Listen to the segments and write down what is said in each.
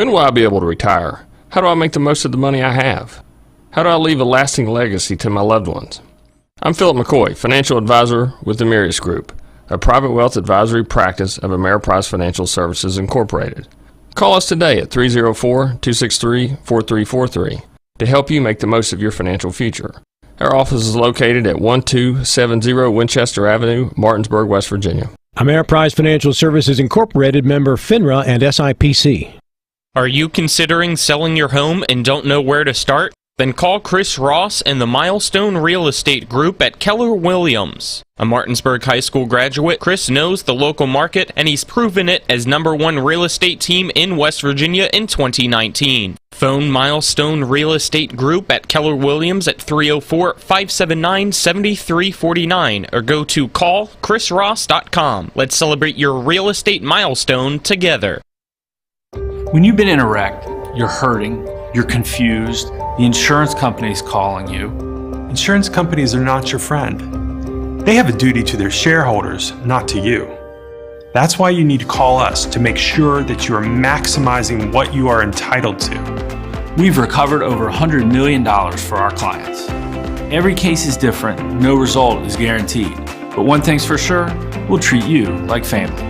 When will I be able to retire? How do I make the most of the money I have? How do I leave a lasting legacy to my loved ones? I'm Philip McCoy, financial advisor with the Mirius Group, a private wealth advisory practice of Ameriprise Financial Services Incorporated. Call us today at 304-263-4343 to help you make the most of your financial future. Our office is located at 1270 Winchester Avenue, Martinsburg, West Virginia. Ameriprise Financial Services Incorporated, member FINRA and SIPC. Are you considering selling your home and don't know where to start? Then call Chris Ross and the Milestone Real Estate Group at Keller Williams. A Martinsburg High School graduate, Chris knows the local market, and he's proven it as #1 real estate team in West Virginia in 2019. Phone Milestone Real Estate Group at Keller Williams at 304-579-7349 or go to callchrisross.com. Let's celebrate your real estate milestone together. When you've been in a wreck, you're hurting, you're confused, the insurance company's calling you. Insurance companies are not your friend. They have a duty to their shareholders, not to you. That's why you need to call us to make sure that you are maximizing what you are entitled to. We've recovered over $100 million for our clients. Every case is different, no result is guaranteed. But one thing's for sure, we'll treat you like family.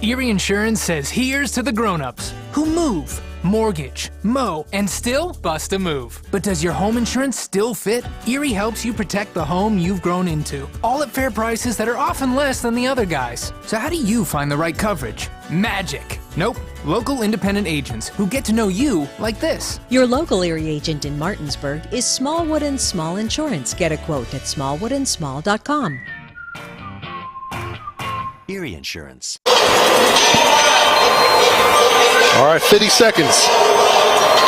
Erie Insurance says here's to the grown-ups who move, mortgage, mow, and still bust a move. But does your home insurance still fit? Erie helps you protect the home you've grown into, all at fair prices that are often less than the other guys. So how do you find the right coverage? Magic. Nope. Local independent agents who get to know you like this. Your local Erie agent in Martinsburg is Smallwood & Small Insurance. Get a quote at smallwoodandsmall.com. Erie Insurance. All right, 50 seconds.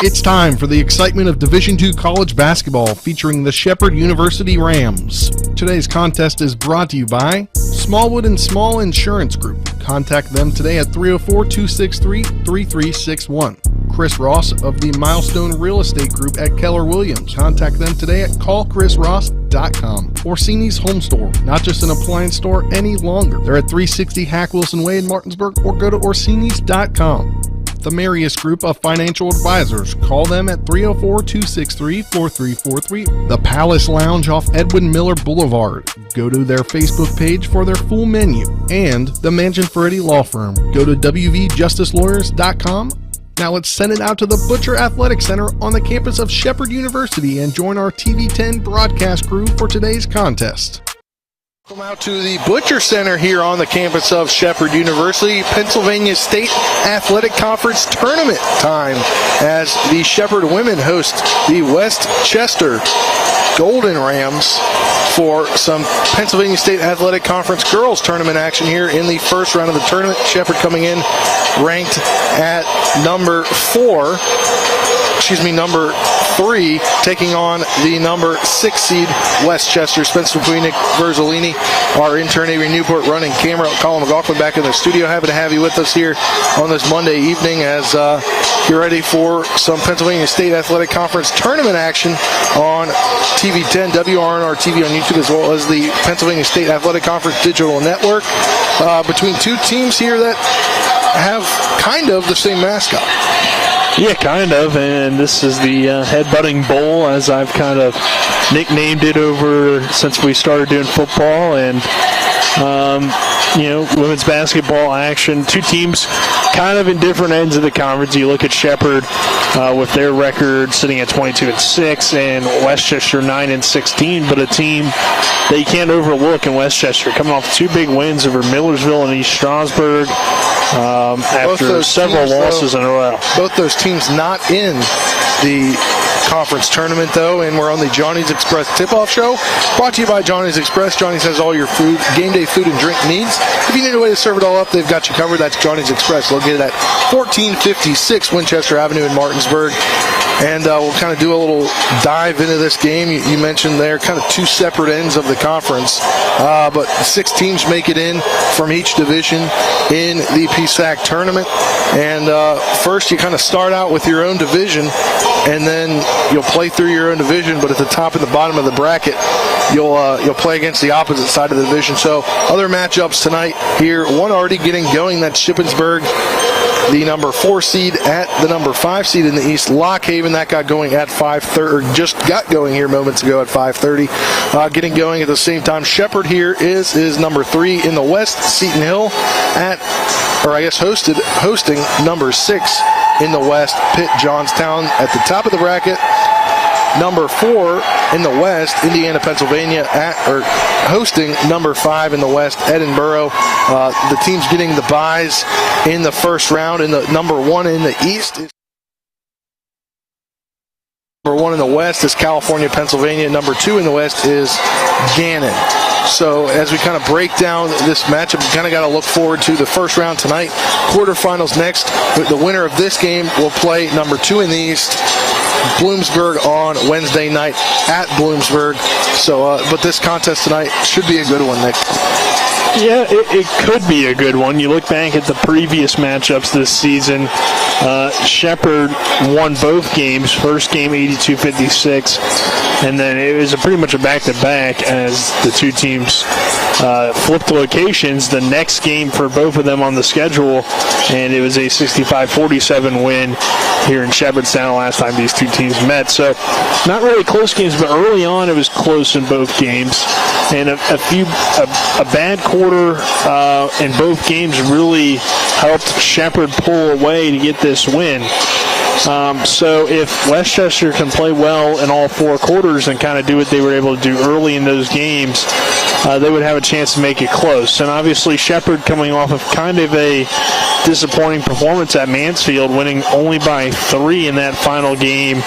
It's time for the excitement of Division II college basketball featuring the Shepherd University Rams. Today's contest is brought to you by Smallwood & Small Insurance Group. Contact them today at 304-263-3361. Chris Ross of the Milestone Real Estate Group at Keller Williams. Contact them today at callchrisross.com. Orsini's Home Store, not just an appliance store any longer. They're at 360 Hack Wilson Way in Martinsburg, or go to orsinis.com. The Marius Group of Financial Advisors. Call them at 304-263-4343. The Palace Lounge off Edwin Miller Boulevard. Go to their Facebook page for their full menu. And the Mansion Ferretti Law Firm. Go to wvjusticelawyers.com. Now let's send it out to the Butcher Athletic Center on the campus of Shepherd University and join our TV10 broadcast crew for today's contest. Welcome out to the Butcher Center here on the campus of Shepherd University. Pennsylvania State Athletic Conference tournament time as the Shepherd women host the Westchester Golden Rams for some Pennsylvania State Athletic Conference girls tournament action here in the first round of the tournament. Shepherd coming in ranked at number 3, taking on the number 6 seed Westchester. Spencer Puinick, Verzolini, our intern Avery Newport running camera. Colin McLaughlin back in the studio. Happy to have you with us here on this Monday evening as you're ready for some Pennsylvania State Athletic Conference tournament action on TV10, WRNR TV on YouTube, as well as the Pennsylvania State Athletic Conference Digital Network. Between two teams here that have kind of the same mascot. Yeah, kind of, and this is the Headbutting Bowl, as I've kind of nicknamed it over since we started doing football, and women's basketball action. Two teams kind of in different ends of the conference. You look at Shepherd with their record sitting at 22-6, and Westchester 9-16, but a team that you can't overlook in Westchester, coming off 2 big wins over Millersville and East Strasburg after several losses in a row. Both those teams not in the conference tournament, though, and we're on the Johnny's Express tip-off show, brought to you by Johnny's Express. Johnny's has all your food, game day food and drink needs. If you need a way to serve it all up, they've got you covered. That's Johnny's Express, located at 1456 Winchester Avenue in Martinsburg. and we'll kind of do a little dive into this game. You mentioned there kind of two separate ends of the conference, but 6 teams make it in from each division in the PSAC tournament. And first, you kind of start out with your own division, and then you'll play through your own division. But at the top and the bottom of the bracket, you'll play against the opposite side of the division. So other matchups tonight here. One already getting going. That's Shippensburg, the number 4 seed at the number 5 seed in the East. Lock Haven, that got going at 5:30, just got going here moments ago at 5:30. Getting going at the same time. Shepherd here is number 3 in the West. Seton Hill hosting number 6 in the West. Pitt Johnstown at the top of the bracket. Number 4 in the West, Indiana, Pennsylvania, hosting number 5 in the West, Edinburgh. The teams getting the byes in the first round, and the number 1 in the East is number 1 in the West is California, Pennsylvania. Number 2 in the West is Gannon. So as we kind of break down this matchup, we kind of got to look forward to the first round tonight. Quarterfinals next. The winner of this game will play number 2 in the East, Bloomsburg, on Wednesday night at Bloomsburg. So, but this contest tonight should be a good one, Nick. Yeah, it could be a good one. You look back at the previous matchups this season. Shepherd won both games. First game 82-56, and then it was pretty much a back-to-back as the two teams flipped locations. The next game for both of them on the schedule, and it was a 65-47 win here in Shepherdstown last time these two teams met. So not really close games, but early on it was close in both games. And a bad quarter in both games really helped Shepherd pull away to get this win. So if Westchester can play well in all 4 quarters and kind of do what they were able to do early in those games, they would have a chance to make it close. And obviously Shepherd coming off of kind of a disappointing performance at Mansfield, winning only by 3 in that final game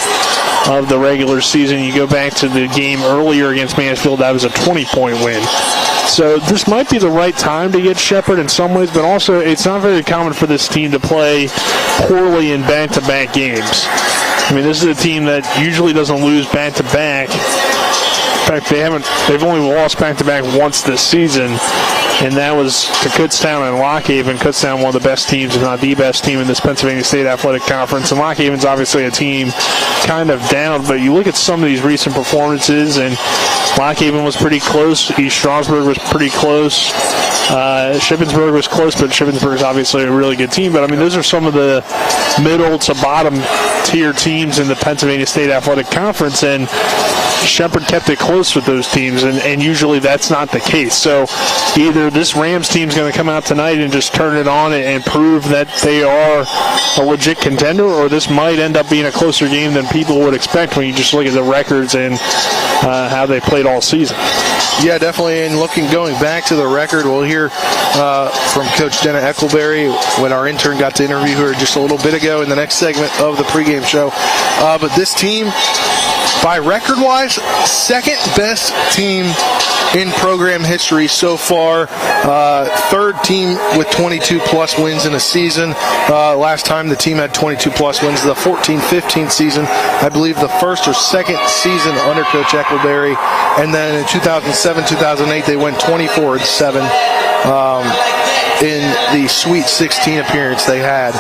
of the regular season. You go back to the game earlier against Mansfield, that was a 20-point win. So this might be the right time to get Shepherd in some ways, but also it's not very common for this team to play poorly in back-to-back games. I mean, this is a team that usually doesn't lose back-to-back. In fact, they've only lost back-to-back once this season, and that was to Kutztown and Lock Haven. Kutztown, one of the best teams, if not the best team in this Pennsylvania State Athletic Conference. And Lock Haven's obviously a team kind of down, but you look at some of these recent performances, and Lock Haven was pretty close. East Stroudsburg was pretty close. Shippensburg was close, but Shippensburg is obviously a really good team. But, I mean, those are some of the middle to bottom tier teams in the Pennsylvania State Athletic Conference, and Shepherd kept it close with those teams, and usually that's not the case. So either this Rams team's going to come out tonight and just turn it on and prove that they are a legit contender, or this might end up being a closer game than people would expect when you just look at the records and how they played all season. Yeah, definitely. And going back to the record, we'll hear from Coach Jenna Eckleberry when our intern got to interview her just a little bit ago in the next segment of the pregame show. But this team, by record-wise, second best team in program history so far. Third team with 22-plus wins in a season. Last time the team had 22-plus wins, the 14-15 season. I believe the first or second season under Coach Eckleberry. And then in 2007-2008, they went 24-7 in the Sweet 16 appearance they had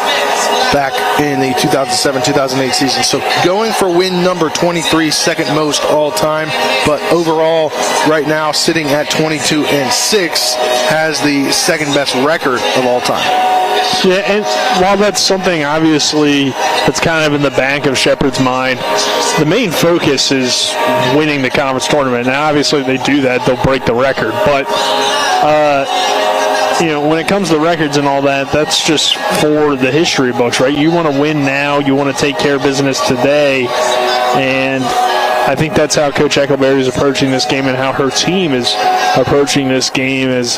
back in the 2007-2008 season. So going for win number 23, second most all time, but overall right now sitting at 22-6, has the second best record of all time. Yeah, and while that's something obviously that's kind of in the back of Shepherd's mind, the main focus is winning the conference tournament. Now obviously if they do that, they'll break the record, but when it comes to records and all that, that's just for the history books, right? You want to win now. You want to take care of business today. And I think that's how Coach Eckleberry is approaching this game, and how her team is approaching this game. Is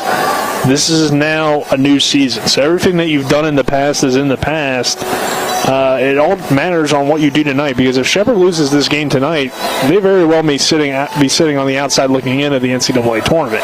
this is now a new season. So everything that you've done in the past is in the past. it all matters on what you do tonight, because if Shepherd loses this game tonight, they very well may be sitting on the outside looking in at the NCAA tournament.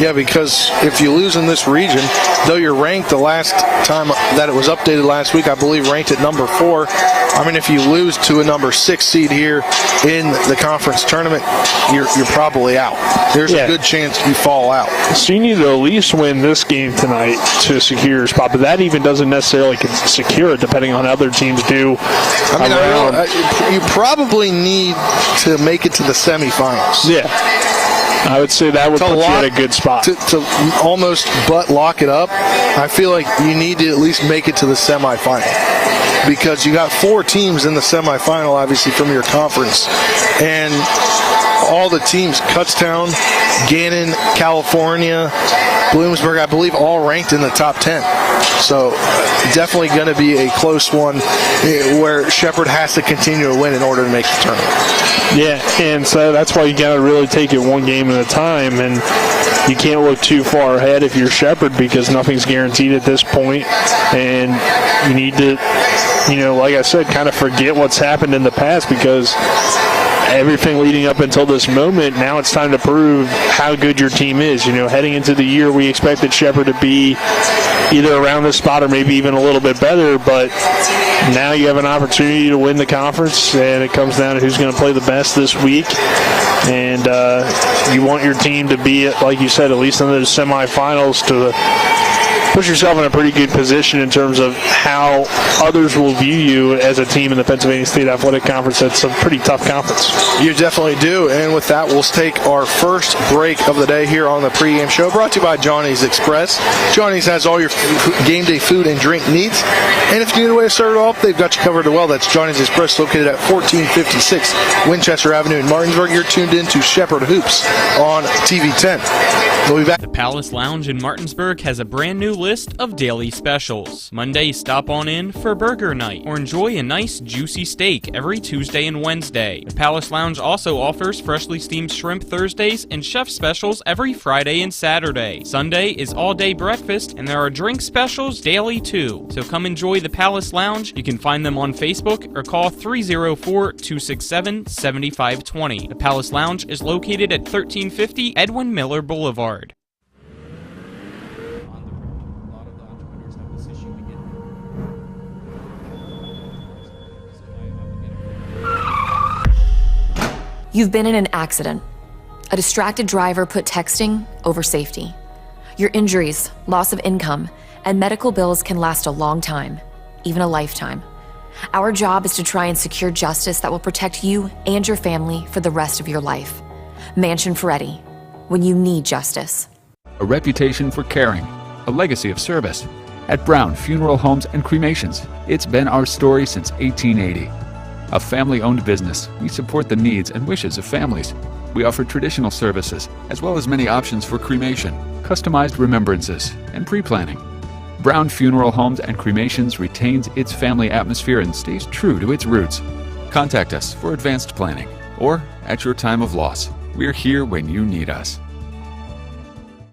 Yeah, because if you lose in this region, though you're ranked the last time that it was updated last week, I believe ranked at number 4. I mean, if you lose to a number 6 seed here in the conference tournament, you're probably out. There's a good chance you fall out. So you need to at least win this game tonight to secure your spot, but that even doesn't necessarily secure it, depending on how other teams do. You probably need to make it to the semifinals. Yeah. I would say that would put you at a good spot. To almost lock it up, I feel like you need to at least make it to the semifinal, because you got 4 teams in the semifinal, obviously, from your conference. And all the teams, Kutztown, Gannon, California, Bloomsburg, I believe, all ranked in the top 10. So definitely going to be a close one where Shepherd has to continue to win in order to make the tournament. Yeah, and so that's why you got to really take it one game at a time, and you can't look too far ahead if you're Shepherd, because nothing's guaranteed at this point, and you need to, like I said, kind of forget what's happened in the past, because everything leading up until this moment, now it's time to prove how good your team is. Heading into the year, we expected Shepherd to be either around this spot or maybe even a little bit better, but now you have an opportunity to win the conference, and it comes down to who's going to play the best this week. And you want your team to be, like you said, at least in those semifinals, to push yourself in a pretty good position in terms of how others will view you as a team in the Pennsylvania State Athletic Conference. It's a pretty tough conference. You definitely do. And with that, we'll take our first break of the day here on the pregame show, brought to you by Johnny's Express. Johnny's has all your game day food and drink needs. And if you need a way to start it off, they've got you covered as well. That's Johnny's Express, located at 1456 Winchester Avenue in Martinsburg. You're tuned in to Shepherd Hoops on TV 10. We'll be back. The Palace Lounge in Martinsburg has a brand new list of daily specials. Monday, stop on in for burger night, or enjoy a nice juicy steak every Tuesday and Wednesday. The Palace Lounge also offers freshly steamed shrimp Thursdays and chef specials every Friday and Saturday. Sunday is all-day breakfast, and there are drink specials daily too. So come enjoy the Palace Lounge. You can find them on Facebook or call 304-267-7520. The Palace Lounge is located at 1350 Edwin Miller Boulevard. You've been in an accident. A distracted driver put texting over safety. Your injuries, loss of income, and medical bills can last a long time, even a lifetime. Our job is to try and secure justice that will protect you and your family for the rest of your life. Mansion Ferretti, when you need justice. A reputation for caring, a legacy of service. At Brown Funeral Homes and Cremations, it's been our story since 1880. A family-owned business, we support the needs and wishes of families. We offer traditional services, as well as many options for cremation, customized remembrances, and pre-planning. Brown Funeral Homes and Cremations retains its family atmosphere and stays true to its roots. Contact us for advanced planning, or at your time of loss. We're here when you need us.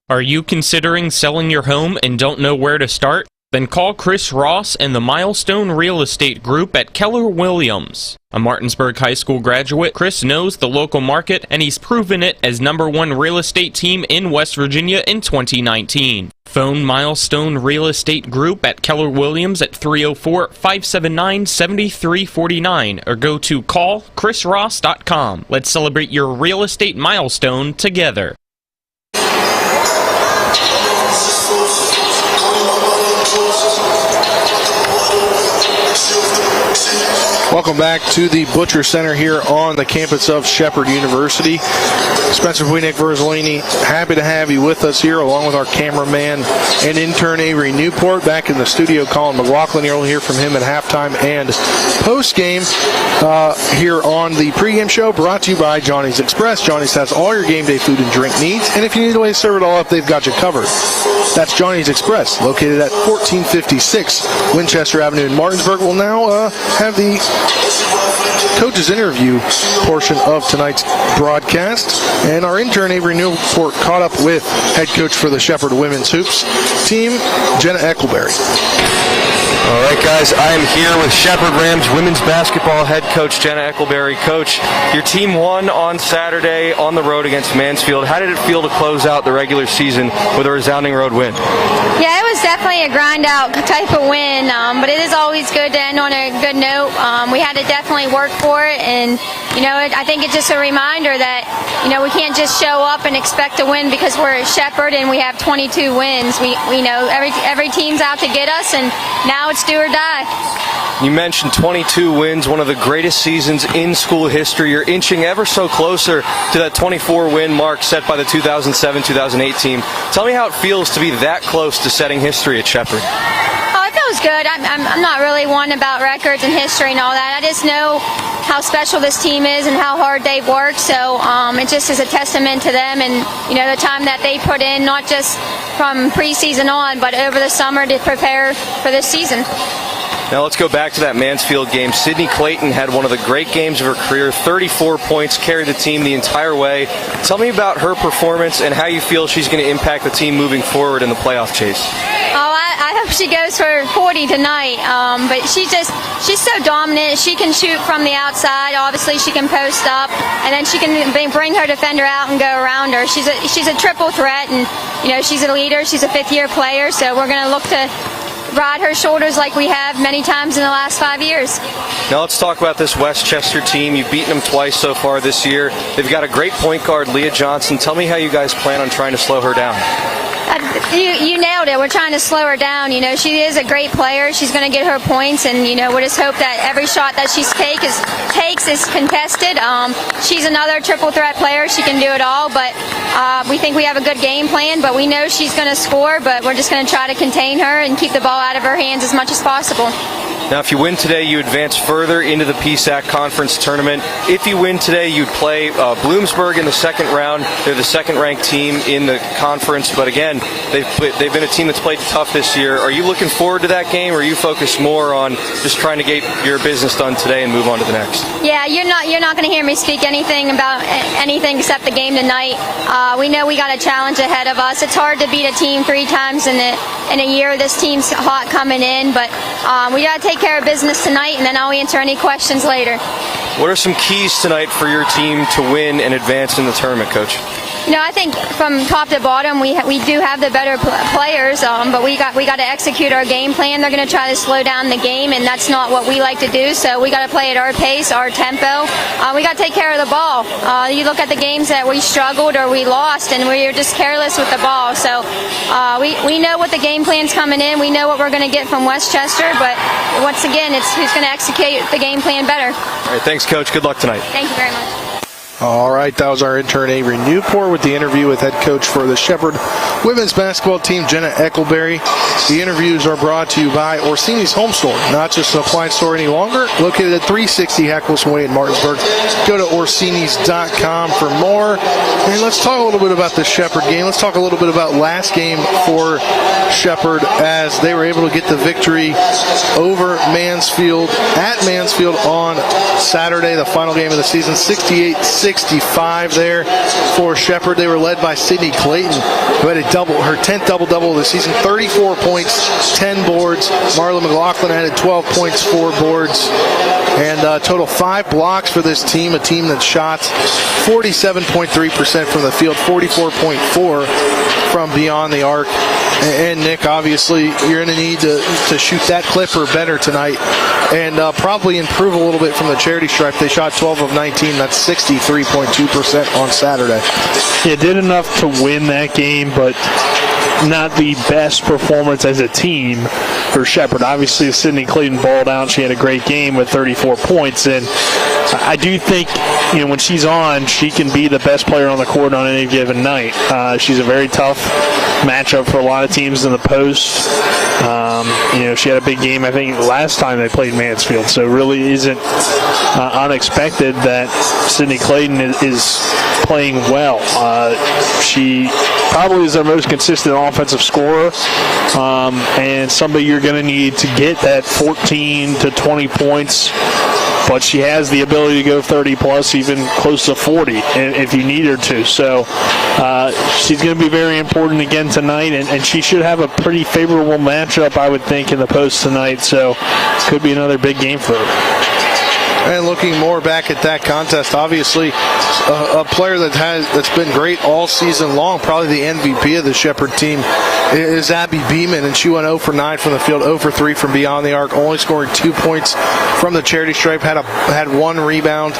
Are you considering selling your home and don't know where to start? Then call Chris Ross and the Milestone Real Estate Group at Keller Williams. A Martinsburg High School graduate, Chris knows the local market, and he's proven it as #1 real estate team in West Virginia in 2019. Phone Milestone Real Estate Group at Keller Williams at 304-579-7349 or go to callchrisross.com. Let's celebrate your real estate milestone together. Welcome back to the Butcher Center here on the campus of Shepherd University. Spencer Wienik, Verzolini, happy to have you with us here, along with our cameraman and intern Avery Newport. Back in the studio, Colin McLaughlin. You'll hear from him at halftime and postgame here on the pregame show, brought to you by Johnny's Express. Johnny's has all your game day food and drink needs, and if you need a way to serve it all up, they've got you covered. That's Johnny's Express, located at 1456 Winchester Avenue in Martinsburg. We'll now have the coach's interview portion of tonight's broadcast, and our intern Avery Newport caught up with head coach for the Shepherd women's hoops team, Jenna Eckleberry. All right, guys, I am here with Shepherd Rams women's basketball head coach Jenna Eckleberry. Coach, your team won on Saturday on the road against Mansfield. How did it feel to close out the regular season with a resounding road win? Yeah, it was definitely a grind-out type of win, but it is always good to end on a good note. We had to definitely work for it, and I think it's just a reminder that we can't just show up and expect to win because we're at Shepherd and we have 22 wins. We know every team's out to get us, and now it's do or die. You mentioned 22 wins, one of the greatest seasons in school history. You're inching ever so closer to that 24-win mark set by the 2007-2008 team. Tell me how it feels to be that close to setting history at Shepherd. Oh, it feels good. I'm not really one about records and history and all that. I just know how special this team is and how hard they've worked. So it just is a testament to them and the time that they put in, not just from preseason on, but over the summer to prepare for this season. Now let's go back to that Mansfield game. Sydney Clayton had one of the great games of her career, 34 points, carried the team the entire way. Tell me about her performance and how you feel she's going to impact the team moving forward in the playoff chase. Oh, I hope she goes for 40 tonight, but she's so dominant. She can shoot from the outside. Obviously, she can post up, and then she can bring her defender out and go around her. She's a triple threat, and she's a leader. She's a fifth-year player, so we're going to look to ride her shoulders like we have many times in the last 5 years. Now let's talk about this Westchester team. You've beaten them twice so far this year. They've got a great point guard, Leah Johnson. Tell me how you guys plan on trying to slow her down. You nailed it. We're trying to slow her down. She is a great player. She's going to get her points, and we'll just hope that every shot that she takes is contested. She's another triple threat player. She can do it all, but we think we have a good game plan. But we know she's going to score, but we're just going to try to contain her and keep the ball out of her hands as much as possible. Now, if you win today, you advance further into the PSAC conference tournament. If you win today, you'd play Bloomsburg in the second round. They're the second-ranked team in the conference, but again, they've been a team that's played tough this year. Are you looking forward to that game, or are you focused more on just trying to get your business done today and move on to the next? Yeah, you're not going to hear me speak anything about anything except the game tonight. We know we got a challenge ahead of us. It's hard to beat a team 3 times in a year. This team's hot coming in, but we got to take care of business tonight, and then I'll answer any questions later. What are some keys tonight for your team to win and advance in the tournament, Coach? I think from top to bottom, we do have the better players, but we got to execute our game plan. They're going to try to slow down the game, and that's not what we like to do. So we got to play at our pace, our tempo. We got to take care of the ball. You look at the games that we struggled or we lost, and we were just careless with the ball. So we know what the game plan's coming in. We know what we're going to get from Westchester, but once again, it's who's going to execute the game plan better. All right, thanks, Coach. Good luck tonight. Thank you very much. All right, that was our intern Avery Newport with the interview with head coach for the Shepherd women's basketball team, Jenna Eckleberry. The interviews are brought to you by Orsini's Home Store, not just an appliance store any longer, located at 360 Hackles Way in Martinsburg. Go to Orsinis.com for more. And let's talk a little bit about the Shepherd game. Let's talk a little bit about last game for Shepherd as they were able to get the victory over Mansfield, at Mansfield on Saturday, the final game of the season, 68-65 there for Shepherd. They were led by Sydney Clayton, who had her 10th double-double of the season, 34 points, 10 boards. Marla McLaughlin added 12 points, 4 boards, and total 5 blocks for this team, a team that shot 47.3% from the field, 44.4% from beyond the arc. And Nick, obviously, you're going to need to shoot that clip or better tonight and probably improve a little bit from the charity stripe. They shot 12 of 19. That's 63.2% on Saturday. Yeah, did enough to win that game, but not the best performance as a team for Shepherd. Obviously, Sydney Clayton balled out. She had a great game with 34 points, and I do think when she's on, she can be the best player on the court on any given night. She's a very tough matchup for a lot of teams in the post. She had a big game, I think, last time they played Mansfield, so it really isn't unexpected that Sydney Clayton is playing well. She probably is their most consistent offensive scorer, and somebody you're going to need to get that 14 to 20 points but she has the ability to go 30-plus, even close to 40 if you need her to. So she's going to be very important again tonight, and she should have a pretty favorable matchup, I would think, in the post tonight. So could be another big game for her. And looking more back at that contest, obviously a player that's been great all season long, probably the MVP of the Shepherd team, is Abby Beeman, and she went 0 for 9 from the field, 0 for 3 from beyond the arc, only scoring 2 points from the charity stripe, had 1 rebound.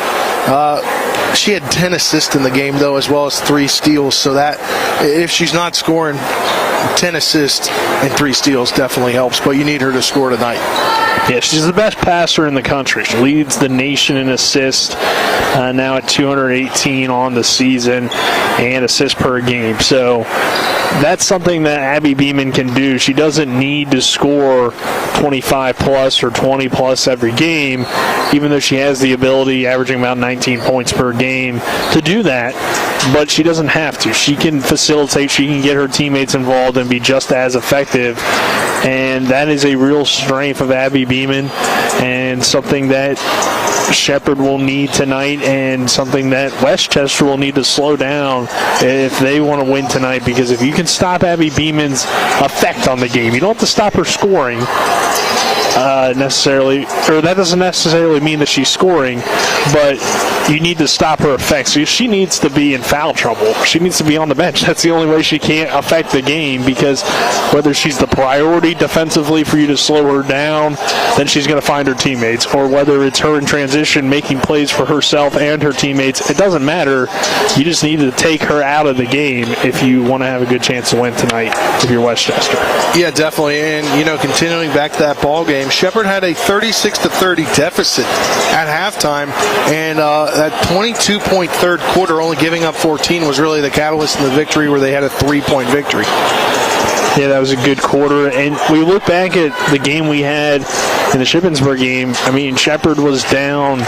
She had 10 assists in the game, though, as well as 3 steals, so that if she's not scoring 10 assists and 3 steals definitely helps, but you need her to score tonight. Yeah, she's the best passer in the country. She leads the nation in assists, now at 218 on the season, and assists per game. So that's something that Abby Beeman can do. She doesn't need to score 25-plus or 20-plus every game, even though she has the ability, averaging about 19 points per game, to do that. But she doesn't have to. She can facilitate. She can get her teammates involved and be just as effective. And that is a real strength of Abby Beeman, and something that Shepherd will need tonight, and something that Westchester will need to slow down if they want to win tonight, because if you can stop Abby Beeman's effect on the game, you don't have to stop her scoring necessarily, or that doesn't necessarily mean that she's scoring, but you need to stop her effect. So she needs to be in foul trouble. She needs to be on the bench. That's the only way she can't affect the game, because whether she's the priority defensively for you to slow her down, then she's going to find her teammates, or whether it's her in transition making plays for herself and her teammates, it doesn't matter. You just need to take her out of the game if you want to have a good chance to win tonight if you're Westchester. Yeah, definitely. And, continuing back to that ball game, Shepherd had a 36-30 deficit at halftime, and that 22-point third quarter, only giving up 14, was really the catalyst in the victory, where they had a 3-point victory. Yeah, that was a good quarter. And we look back at the game we had in the Shippensburg game. I mean, Shepherd was down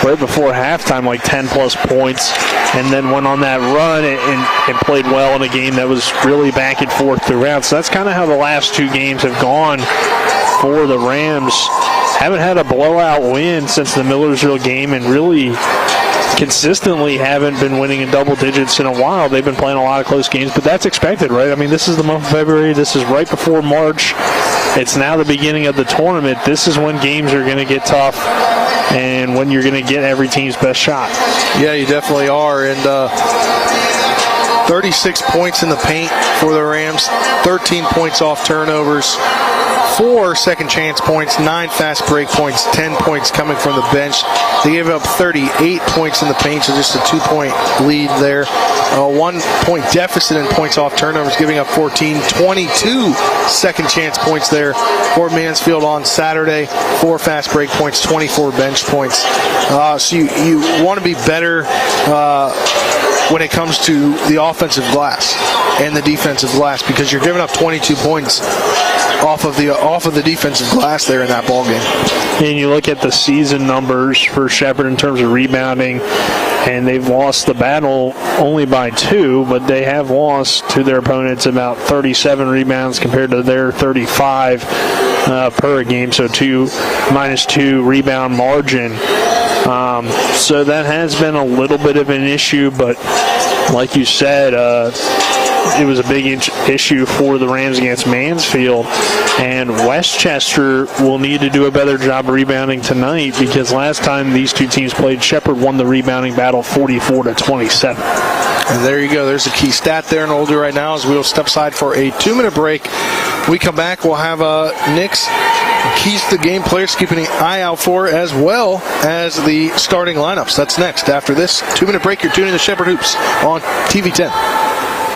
right before halftime, like 10-plus points, and then went on that run and played well in a game that was really back and forth throughout. So that's kind of how the last 2 games have gone for the Rams. Haven't had a blowout win since the Millersville game, and really consistently haven't been winning in double digits in a while. They've been playing a lot of close games, but that's expected, right? I mean, this is the month of February. This is right before March. It's now the beginning of the tournament. This is when games are going to get tough, and when you're going to get every team's best shot. Yeah, you definitely are. And 36 points in the paint for the Rams, 13 points off turnovers, 4 second chance points, 9 fast break points, 10 points coming from the bench. They gave up 38 points in the paint, so just a 2-point lead there. 1-point deficit in points off turnovers, giving up 14, 22 second chance points there for Mansfield on Saturday, 4 fast break points, 24 bench points. So you want to be better when it comes to the offensive glass and the defensive glass, because you're giving up 22 points off of the defensive glass there in that ball game. And you look at the season numbers for Shepherd in terms of rebounding, and they've lost the battle only by 2, but they have lost to their opponents about 37 rebounds compared to their 35 per game, so -2 rebound margin. So that has been a little bit of an issue, but like you said, it was a big issue for the Rams against Mansfield, and Westchester will need to do a better job rebounding tonight, because last time these 2 teams played, Shepherd won the rebounding battle 44-27. And there you go. There's a key stat there, and we'll do right now is we'll step aside for a 2-minute break. When we come back, we'll have Nick's keys to the game players keeping an eye out for, as well as the starting lineups. That's next. After this 2-minute break, you're tuning to Shepherd Hoops on TV 10.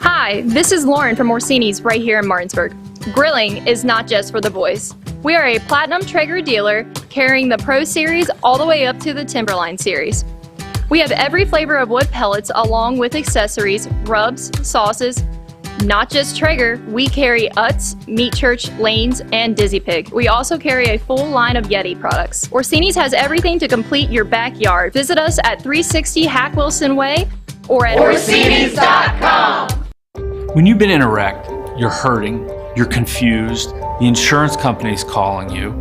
Hi, this is Lauren from Orsini's right here in Martinsburg. Grilling is not just for the boys. We are a Platinum Traeger dealer carrying the Pro Series all the way up to the Timberline Series. We have every flavor of wood pellets along with accessories, rubs, sauces. Not just Traeger, we carry Utz, Meat Church, Lanes, and Dizzy Pig. We also carry a full line of Yeti products. Orsini's has everything to complete your backyard. Visit us at 360 Hack Wilson Way or at Orsinis.com. When you've been in a wreck, you're hurting, you're confused, the insurance company's calling you.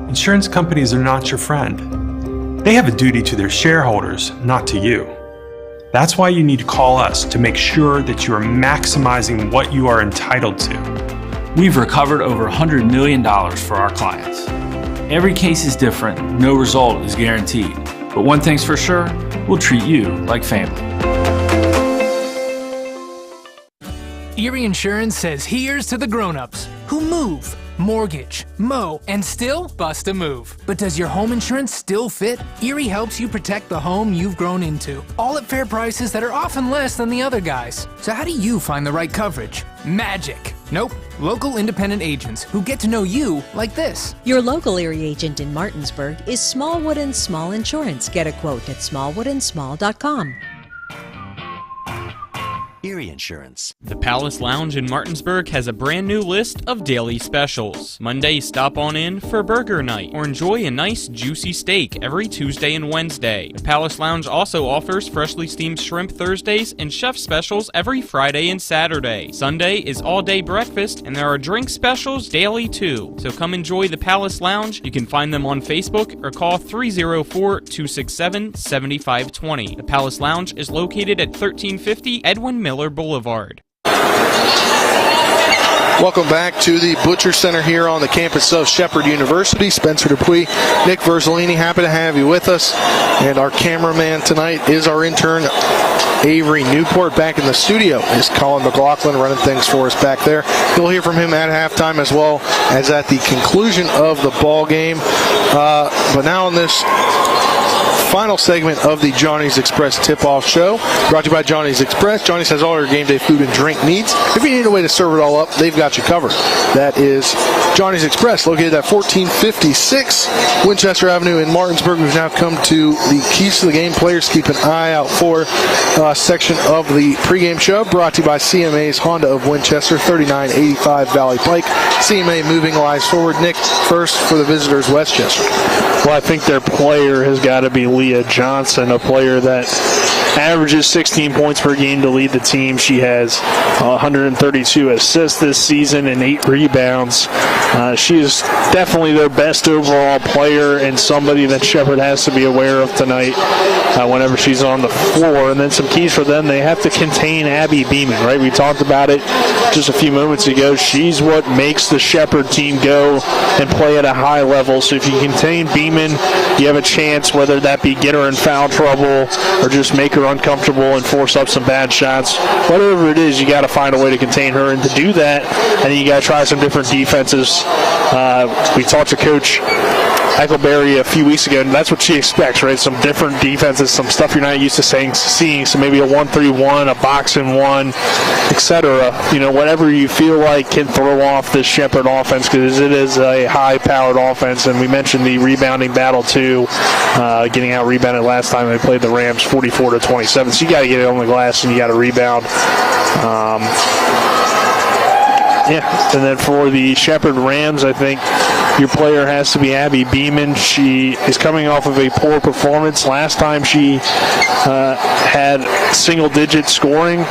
Insurance companies are not your friend. They have a duty to their shareholders, not to you. That's why you need to call us to make sure that you are maximizing what you are entitled to. We've recovered over $100 million for our clients. Every case is different, no result is guaranteed. But one thing's for sure, we'll treat you like family. Erie Insurance says here's to the grown-ups who move, mortgage, mow, and still bust a move. But does your home insurance still fit? Erie helps you protect the home you've grown into, all at fair prices that are often less than the other guys. So how do you find the right coverage? Magic. Nope. Local independent agents who get to know you like this. Your local Erie agent in Martinsburg is Smallwood & Small Insurance. Get a quote at smallwoodandsmall.com. Erie Insurance. The Palace Lounge in Martinsburg has a brand new list of daily specials. Monday, stop on in for burger night or enjoy a nice juicy steak every Tuesday and Wednesday. The Palace Lounge also offers freshly steamed shrimp Thursdays and chef specials every Friday and Saturday. Sunday is all-day breakfast and there are drink specials daily too. So come enjoy the Palace Lounge. You can find them on Facebook or call 304-267-7520. The Palace Lounge is located at 1350 Edwin Miller Boulevard. Welcome back to the Butcher Center here on the campus of Shepherd University. Spencer Dupuis, Nick Verzolini, happy to have you with us. And our cameraman tonight is our intern, Avery Newport. Back in the studio is Colin McLaughlin running things for us back there. You'll hear from him at halftime as well as at the conclusion of the ball game. But now on this final segment of the Johnny's Express tip-off show, brought to you by Johnny's Express. Johnny's has all your game day food and drink needs. If you need a way to serve it all up, they've got you covered. That is Johnny's Express, located at 1456 Winchester Avenue in Martinsburg. We've now come to the keys to the game. Players, keep an eye out for section of the pregame show, brought to you by CMA's Honda of Winchester, 3985 Valley Pike. CMA moving lives forward. Nick, first for the visitors, Westchester. Well, I think their player has got to be Leah Johnson, a player that averages 16 points per game to lead the team. She has 132 assists this season and 8 rebounds. She is definitely their best overall player and somebody that Shepherd has to be aware of tonight whenever she's on the floor. And then some keys for them, they have to contain Abby Beeman, right? We talked about it just a few moments ago. She's what makes the Shepherd team go and play at a high level. So if you contain Beeman, you have a chance, whether that be get her in foul trouble or just make her uncomfortable and force up some bad shots. Whatever it is, you got to find a way to contain her. And to do that, I think you got to try some different defenses. We talked to Coach Eichelberry a few weeks ago, and that's what she expects, right? Some different defenses, some stuff you're not used to seeing. So maybe a 1-3-1, a box-and-1, etc. You know, whatever you feel like can throw off this Shepherd offense, because it is a high-powered offense. And we mentioned the rebounding battle too, getting out rebounded last time they played the Rams 44-27. So you got to get it on the glass and you got to rebound. And then for the Shepherd Rams, I think your player has to be Abby Beeman. She is coming off of a poor performance. Last time she had single-digit scoring.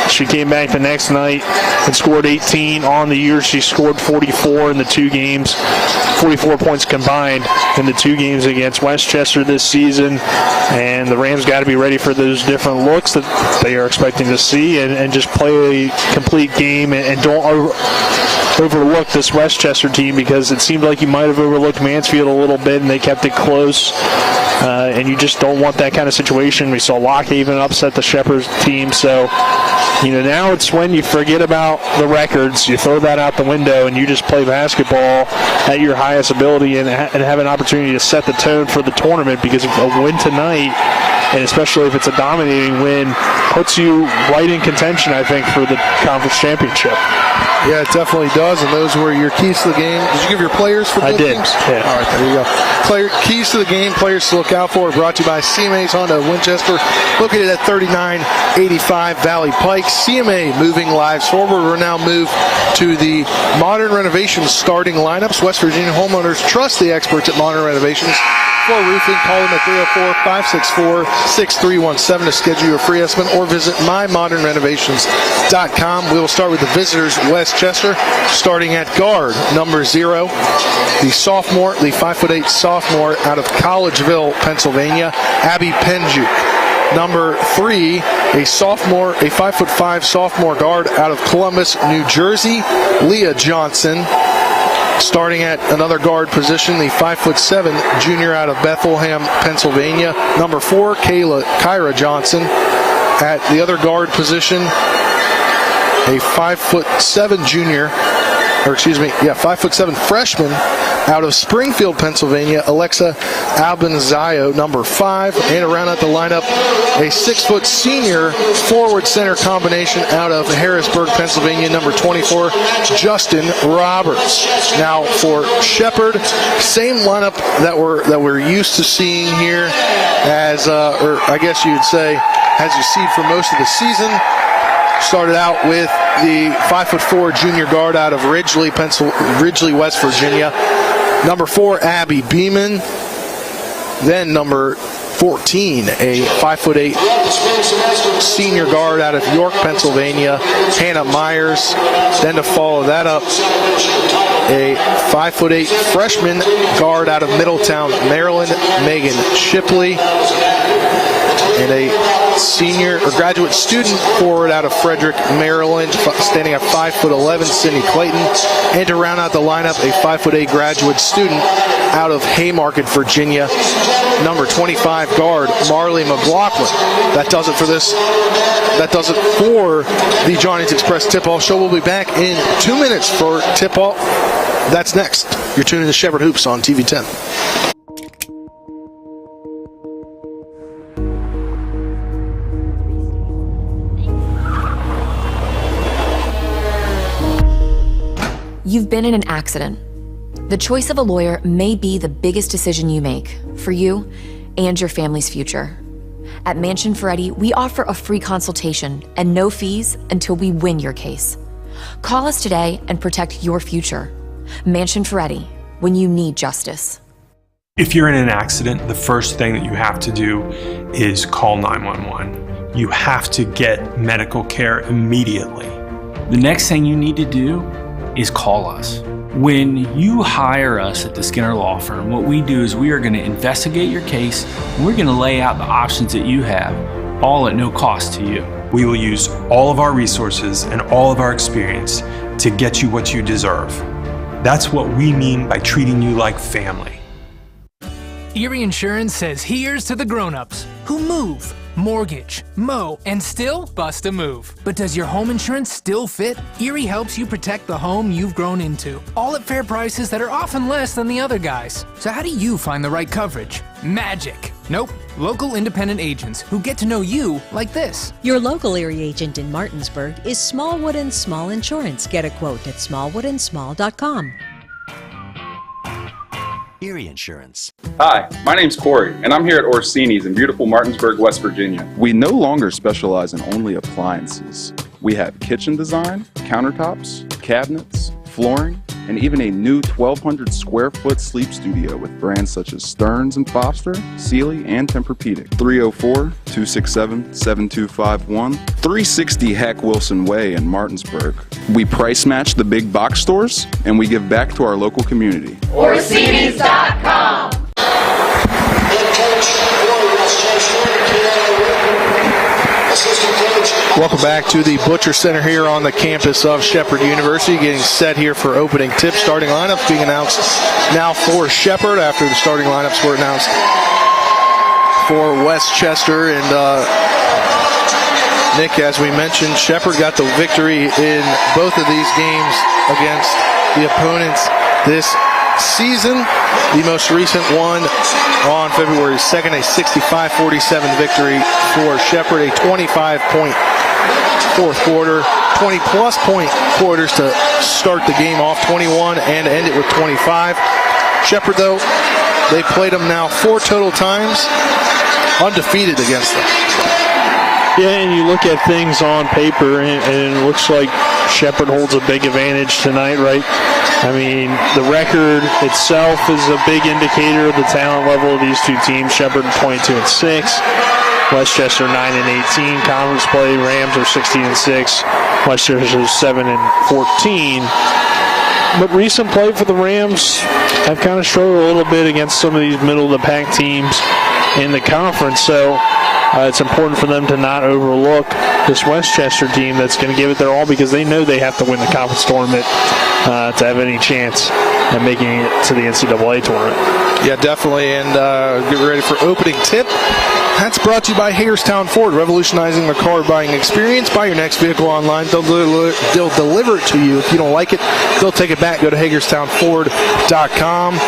She came back the next night and scored 18. On the year, she scored 44 in the 2 games, 44 points combined in the 2 games against Westchester this season. And the Rams got to be ready for those different looks that they are expecting to see and just play a complete game and don't overlook this Westchester team, because it seemed like you might have overlooked Mansfield a little bit and they kept it close. And you just don't want that kind of situation. We saw Lockhaven upset the Shepherd team. So, you know, now it's when you forget about the records, you throw that out the window, and you just play basketball at your highest ability and have an opportunity to set the tone for the tournament, because a win tonight, and especially if it's a dominating win, puts you right in contention, I think, for the conference championship. Yeah, it definitely does, and those were your keys to the game. Did you give your players for both teams? Yeah. All right, there you go. Keys to the game, players to look out for, brought to you by CMA's Honda of Winchester, located at 3985 Valley Pike. CMA moving lives forward. We're now moved to the Modern Renovations starting lineups. West Virginia homeowners trust the experts at Modern Renovations Floor Roofing. Call them at 304-564-6317 to schedule your free estimate or visit mymodernrenovations.com. We will start with the visitors, Westchester, starting at guard, number 0, the 5'8" sophomore out of Collegeville, Pennsylvania, Abby Penjuk. Number 3, a 5'5" sophomore guard out of Columbus, New Jersey, Leah Johnson. Starting at another guard position, the 5'7" junior out of Bethlehem, Pennsylvania. Number 4, Kyra Johnson. At the other guard position, a 5'7" freshman out of Springfield, Pennsylvania, Alexa Albanzayo, number 5. And around out the lineup, a 6' senior forward center combination out of Harrisburg, Pennsylvania, number 24, Justin Roberts. Now for Shepherd, same lineup that we're used to seeing here, as or I guess you'd say, as you see for most of the season. Started out with the 5'4" junior guard out of Ridgely, West Virginia. Number 4, Abby Beeman. Then number 14, a 5'8" senior guard out of York, Pennsylvania, Hannah Myers. Then to follow that up, a 5'8" freshman guard out of Middletown, Maryland, Megan Shipley. And a senior or graduate student forward out of Frederick, Maryland, standing at 5'11", Sydney Clayton. And to round out the lineup, a 5'8" graduate student out of Haymarket, Virginia, number 25 guard, Marley McLaughlin. That does it for the Johnny's Express tip-off show. We'll be back in 2 minutes for tip-off. That's next. You're tuning to Shepherd Hoops on TV 10. You've been in an accident. The choice of a lawyer may be the biggest decision you make for you and your family's future. At Mansion Ferretti, we offer a free consultation and no fees until we win your case. Call us today and protect your future. Mansion Ferretti, when you need justice. If you're in an accident, the first thing that you have to do is call 911. You have to get medical care immediately. The next thing you need to do is call us. When you hire us at the Skinner Law Firm, what we do is we are going to investigate your case, and we're going to lay out the options that you have, all at no cost to you. We will use all of our resources and all of our experience to get you what you deserve. That's what we mean by treating you like family. Erie Insurance says here's to the grown-ups who move, mortgage, mow, and still bust a move. But does your home insurance still fit? Erie helps you protect the home you've grown into, all at fair prices that are often less than the other guys. So how do you find the right coverage? Magic. Nope. Local independent agents who get to know you like this. Your local Erie agent in Martinsburg is Smallwood & Small Insurance. Get a quote at smallwoodandsmall.com. Erie Insurance. Hi, my name's Corey, and I'm here at Orsini's in beautiful Martinsburg, West Virginia. We no longer specialize in only appliances. We have kitchen design, countertops, cabinets, flooring, and even a new 1,200 square foot sleep studio with brands such as Stearns & Foster, Sealy, and Tempur-Pedic. 304-267-7251, 360 Hack Wilson Way in Martinsburg. We price match the big box stores, and we give back to our local community. Orsini's.com. Welcome back to the Butcher Center here on the campus of Shepherd University. Getting set here for opening tip. Starting lineups being announced now for Shepherd after the starting lineups were announced for Westchester. And Nick, as we mentioned, Shepherd got the victory in both of these games against the opponents this season. The most recent one on February 2nd, a 65-47 victory for Shepherd, a 25-point fourth quarter, 20-plus point quarters to start the game off, 21, and end it with 25. Shepherd, though, they played them now 4 total times, undefeated against them. Yeah, and you look at things on paper, and it looks like Shepherd holds a big advantage tonight, right? I mean, the record itself is a big indicator of the talent level of these two teams. Shepherd 22-6, Westchester 9-18. Conference play, Rams are 16-6, Westchester 7-14. But recent play for the Rams have kind of struggled a little bit against some of these middle-of-the-pack teams in the conference, so it's important for them to not overlook this Westchester team that's going to give it their all, because they know they have to win the conference tournament to have any chance at making it to the NCAA tournament. Yeah, definitely, and get ready for opening tip. That's brought to you by Hagerstown Ford, revolutionizing the car buying experience. Buy your next vehicle online. They'll deliver it to you. If you don't like it, they'll take it back. Go to HagerstownFord.com.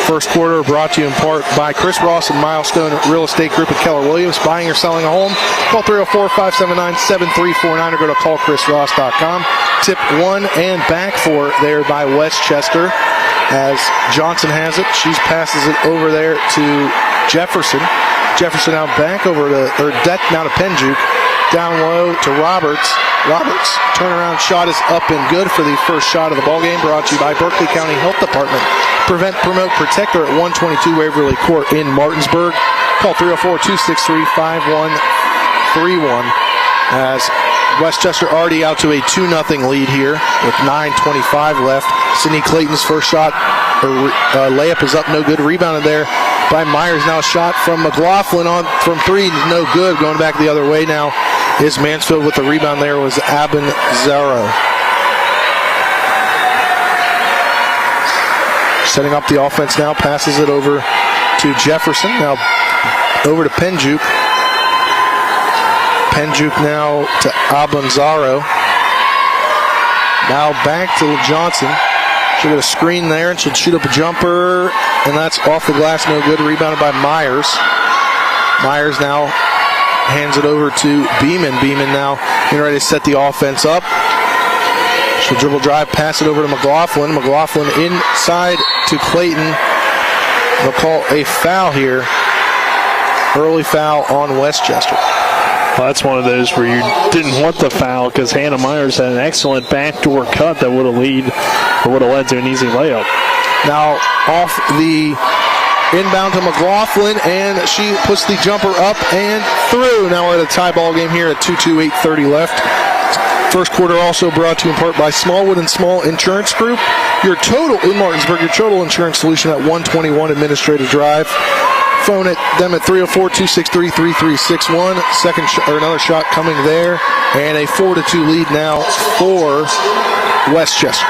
First quarter brought to you in part by Chris Ross and Milestone Real Estate Group at Keller Williams. Buying or selling a home? Call 304-579-7349 or go to callchrisross.com. Tip 1 and back for there by Westchester as Johnson has it. She passes it over there to Jefferson. Jefferson out back over to, now to Penjuke. Down low to Roberts. Roberts' turnaround shot is up and good for the first shot of the ballgame. Brought to you by Berkeley County Health Department. Prevent, promote, protect her at 122 Waverly Court in Martinsburg. Call 304-263-5131 as Westchester already out to a 2-0 lead here with 9:25 left. Sydney Clayton's first shot, layup is up, no good. Rebounded there by Myers. Now a shot from McLaughlin on from three, no good. Going back the other way now is Mansfield with the rebound. There was Abanzaro. Setting up the offense now, passes it over to Jefferson. Now over to Penjuke. Penjuke now to Abanzaro. Now back to Johnson. She'll get a screen there and she'll shoot up a jumper, and that's off the glass, no good. Rebounded by Myers. Myers now hands it over to Beeman. Beeman now getting ready to set the offense up. She'll dribble drive, pass it over to McLaughlin. McLaughlin inside to Clayton. They'll call a foul here. Early foul on Westchester. Well, that's one of those where you didn't want the foul because Hannah Myers had an excellent backdoor cut that would have led to an easy layup. Now off the inbound to McLaughlin, and she puts the jumper up and through. Now we're at a tie ball game here at 2:2, 8:30 left. First quarter also brought to you in part by Smallwood and Small Insurance Group. Your total in Martinsburg, your total insurance solution at 121 Administrative Drive. Phone them at 304-263-3361. Another shot coming there, and a 4-2 lead now for Westchester.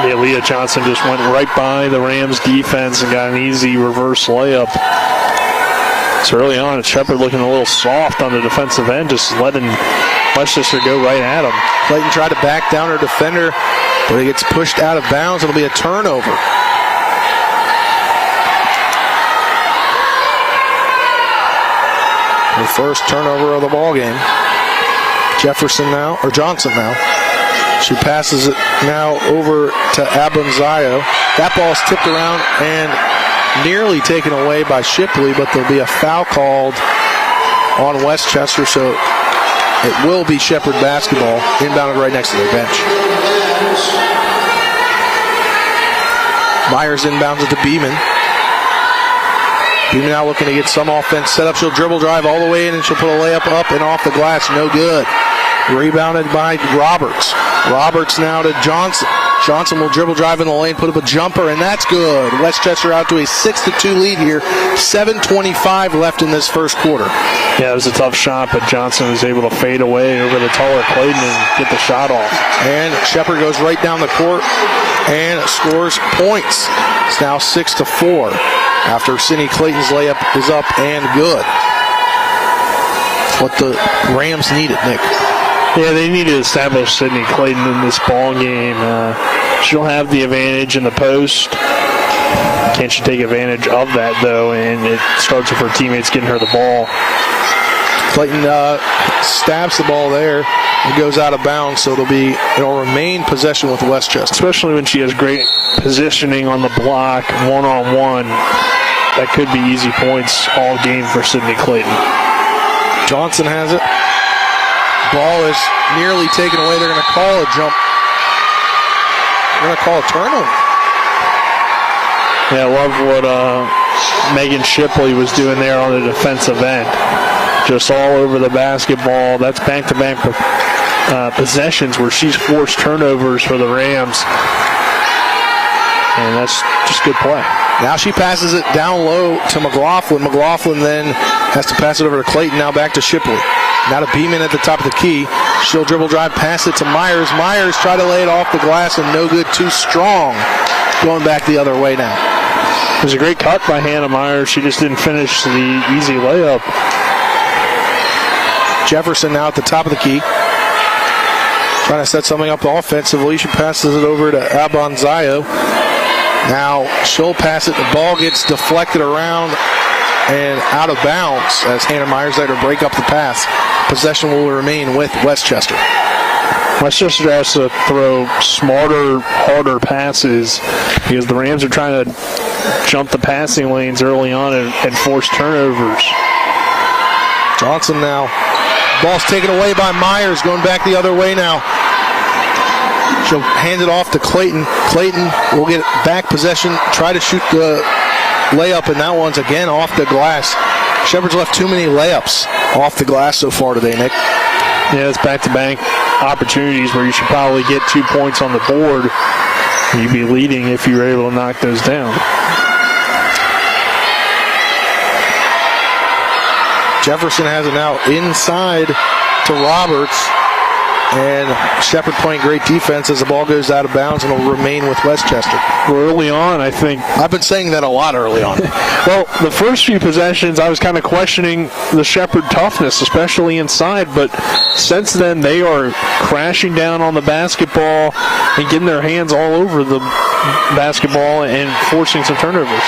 Yeah, Leah Johnson just went right by the Rams defense and got an easy reverse layup. So early on, Shepherd looking a little soft on the defensive end, just letting Westchester go right at him. Clayton tried to back down her defender, but he gets pushed out of bounds. It'll be a turnover. The first turnover of the ball game. Johnson now. She passes it now over to Abanzayo. That ball's tipped around and nearly taken away by Shipley, but there'll be a foul called on Westchester, so it will be Shepherd basketball, inbounded right next to their bench. Myers inbounds it to Beeman. Beeman now looking to get some offense set up. She'll dribble drive all the way in, and she'll put a layup up and off the glass. No good. Rebounded by Roberts. Roberts now to Johnson. Johnson will dribble drive in the lane, put up a jumper, and that's good. Westchester out to a 6-2 lead here. 7:25 left in this first quarter. Yeah, it was a tough shot, but Johnson was able to fade away over the taller Clayton and get the shot off. And Shepherd goes right down the court and scores points. It's now 6-4 after Sidney Clayton's layup is up and good. What the Rams needed, Nick. Yeah, they need to establish Sidney Clayton in this ball game. She'll have the advantage in the post. Can't she take advantage of that, though? And it starts with her teammates getting her the ball. Clayton stabs the ball there. It goes out of bounds, so it'll remain possession with Westchester. Especially when she has great positioning on the block, one-on-one. That could be easy points all game for Sidney Clayton. Johnson has it. Ball is nearly taken away. They're going to call a jump. They're going to call a turnover. Yeah, I love what Megan Shipley was doing there on the defensive end. Just all over the basketball. That's back-to-back possessions where she's forced turnovers for the Rams. And that's just good play. Now she passes it down low to McLaughlin. McLaughlin then has to pass it over to Clayton. Now back to Shipley. Now to Beeman at the top of the key. She'll dribble drive, pass it to Myers. Myers try to lay it off the glass and no good. Too strong. Going back the other way now. It was a great cut by Hannah Myers. She just didn't finish the easy layup. Jefferson now at the top of the key. Trying to set something up offensively. She passes it over to Abanzayo. Now she'll pass it. The ball gets deflected around and out of bounds as Hannah Myers there to break up the pass. Possession will remain with Westchester. Westchester has to throw smarter, harder passes because the Rams are trying to jump the passing lanes early on and force turnovers. Johnson now. Ball's taken away by Myers, going back the other way now. She'll hand it off to Clayton. Clayton will get back possession, try to shoot the layup, and that one's again off the glass. Shepherd's left too many layups off the glass so far today, Nick. Yeah, it's back-to-back opportunities where you should probably get 2 points on the board. You'd be leading if you were able to knock those down. Jefferson has it now inside to Roberts. And Shepherd playing great defense as the ball goes out of bounds and will remain with Westchester. Early on, I think. I've been saying that a lot early on. Well, the first few possessions, I was kind of questioning the Shepherd toughness, especially inside. But since then, they are crashing down on the basketball and getting their hands all over the basketball and forcing some turnovers.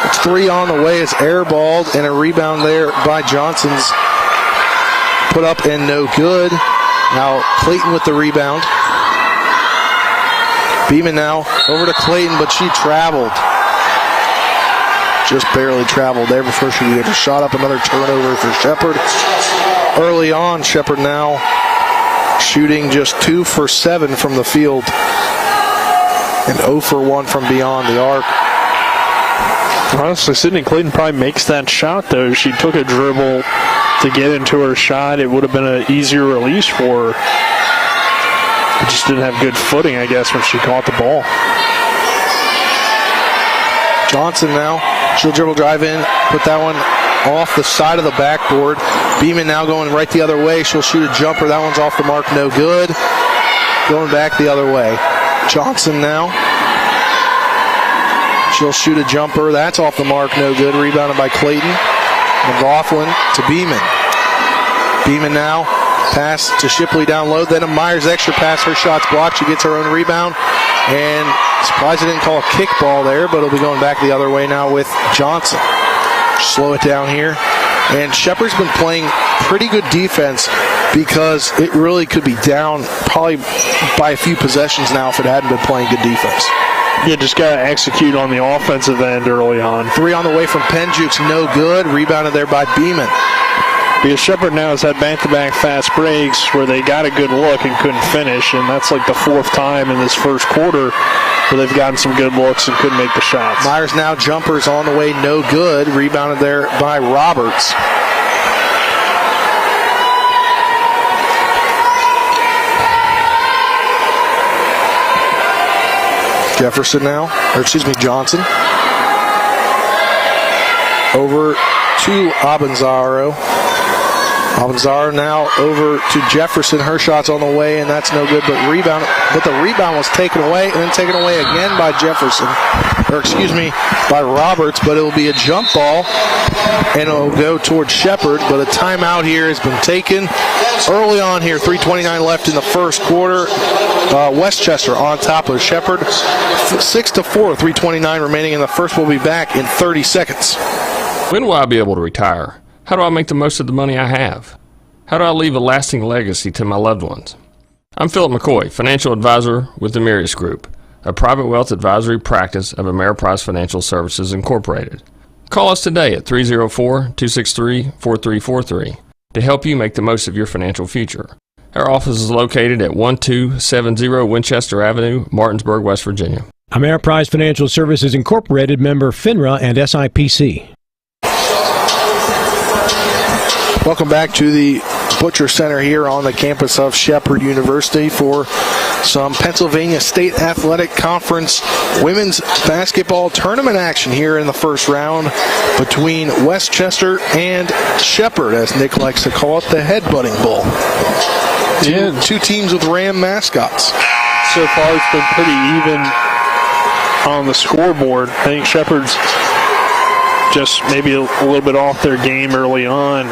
It's 3 on the way. It's airballed and a rebound there by Johnson's put up and no good. Now Clayton with the rebound. Beeman now over to Clayton, but she traveled. Just barely traveled there before she gets a shot up. Another turnover for Shepherd. Early on, Shepherd now shooting just 2 for 7 from the field and 0 for 1 from beyond the arc. Honestly, Sydney Clayton probably makes that shot, though. She took a dribble to get into her shot. It would have been an easier release for her. But just didn't have good footing, I guess, when she caught the ball. Johnson now. She'll dribble drive in, put that one off the side of the backboard. Beeman now going right the other way. She'll shoot a jumper. That one's off the mark, no good. Going back the other way. Johnson now. She'll shoot a jumper. That's off the mark, no good. Rebounded by Clayton. McLaughlin to Beeman. Beeman now. Pass to Shipley down low. Then a Myers extra pass. Her shot's blocked. She gets her own rebound. And surprised they didn't call a kickball there, but it'll be going back the other way now with Johnson. Slow it down here. And Shepherd's been playing pretty good defense because it really could be down probably by a few possessions now if it hadn't been playing good defense. Yeah, just got to execute on the offensive end early on. 3 on the way from Penjukes, no good. Rebounded there by Beeman. Because Shepherd now has had back-to-back fast breaks where they got a good look and couldn't finish, and that's like the 4th time in this first quarter where they've gotten some good looks and couldn't make the shots. Myers now jumpers on the way, no good. Rebounded there by Roberts. Jefferson now, Johnson. Over to Abanzaro. Abanzaro now over to Jefferson. Her shot's on the way, and that's no good, but the rebound was taken away, and then taken away again by Jefferson. By Roberts, but it'll be a jump ball, and it'll go towards Shepherd, but a timeout here has been taken early on here. 3:29 left in the first quarter. Westchester on top of Shepherd. 6-4, 3:29 remaining in the first. We'll be back in 30 seconds. When will I be able to retire? How do I make the most of the money I have? How do I leave a lasting legacy to my loved ones? I'm Philip McCoy, financial advisor with the Mirius Group, a private wealth advisory practice of Ameriprise Financial Services Incorporated. Call us today at 304-263-4343 to help you make the most of your financial future. Our office is located at 1270 Winchester Avenue, Martinsburg, West Virginia. Ameriprise Financial Services Incorporated, member FINRA and SIPC. Welcome back to the Butcher Center here on the campus of Shepherd University for some Pennsylvania State Athletic Conference women's basketball tournament action here in the first round between Westchester and Shepherd, as Nick likes to call it, the headbutting bowl. Two teams with Ram mascots. So far it's been pretty even on the scoreboard. I think Shepherd's just maybe a little bit off their game early on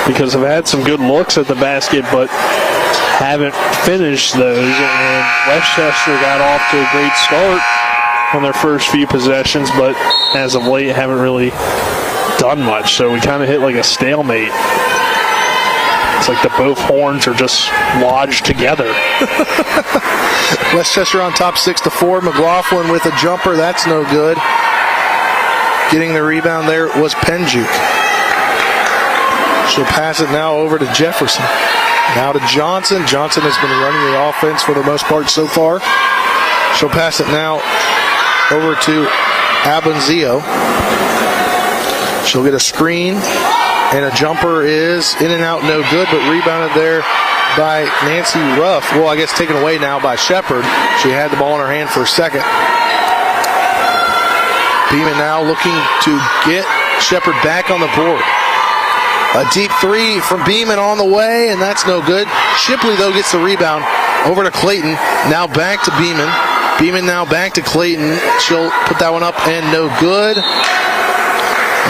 because they've had some good looks at the basket but haven't finished those, and Westchester got off to a great start on their first few possessions, but as of late haven't really done much, so we kind of hit like a stalemate. It's like the both horns are just lodged together. Westchester on top 6-4. McLaughlin with a jumper, that's no good. Getting the rebound there was Penjuk. She'll pass it now over to Jefferson. Now to Johnson. Johnson has been running the offense for the most part so far. She'll pass it now over to Abenzio. She'll get a screen, and a jumper is in and out, no good, but rebounded there by Nancy Ruff. Well, I guess taken away now by Shepherd. She had the ball in her hand for a second. Beeman now looking to get Shepherd back on the board. A deep three from Beeman on the way, and that's no good. Shipley, though, gets the rebound over to Clayton. Now back to Beeman. Beeman now back to Clayton. She'll put that one up, and no good.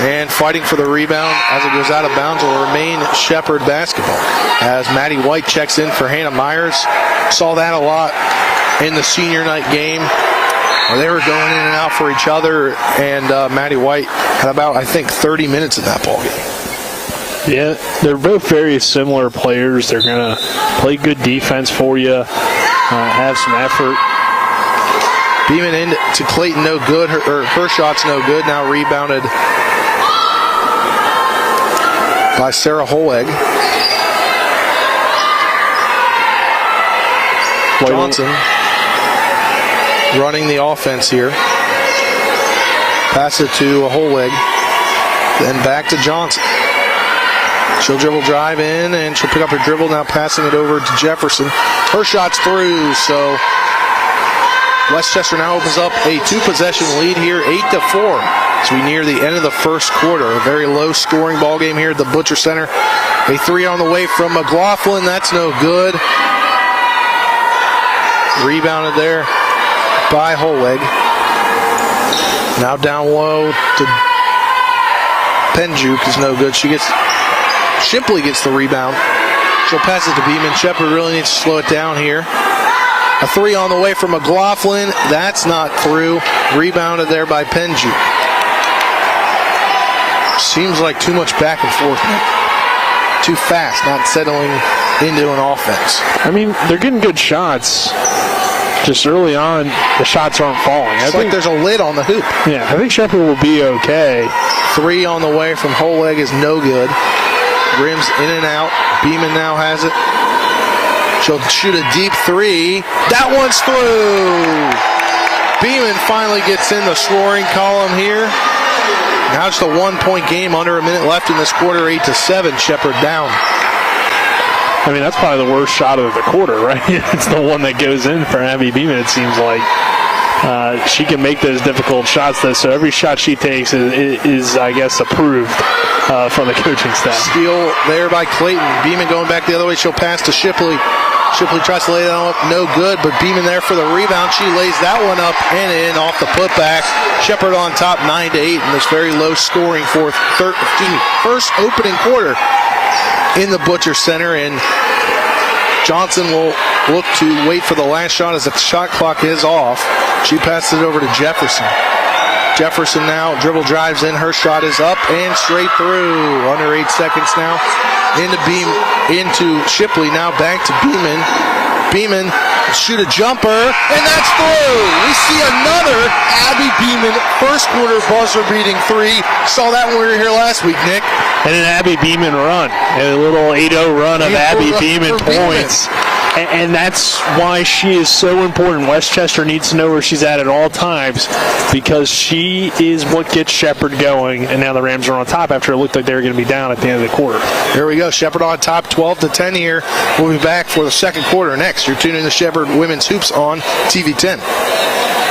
And fighting for the rebound as it goes out of bounds will remain Shepherd basketball. As Maddie White checks in for Hannah Myers. Saw that a lot in the senior night game. They were going in and out for each other, and Maddie White had about, I think, 30 minutes in that ballgame. Yeah, they're both very similar players. They're going to play good defense for you, have some effort. Beeman in to Clayton, no good. Her shot's no good. Now rebounded by Sarah Holeg. Johnson running the offense here. Pass it to Holeg. Then back to Johnson. She'll dribble drive in, and she'll pick up her dribble, now passing it over to Jefferson. Her shot's through, so Westchester now opens up a two-possession lead here, 8-4, as we near the end of the first quarter. A very low-scoring ball game here at the Butcher Center. A three on the way from McLaughlin. That's no good. Rebounded there by Holeg. Now down low to Penjuk is no good. Shipley gets the rebound. She'll pass it to Beeman. Shepherd really needs to slow it down here. A three on the way from McLaughlin. That's not through. Rebounded there by Penjuk. Seems like too much back and forth. Too fast, not settling into an offense. I mean, they're getting good shots. Just early on, the shots aren't falling. It's like there's a lid on the hoop. Yeah, I think Shepherd will be okay. Three on the way from Holeg is no good. Rims in and out. Beeman now has it. She'll shoot a deep three. That one's through. Beeman finally gets in the scoring column here. Now it's a 1-point game, under a minute left in this quarter, 8-7. Shepherd down. I mean, that's probably the worst shot of the quarter, right? It's the one that goes in for Abby Beeman, it seems like. She can make those difficult shots, though, so every shot she takes is I guess, approved from the coaching staff. Steal there by Clayton. Beeman going back the other way. She'll pass to Shipley. Shipley tries to lay that up. No good, but Beeman there for the rebound. She lays that one up and in off the putback. Shepherd on top 9-8 in this very low-scoring first opening quarter in the Butcher Center, and Johnson will look to wait for the last shot as the shot clock is off. She passes it over to Jefferson. Jefferson now dribble drives in. Her shot is up and straight through. Under 8 seconds now. Into Shipley. Now back to Beeman. Beeman shoot a jumper, and that's through. We see another Abby Beeman first quarter buzzer-beating three. Saw that when we were here last week, Nick. And an Abby Beeman run, a little 8-0 run of Abby Beeman points. And that's why she is so important. Westchester needs to know where she's at all times, because she is what gets Shepherd going. And now the Rams are on top after it looked like they were going to be down at the end of the quarter. There we go. Shepherd on top, 12-10 here. We'll be back for the second quarter next. You're tuning in to Shepherd Women's Hoops on TV 10.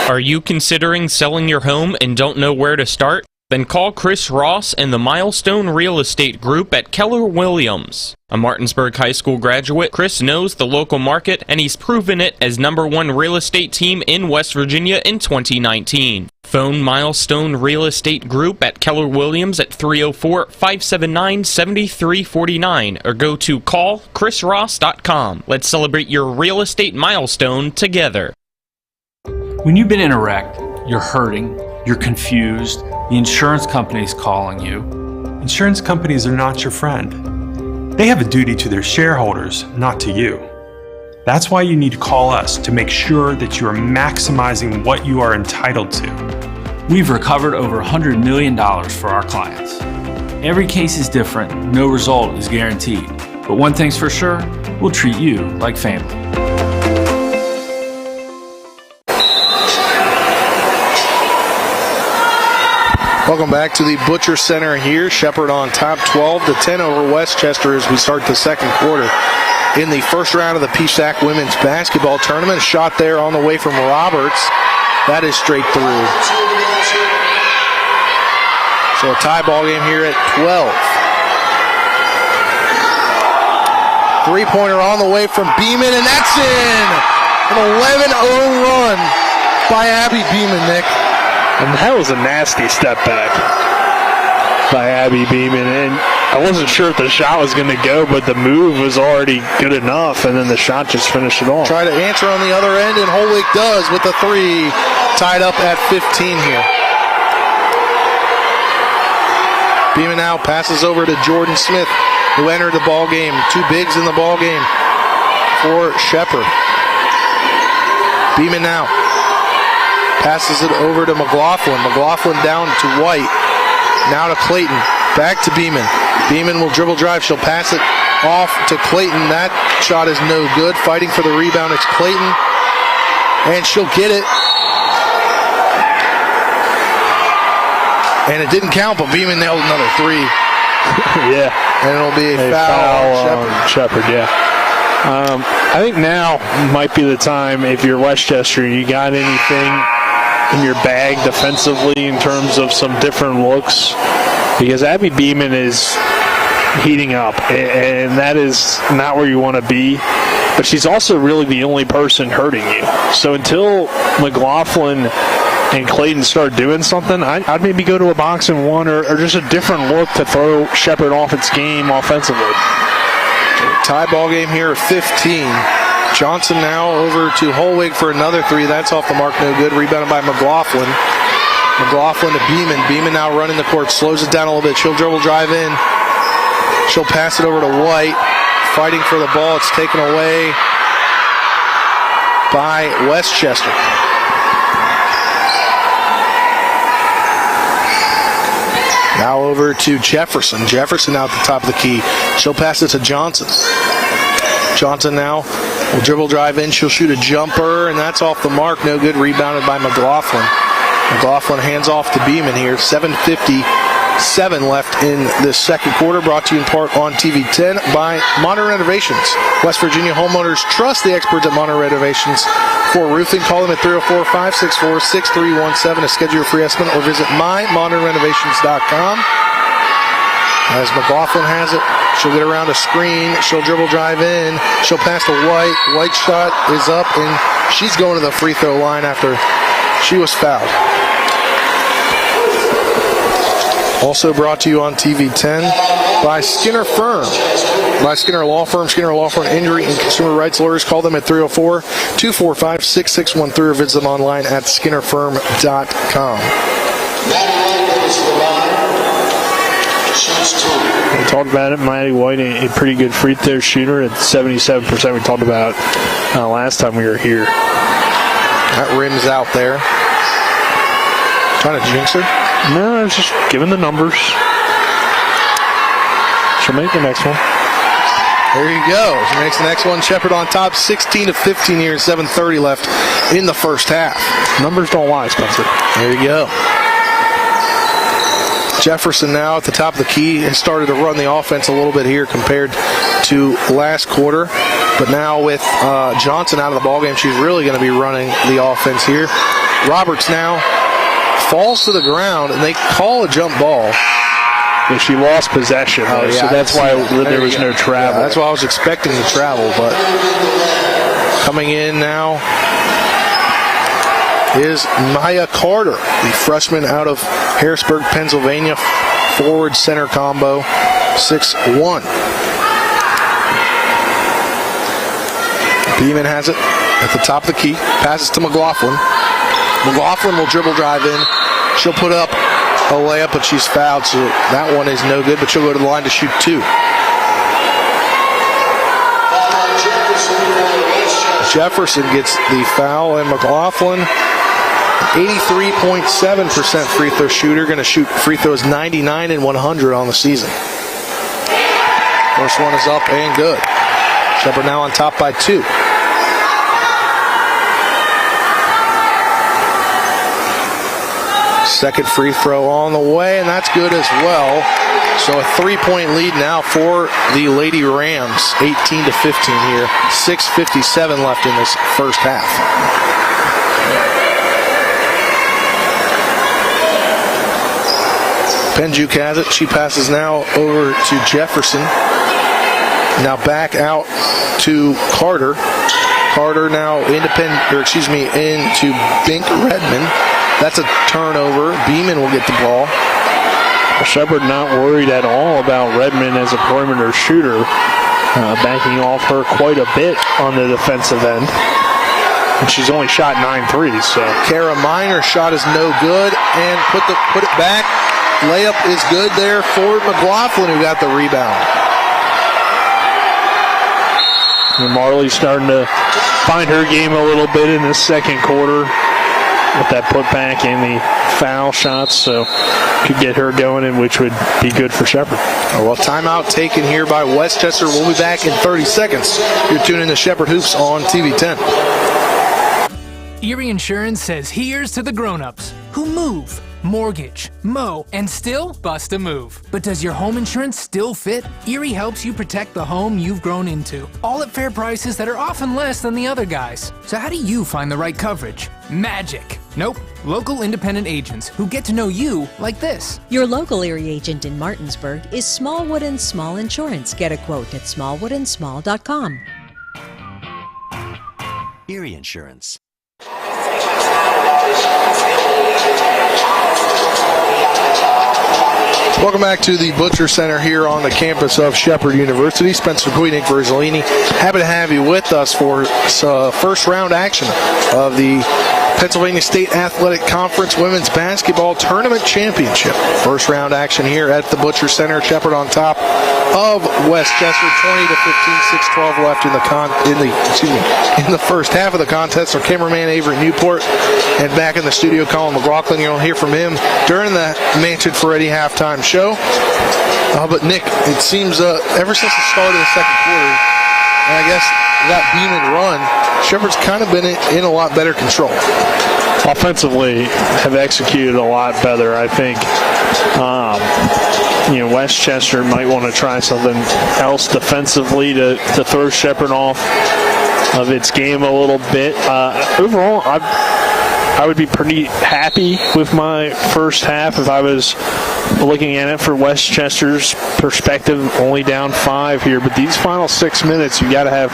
Are you considering selling your home and don't know where to start? Then call Chris Ross and the Milestone Real Estate Group at Keller Williams. A Martinsburg High School graduate, Chris knows the local market, and he's proven it as #1 real estate team in West Virginia in 2019. Phone Milestone Real Estate Group at Keller Williams at 304-579-7349 or go to callchrisross.com. Let's celebrate your real estate milestone together. When you've been in a wreck, you're hurting, you're confused, the insurance company's calling you. Insurance companies are not your friend. They have a duty to their shareholders, not to you. That's why you need to call us to make sure that you are maximizing what you are entitled to. We've recovered over $100 million for our clients. Every case is different, no result is guaranteed. But one thing's for sure, we'll treat you like family. Welcome back to the Butcher Center here. Shepherd on top, 12-10 over Westchester as we start the second quarter. In the first round of the PSAC Women's Basketball Tournament, a shot there on the way from Roberts. That is straight through. So a tie ball game here at 12. Three-pointer on the way from Beeman, and that's in! An 11-0 run by Abby Beeman, Nick. And that was a nasty step back by Abby Beeman. And I wasn't sure if the shot was going to go, but the move was already good enough, and then the shot just finished it off. Try to answer on the other end, and Holwick does with the three. Tied up at 15 here. Beeman now passes over to Jordan Smith, who entered the ball game. Two bigs in the ball game for Shepherd. Beeman now passes it over to McLaughlin. McLaughlin down to White. Now to Clayton. Back to Beeman. Beeman will dribble drive. She'll pass it off to Clayton. That shot is no good. Fighting for the rebound. It's Clayton. And she'll get it. And it didn't count, but Beeman nailed another three. Yeah. And it'll be a foul on Shepherd, yeah. I think now might be the time, if you're Westchester, you got anything in your bag defensively in terms of some different looks, because Abby Beeman is heating up, and that is not where you want to be. But she's also really the only person hurting you. So until McLaughlin and Clayton start doing something, I'd maybe go to a box and one or just a different look to throw Shepherd off its game offensively. Tie ball game here at 15. Johnson now over to Holwig for another three. That's off the mark, no good. Rebounded by McLaughlin. McLaughlin to Beeman. Beeman now running the court, slows it down a little bit. She'll dribble drive in. She'll pass it over to White. Fighting for the ball. It's taken away by Westchester. Now over to Jefferson. Jefferson out the top of the key. She'll pass it to Johnson. Johnson now will dribble drive in. She'll shoot a jumper, and that's off the mark. No good. Rebounded by McLaughlin. McLaughlin hands off to Beeman here. 7:57 left in this second quarter. Brought to you in part on TV 10 by Modern Renovations. West Virginia homeowners trust the experts at Modern Renovations. For roofing, call them at 304-564-6317 to schedule your free estimate or visit mymodernrenovations.com. As McLaughlin has it, she'll get around a screen. She'll dribble drive in. She'll pass to White. White's shot is up, and she's going to the free throw line after she was fouled. Also brought to you on TV 10 by Skinner Firm. By Skinner Law Firm. Skinner Law Firm injury and consumer rights lawyers. Call them at 304-245-6613 or visit them online at skinnerfirm.com. We talked about it. Maddie White, a pretty good free throw shooter at 77%. We talked about last time we were here. That rims out there. Trying to jinx her? No, I was just giving the numbers. She'll make the next one. There you go. She makes the next one. Shepherd on top, 16-15 here, 7:30 left in the first half. Numbers don't lie, Spencer. There you go. Jefferson now at the top of the key has started to run the offense a little bit here compared to last quarter. But now with Johnson out of the ballgame, she's really going to be running the offense here. Roberts now falls to the ground, and they call a jump ball. And she lost possession, so that's why there was no travel. Yeah, that's why I was expecting the travel, but coming in now is Maya Carter, the freshman out of Harrisburg, Pennsylvania, forward center combo, 6'1". Beeman has it at the top of the key, passes to McLaughlin. McLaughlin will dribble drive in. She'll put up a layup, but she's fouled, so that one is no good, but she'll go to the line to shoot 2. Jefferson gets the foul, and McLaughlin, 83.7% free throw shooter, going to shoot free throws 99 and 100 on the season. First one is up and good. Shepherd now on top by 2. Second free throw on the way, and that's good as well. So a 3-point lead now for the Lady Rams, 18-15 here. 6:57 left in this first half. Penjuk has it. She passes now over to Jefferson. Now back out to Carter. Carter now into Bink Redmond. That's a turnover. Beeman will get the ball. Shepherd not worried at all about Redmond as a perimeter shooter, backing off her quite a bit on the defensive end. And she's only shot 9 threes. So Kara Miner's shot is no good, and put it back. Layup is good there for McLaughlin, who got the rebound. And Marley's starting to find her game a little bit in the second quarter with that putback and the foul shots, so could get her going, and which would be good for Shepherd. Well, timeout taken here by Westchester. We'll be back in 30 seconds. You're tuning to Shepherd Hoops on TV 10. Erie Insurance says here's to the grown-ups who move, mortgage, mow, and still bust a move. But does your home insurance still fit? Erie helps you protect the home you've grown into, all at fair prices that are often less than the other guys. So how do you find the right coverage? Magic. Nope. Local independent agents who get to know you like this. Your local Erie agent in Martinsburg is Smallwood & Small Insurance. Get a quote at smallwoodandsmall.com. Erie Insurance. Welcome back to the Butcher Center here on the campus of Shepherd University. Spencer Coy, Nick Verzolini, happy to have you with us for first round action of the Pennsylvania State Athletic Conference Women's Basketball Tournament Championship. First round action here at the Butcher Center. Shepherd on top of Westchester, 20-15, 6:12 left in the first half of the contest. Our cameraman Avery Newport, and back in the studio, Colin McLaughlin. You'll hear from him during the Mansion Ferretti halftime show. But Nick, it seems ever since the start of the second quarter, and I guess that Beeman run, Shepherd's kind of been in a lot better control. Offensively, have executed a lot better, I think. Westchester might want to try something else defensively to throw Shepherd off of its game a little bit. Overall, I would be pretty happy with my first half if I was looking at it for Westchester's perspective. Only down 5 here, but these final 6 minutes, you got to have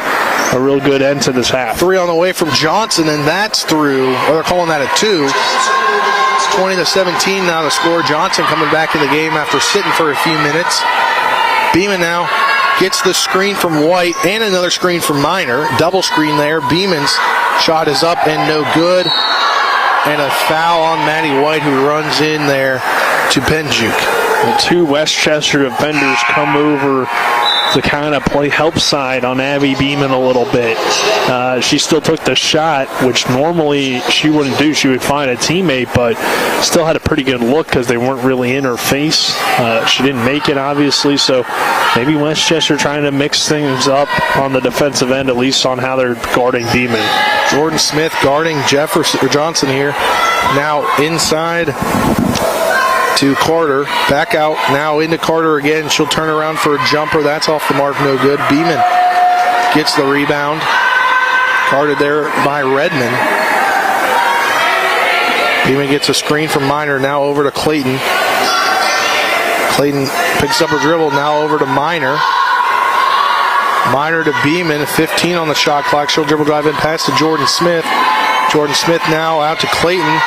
a real good end to this half. 3 on the way from Johnson, and that's through, or they're calling that a 2. It's 20-17 now the score. Johnson coming back in the game after sitting for a few minutes. Beeman now gets the screen from White and another screen from Miner. Double screen there. Beeman's shot is up and no good. And a foul on Maddie White, who runs in there to Penjuk. The two Westchester defenders come over to kind of play help side on Abby Beeman a little bit. She still took the shot, which normally she wouldn't do. She would find a teammate, but still had a pretty good look because they weren't really in her face. She didn't make it, obviously, so maybe Westchester trying to mix things up on the defensive end, at least on how they're guarding Beeman. Jordan Smith guarding Johnson here. Now inside to Carter. Back out. Now into Carter again. She'll turn around for a jumper. That's off the mark. No good. Beeman gets the rebound. Guarded there by Redmond. Beeman gets a screen from Miner. Now over to Clayton. Clayton picks up her dribble. Now over to Miner. Miner to Beeman. 15 on the shot clock. She'll dribble drive in pass to Jordan Smith. Jordan Smith now out to Clayton.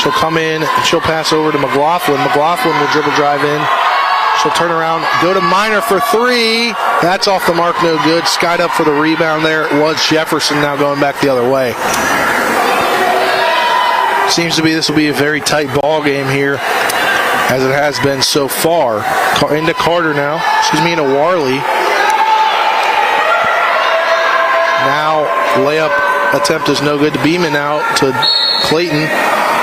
She'll come in and she'll pass over to McLaughlin. McLaughlin will dribble drive in. She'll turn around, go to Miner for three. That's off the mark, no good. Skied up for the rebound there. It was Jefferson now going back the other way. Seems to be this will be a very tight ball game here, as it has been so far. Into Carter now. Into Warley. Now layup attempt is no good to Beeman out to Clayton.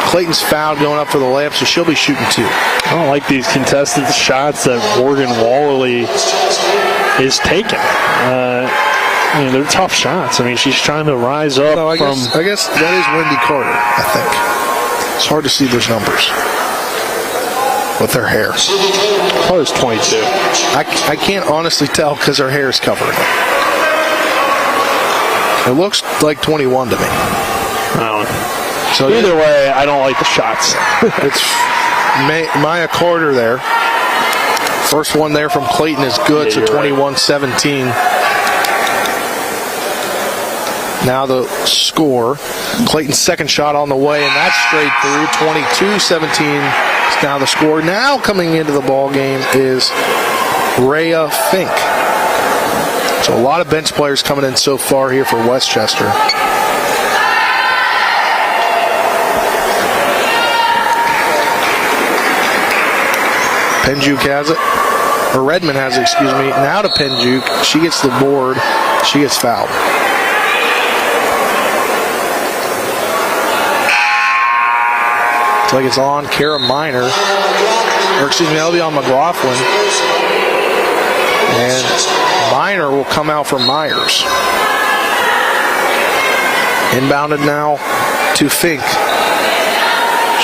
Clayton's fouled going up for the layup, so she'll be shooting two. I don't like these contested shots that Morgan Wallerly is taking. They're tough shots. I mean, she's trying to rise up. I guess that is Wendy Carter, I think. It's hard to see those numbers with her hair. Probably it's 22. I can't honestly tell because her hair is covered. It looks like 21 to me. So either way, I don't like the shots. It's Maya Carter there. First one there from Clayton is good, so 21-17. Now the score. Clayton's second shot on the way, and that's straight through. 22-17 is now the score. Now coming into the ball game is Rhea Fink. So a lot of bench players coming in so far here for Westchester. Penjuke has it, or Redmond has it, excuse me. Now to Penjuke. She gets the board. She gets fouled. Looks like it's on Kara Miner. Or excuse me, that'll be on McLaughlin. And Miner will come out for Myers. Inbounded now to Fink.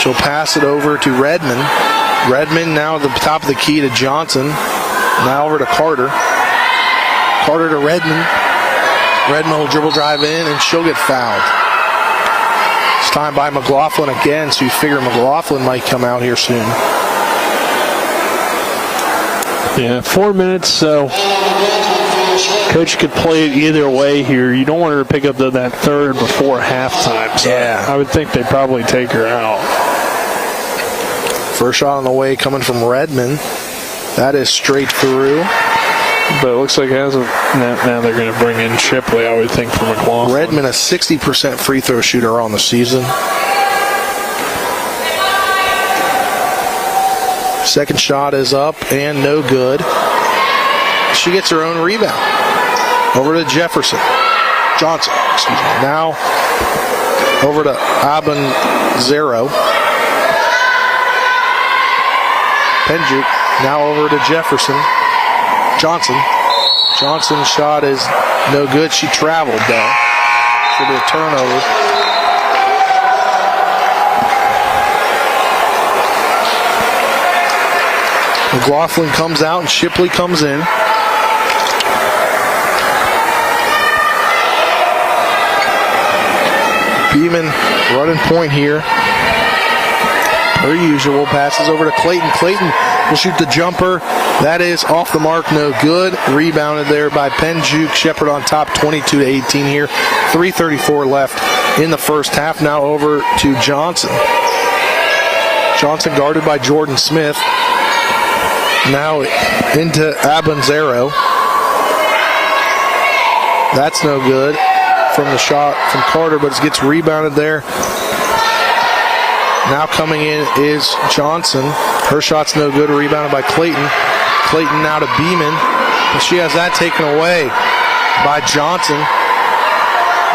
She'll pass it over to Redmond. Redmond now at the top of the key to Johnson. Now over to Carter. Carter to Redmond. Redmond will dribble drive in, and she'll get fouled. It's time by McLaughlin again, so you figure McLaughlin might come out here soon. Yeah, 4 minutes, so coach could play it either way here. You don't want her to pick up that third before halftime, so yeah. I would think they'd probably take her out. First shot on the way coming from Redmond. That is straight through. But it looks like now they're going to bring in Shipley, I would think, for McLaughlin. Redmond, a 60% free throw shooter on the season. Second shot is up and no good. She gets her own rebound. Over to Johnson, excuse me. Now over to Abanzero. Penjuke, now over to Jefferson. Johnson's shot is no good. She traveled, though. Should be a turnover. McLaughlin comes out and Shipley comes in. Beeman running point here. Per usual, passes over to Clayton. Clayton will shoot the jumper. That is off the mark, no good. Rebounded there by Penjuke. Shepherd on top, 22-18 here. 3:34 left in the first half. Now over to Johnson. Johnson guarded by Jordan Smith. Now into Abanzero. That's no good from the shot from Carter, but it gets rebounded there Now coming in is Johnson. Her shot's no good, rebounded by Clayton. Clayton now to Beeman. And she has that taken away by Johnson.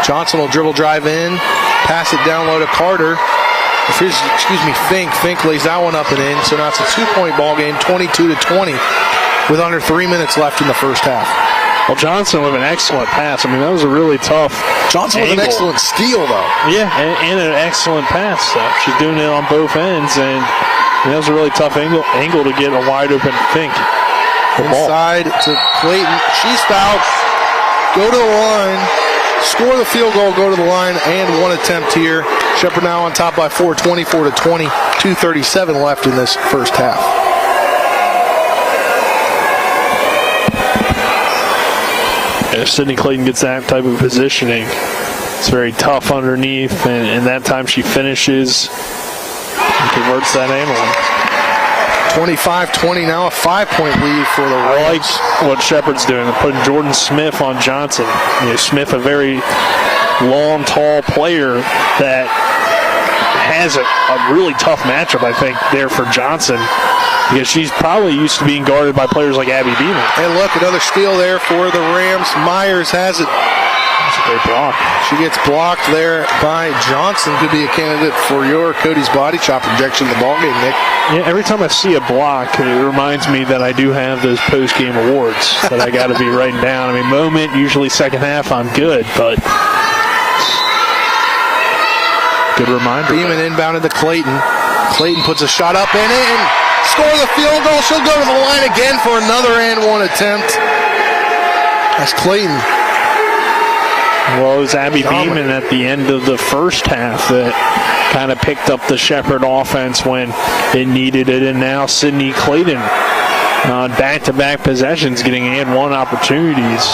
Johnson will dribble drive in, pass it down low to Carter. Fink. Fink lays that one up and in. So now it's a 2-point ball game, 22-20, with under 3 minutes left in the first half. Well, Johnson with an excellent pass. I mean, that was a really tough Johnson with an excellent steal, though. Yeah, and an excellent pass. She's doing it on both ends, and that was a really tough angle to get a wide open Fink. Inside to Clayton. She's fouled. Go to the line. Score the field goal, go to the line, and one attempt here. Shepherd now on top by 4, 24-20. 2:37 left in this first half. If Sydney Clayton gets that type of positioning, it's very tough underneath, and that time she finishes and converts that angle. 25-20 now, a 5-point lead for the Rams. I like what Shepherd's doing. They're putting Jordan Smith on Johnson. Smith, a very long, tall player that has a really tough matchup, I think, there for Johnson, because she's probably used to being guarded by players like Abby Beeman. And look, another steal there for the Rams. Myers has it. That's a great block. She gets blocked there by Johnson. Could be a candidate for your Cody's Body Shop projection in the ballgame, Nick. Yeah, every time I see a block, it reminds me that I do have those post-game awards that I got to be writing down. I mean, moment, usually second half, I'm good, but good reminder. Beeman inbounded to Clayton. Clayton puts a shot up and in. Score the field goal. She'll go to the line again for another and one attempt. That's Clayton. Well, it was Abby Beeman at the end of the first half that kind of picked up the Shepherd offense when it needed it, and now Sydney Clayton back-to-back possessions getting and one opportunities.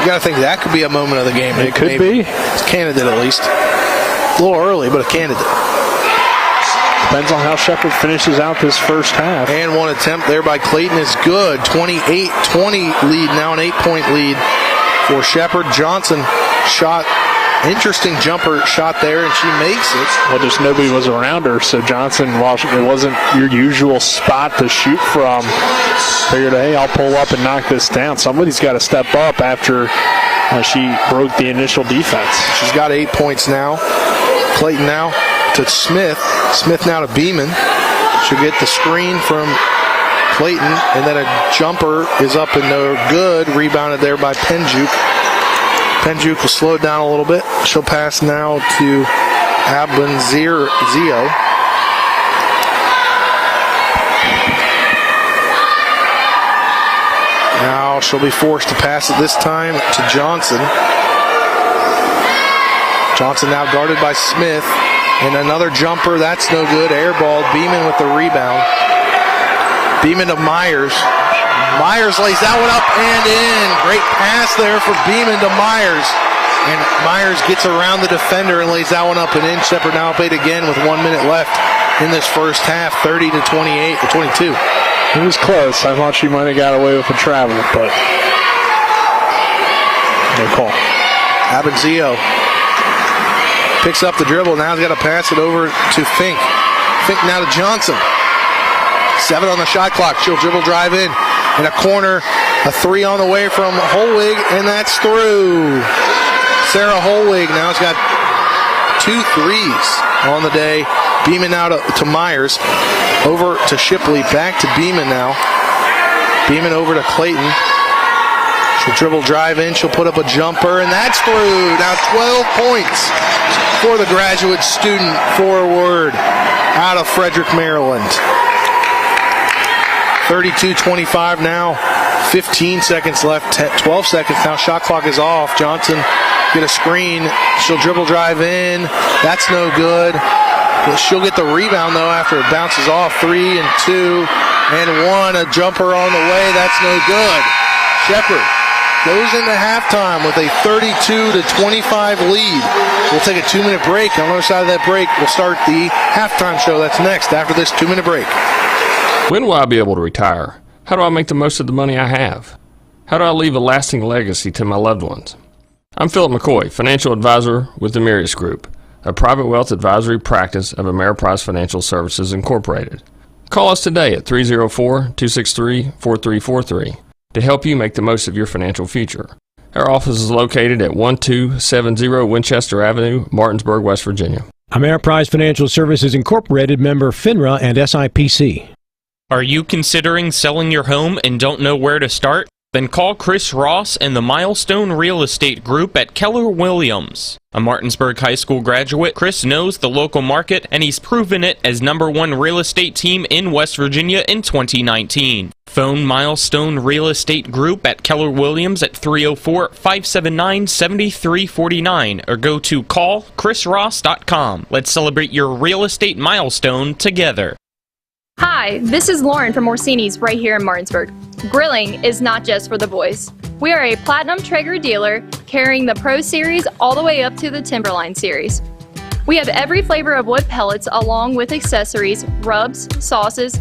You got to think that could be a moment of the game. It could be. It's a candidate at least. A little early, but a candidate. Depends on how Shepherd finishes out this first half. And one attempt there by Clayton is good. 28-20 lead, now an 8-point lead for Shepherd. Johnson shot, interesting jumper shot there, and she makes it. Well, just nobody was around her, so Johnson, while it wasn't your usual spot to shoot from, figured, hey, I'll pull up and knock this down. Somebody's got to step up after she broke the initial defense. She's got 8 points now. Clayton now to Smith. Smith now to Beeman. She'll get the screen from Clayton, and then a jumper is up and no good. Rebounded there by Penjuk. Penjuk will slow down a little bit. She'll pass now to Abanzio. Now she'll be forced to pass it this time to Johnson. Johnson now guarded by Smith. And another jumper, that's no good. Air ball, Beeman with the rebound. Beeman to Myers. Myers lays that one up and in. Great pass there for Beeman to Myers. And Myers gets around the defender and lays that one up and in. Shepherd now up 8 again with 1 minute left in this first half, 30-28 to 22. It was close. I thought she might have got away with a travel, but no call. Abanzio picks up the dribble. Now he's got to pass it over to Fink. Fink now to Johnson. 7 on the shot clock. She'll dribble drive in a corner. A 3 on the way from Holwig, and that's through. Sarah Holwig now has got 2 threes on the day. Beeman now to Myers. Over to Shipley. Back to Beeman now. Beeman over to Clayton. She'll dribble drive in. She'll put up a jumper, and that's through. Now 12 points for the graduate student forward out of Frederick, Maryland. 32-25 now. 15 seconds left. 12 seconds now. Shot clock is off. Johnson get a screen. She'll dribble drive in. That's no good. She'll get the rebound, though, after it bounces off. 3 and 2 and 1. A jumper on the way. That's no good. Shepherd goes into halftime with a 32-25 lead. We'll take a 2-minute break. On the other side of that break, we'll start the halftime show. That's next after this 2-minute break. When will I be able to retire? How do I make the most of the money I have? How do I leave a lasting legacy to my loved ones? I'm Philip McCoy, financial advisor with the Mirius Group, a private wealth advisory practice of Ameriprise Financial Services Incorporated. Call us today at 304-263-4343 to help you make the most of your financial future. Our office is located at 1270 Winchester Avenue, Martinsburg, West Virginia. Ameriprise Financial Services Incorporated, member FINRA and SIPC. Are you considering selling your home and don't know where to start? Then call Chris Ross and the Milestone Real Estate Group at Keller Williams. A Martinsburg High School graduate, Chris knows the local market, and he's proven it as #1 real estate team in West Virginia in 2019. Phone Milestone Real Estate Group at Keller Williams at 304-579-7349 or go to callchrisross.com. Let's celebrate your real estate milestone together. Hi, this is Lauren from Orsini's right here in Martinsburg. Grilling is not just for the boys. We are a Platinum Traeger dealer carrying the Pro Series all the way up to the Timberline Series. We have every flavor of wood pellets along with accessories, rubs, sauces.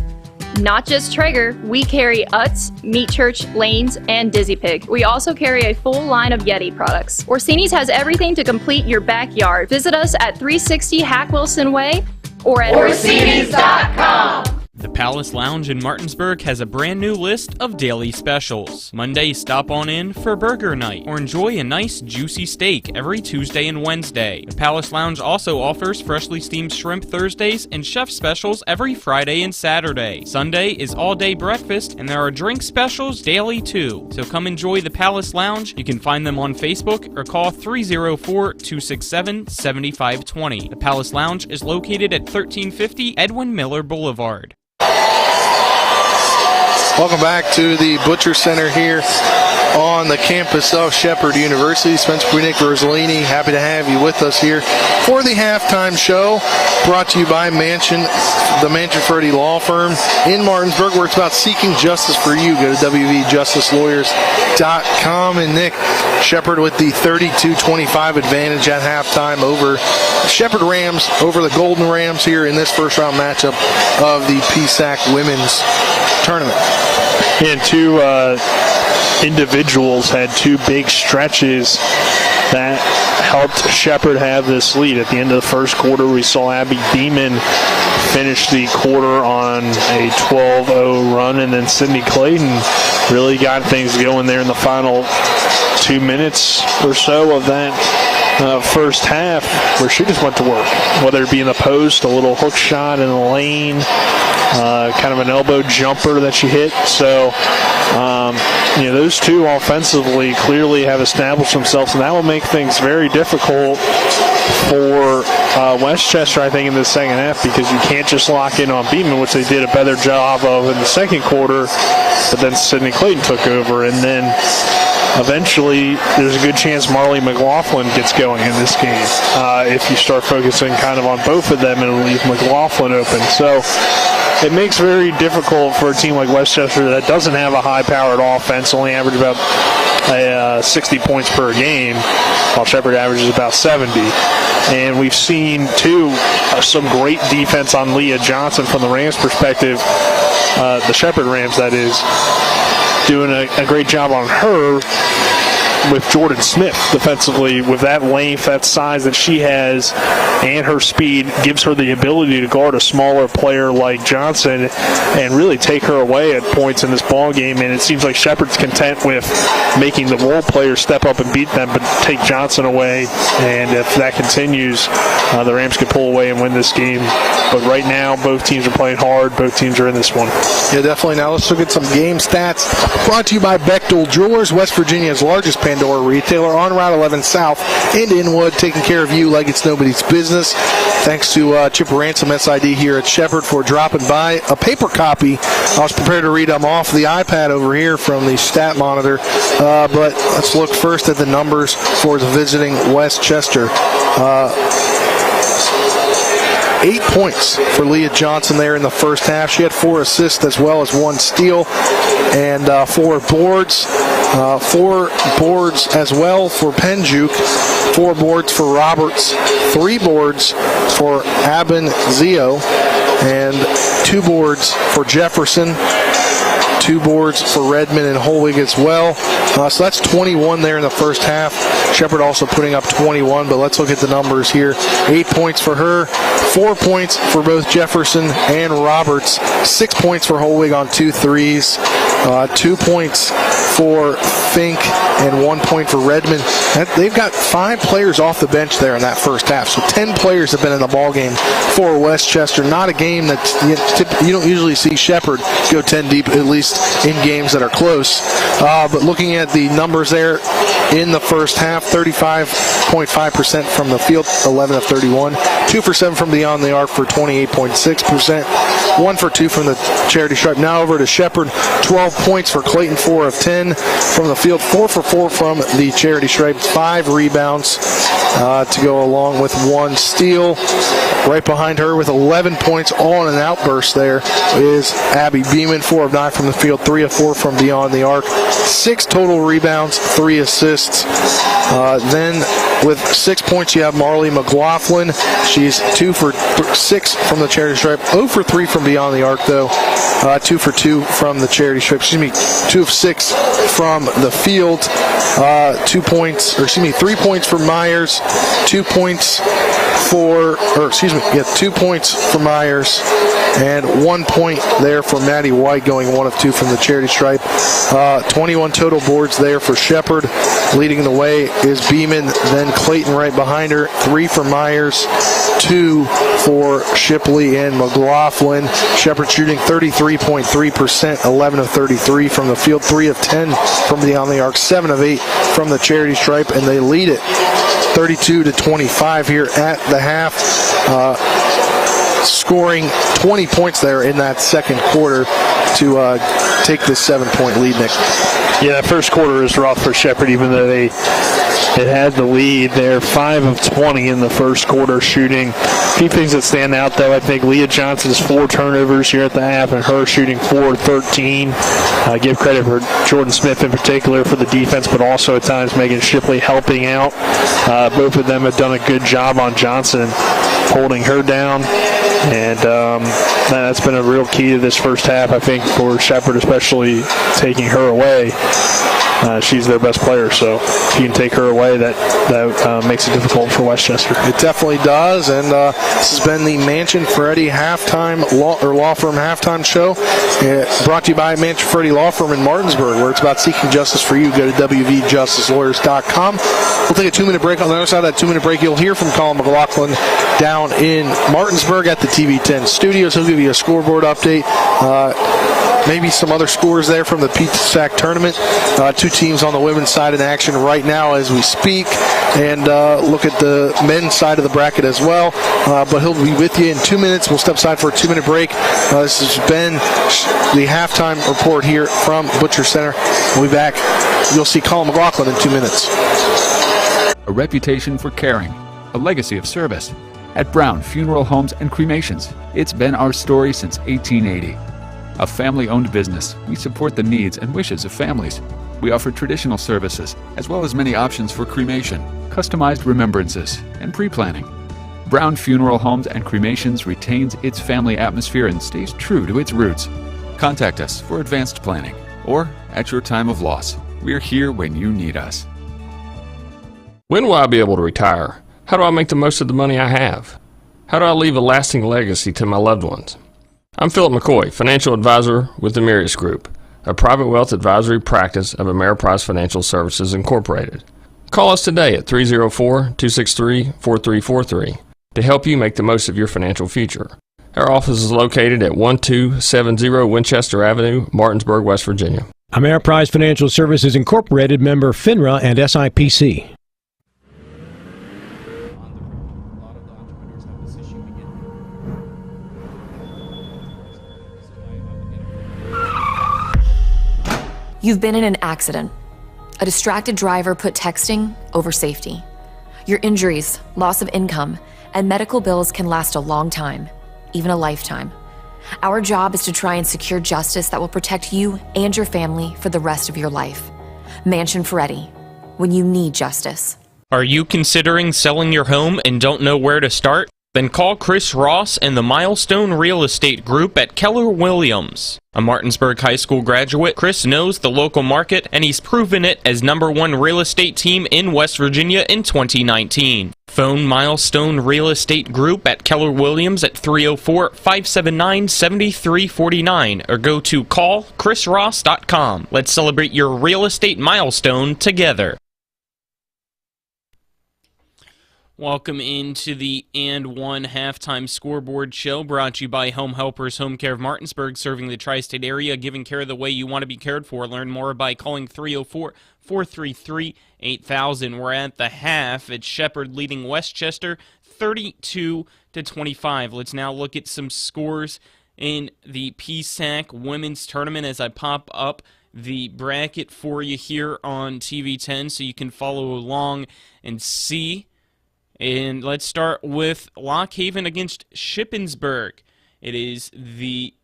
Not just Traeger, we carry Utz, Meat Church, Lanes, and Dizzy Pig. We also carry a full line of Yeti products. Orsini's has everything to complete your backyard. Visit us at 360 Hack Wilson Way or at Orsinis.com. The Palace Lounge in Martinsburg has a brand new list of daily specials. Monday, stop on in for burger night or enjoy a nice juicy steak every Tuesday and Wednesday. The Palace Lounge also offers freshly steamed shrimp Thursdays and chef specials every Friday and Saturday. Sunday is all-day breakfast and there are drink specials daily too. So come enjoy the Palace Lounge. You can find them on Facebook or call 304-267-7520. The Palace Lounge is located at 1350 Edwin Miller Boulevard. Welcome back to the Butcher Center here on the campus of Shepherd University. Spencer Quinick, Rosalini, happy to have you with us here for the halftime show, brought to you by the Mansion Ferdy Law Firm in Martinsburg, where it's about seeking justice for you. Go to wvjusticelawyers.com. And Nick, Shepherd with the 32-25 advantage at halftime over Shepherd Rams, over the Golden Rams here in this first round matchup of the PSAC women's tournament. And two individuals had two big stretches that helped Shepherd have this lead. At the end of the first quarter, we saw Abby Beeman finish the quarter on a 12-0 run, and then Sydney Clayton really got things going there in the final 2 minutes or so of that first half, where she just went to work, whether it be in the post, a little hook shot in the lane, kind of an elbow jumper that she hit. So, those two offensively clearly have established themselves, and that will make things very difficult for Westchester, I think, in the second half, because you can't just lock in on Beeman, which they did a better job of in the second quarter, but then Sydney Clayton took over, and then eventually there's a good chance Marley McLaughlin gets going in this game if you start focusing kind of on both of them and leave McLaughlin open. So it makes it very difficult for a team like Westchester that doesn't have a high-powered offense, only average about 60 points per game, while Shepherd averages about 70. And we've seen, too, some great defense on Leah Johnson from the Rams' perspective, the Shepherd Rams, that is, doing a great job on her with Jordan Smith defensively. With that length, that size that she has, and her speed, gives her the ability to guard a smaller player like Johnson and really take her away at points in this ball game. And it seems like Shepherd's content with making the role players step up and beat them, but take Johnson away. And if that continues, the Rams could pull away and win this game. But right now, both teams are playing hard. Both teams are in this one. Yeah, definitely. Now let's look at some game stats. Brought to you by Bechtel Jewelers, West Virginia's largest Pandora retailer, on Route 11 South in Inwood, taking care of you like it's nobody's business. Thanks to Chip Ransom, SID here at Shepherd, for dropping by. A paper copy. I was prepared to read them off the iPad over here from the stat monitor, but let's look first at the numbers for the visiting Westchester. 8 points for Leah Johnson there in the first half. She had 4 assists as well as 1 steal, and 4 boards. 4 boards as well for Penjuk, 4 boards for Roberts, 3 boards for Abin Zio, and 2 boards for Jefferson, 2 boards for Redmond and Holwig as well. So that's 21 there in the first half. Shepherd also putting up 21, but let's look at the numbers here. 8 points for her, 4 points for both Jefferson and Roberts, 6 points for Holwig on 2 threes, 2 points for Fink, and 1 point for Redmond. They've got 5 players off the bench there in that first half, so 10 players have been in the ballgame for Westchester. Not a game that you don't usually see Shepherd go 10 deep, at least in games that are close. But looking at the numbers there in the first half, 35.5% from the field, 11 of 31, 2 for 7 from beyond the arc for 28.6%, 1 for 2 from the charity stripe. Now over to Shepherd, 12 points for Clayton, 4 of 10 from the field, 4 for 4 from the charity stripe, 5 rebounds to go along with 1 steal. Right behind her with 11 points, all in an outburst there, is Abby Beeman, 4 of 9 from the field, 3 of 4 from beyond the arc, 6 total rebounds, 3 assists. Then with 6 points, you have Marley McLaughlin. She's 2 for 6 from the charity stripe, 0 for 3 from beyond the arc, though. 2 for 2 from the charity stripe. 2 of 6 from the field. 3 points for Myers. 2 points for Myers, and 1 point there for Maddie White, going 1 of 2 from the charity stripe. 21 total boards there for Shepherd. Leading the way is Beeman, then Clayton right behind her. 3 for Myers, 2 for Shipley and McLaughlin. Shepherd shooting 33.3%, 11 of 33 from the field, 3 of 10 from beyond the arc, 7 of 8 from the charity stripe, and they lead it 32-25 here at the half, scoring 20 points there in that second quarter to take this 7-point lead, Nick. Yeah, that first quarter is rough for Shepherd, even though they had the lead. They're 5 of 20 in the first quarter shooting. A few things that stand out, though, I think Leah Johnson's 4 turnovers here at the half, and her shooting 4 of 13. Give credit for Jordan Smith in particular for the defense, but also at times Megan Shipley helping out. Both of them have done a good job on Johnson, holding her down. And that's been a real key to this first half, I think, for Shepherd, especially taking her away. She's their best player, so if you can take her away, that makes it difficult for Westchester. It definitely does, and this has been the Mansion Ferretti Law Firm halftime show, brought to you by Mansion Ferretti Law Firm in Martinsburg, where it's about seeking justice for you. Go to wvjusticelawyers.com. We'll take a 2-minute break. On the other side of that 2-minute break, you'll hear from Colin McLaughlin down in Martinsburg at the TV10 studios. He'll give you a scoreboard update, maybe some other scores there from the PSAC tournament. 2 teams on the women's side in action right now as we speak, and look at the men's side of the bracket as well. But he'll be with you in 2 minutes. We'll step aside for a 2-minute break. This has been the halftime report here from Butcher Center. We'll be back. You'll see Colin McLaughlin in 2 minutes. A reputation for caring, a legacy of service. At Brown Funeral Homes and Cremations, it's been our story since 1880. A family-owned business, we support the needs and wishes of families. We offer traditional services, as well as many options for cremation, customized remembrances, and pre-planning. Brown Funeral Homes and Cremations retains its family atmosphere and stays true to its roots. Contact us for advanced planning, or at your time of loss. We're here when you need us. When will I be able to retire? How do I make the most of the money I have? How do I leave a lasting legacy to my loved ones? I'm Philip McCoy, financial advisor with the Mirius Group, a private wealth advisory practice of Ameriprise Financial Services Incorporated. Call us today at 304-263-4343 to help you make the most of your financial future. Our office is located at 1270 Winchester Avenue, Martinsburg, West Virginia. Ameriprise Financial Services Incorporated, member FINRA and SIPC. You've been in an accident. A distracted driver put texting over safety. Your injuries, loss of income, and medical bills can last a long time, even a lifetime. Our job is to try and secure justice that will protect you and your family for the rest of your life. Mansion Ferretti, when you need justice. Are you considering selling your home and don't know where to start? Then call Chris Ross and the Milestone Real Estate Group at Keller Williams. A Martinsburg High School graduate, Chris knows the local market, and he's proven it as #1 real estate team in West Virginia in 2019. Phone Milestone Real Estate Group at Keller Williams at 304-579-7349 or go to callchrisross.com. Let's celebrate your real estate milestone together. Welcome into the And One Halftime Scoreboard Show, brought to you by Home Helpers Home Care of Martinsburg, serving the tri-state area, giving care the way you want to be cared for. Learn more by calling 304-433-8000. We're at the half. It's Shepherd leading Westchester 32-25. Let's now look at some scores in the PSAC women's tournament as I pop up the bracket for you here on TV10 so you can follow along and see. And let's start with Lock Haven against Shippensburg. It is the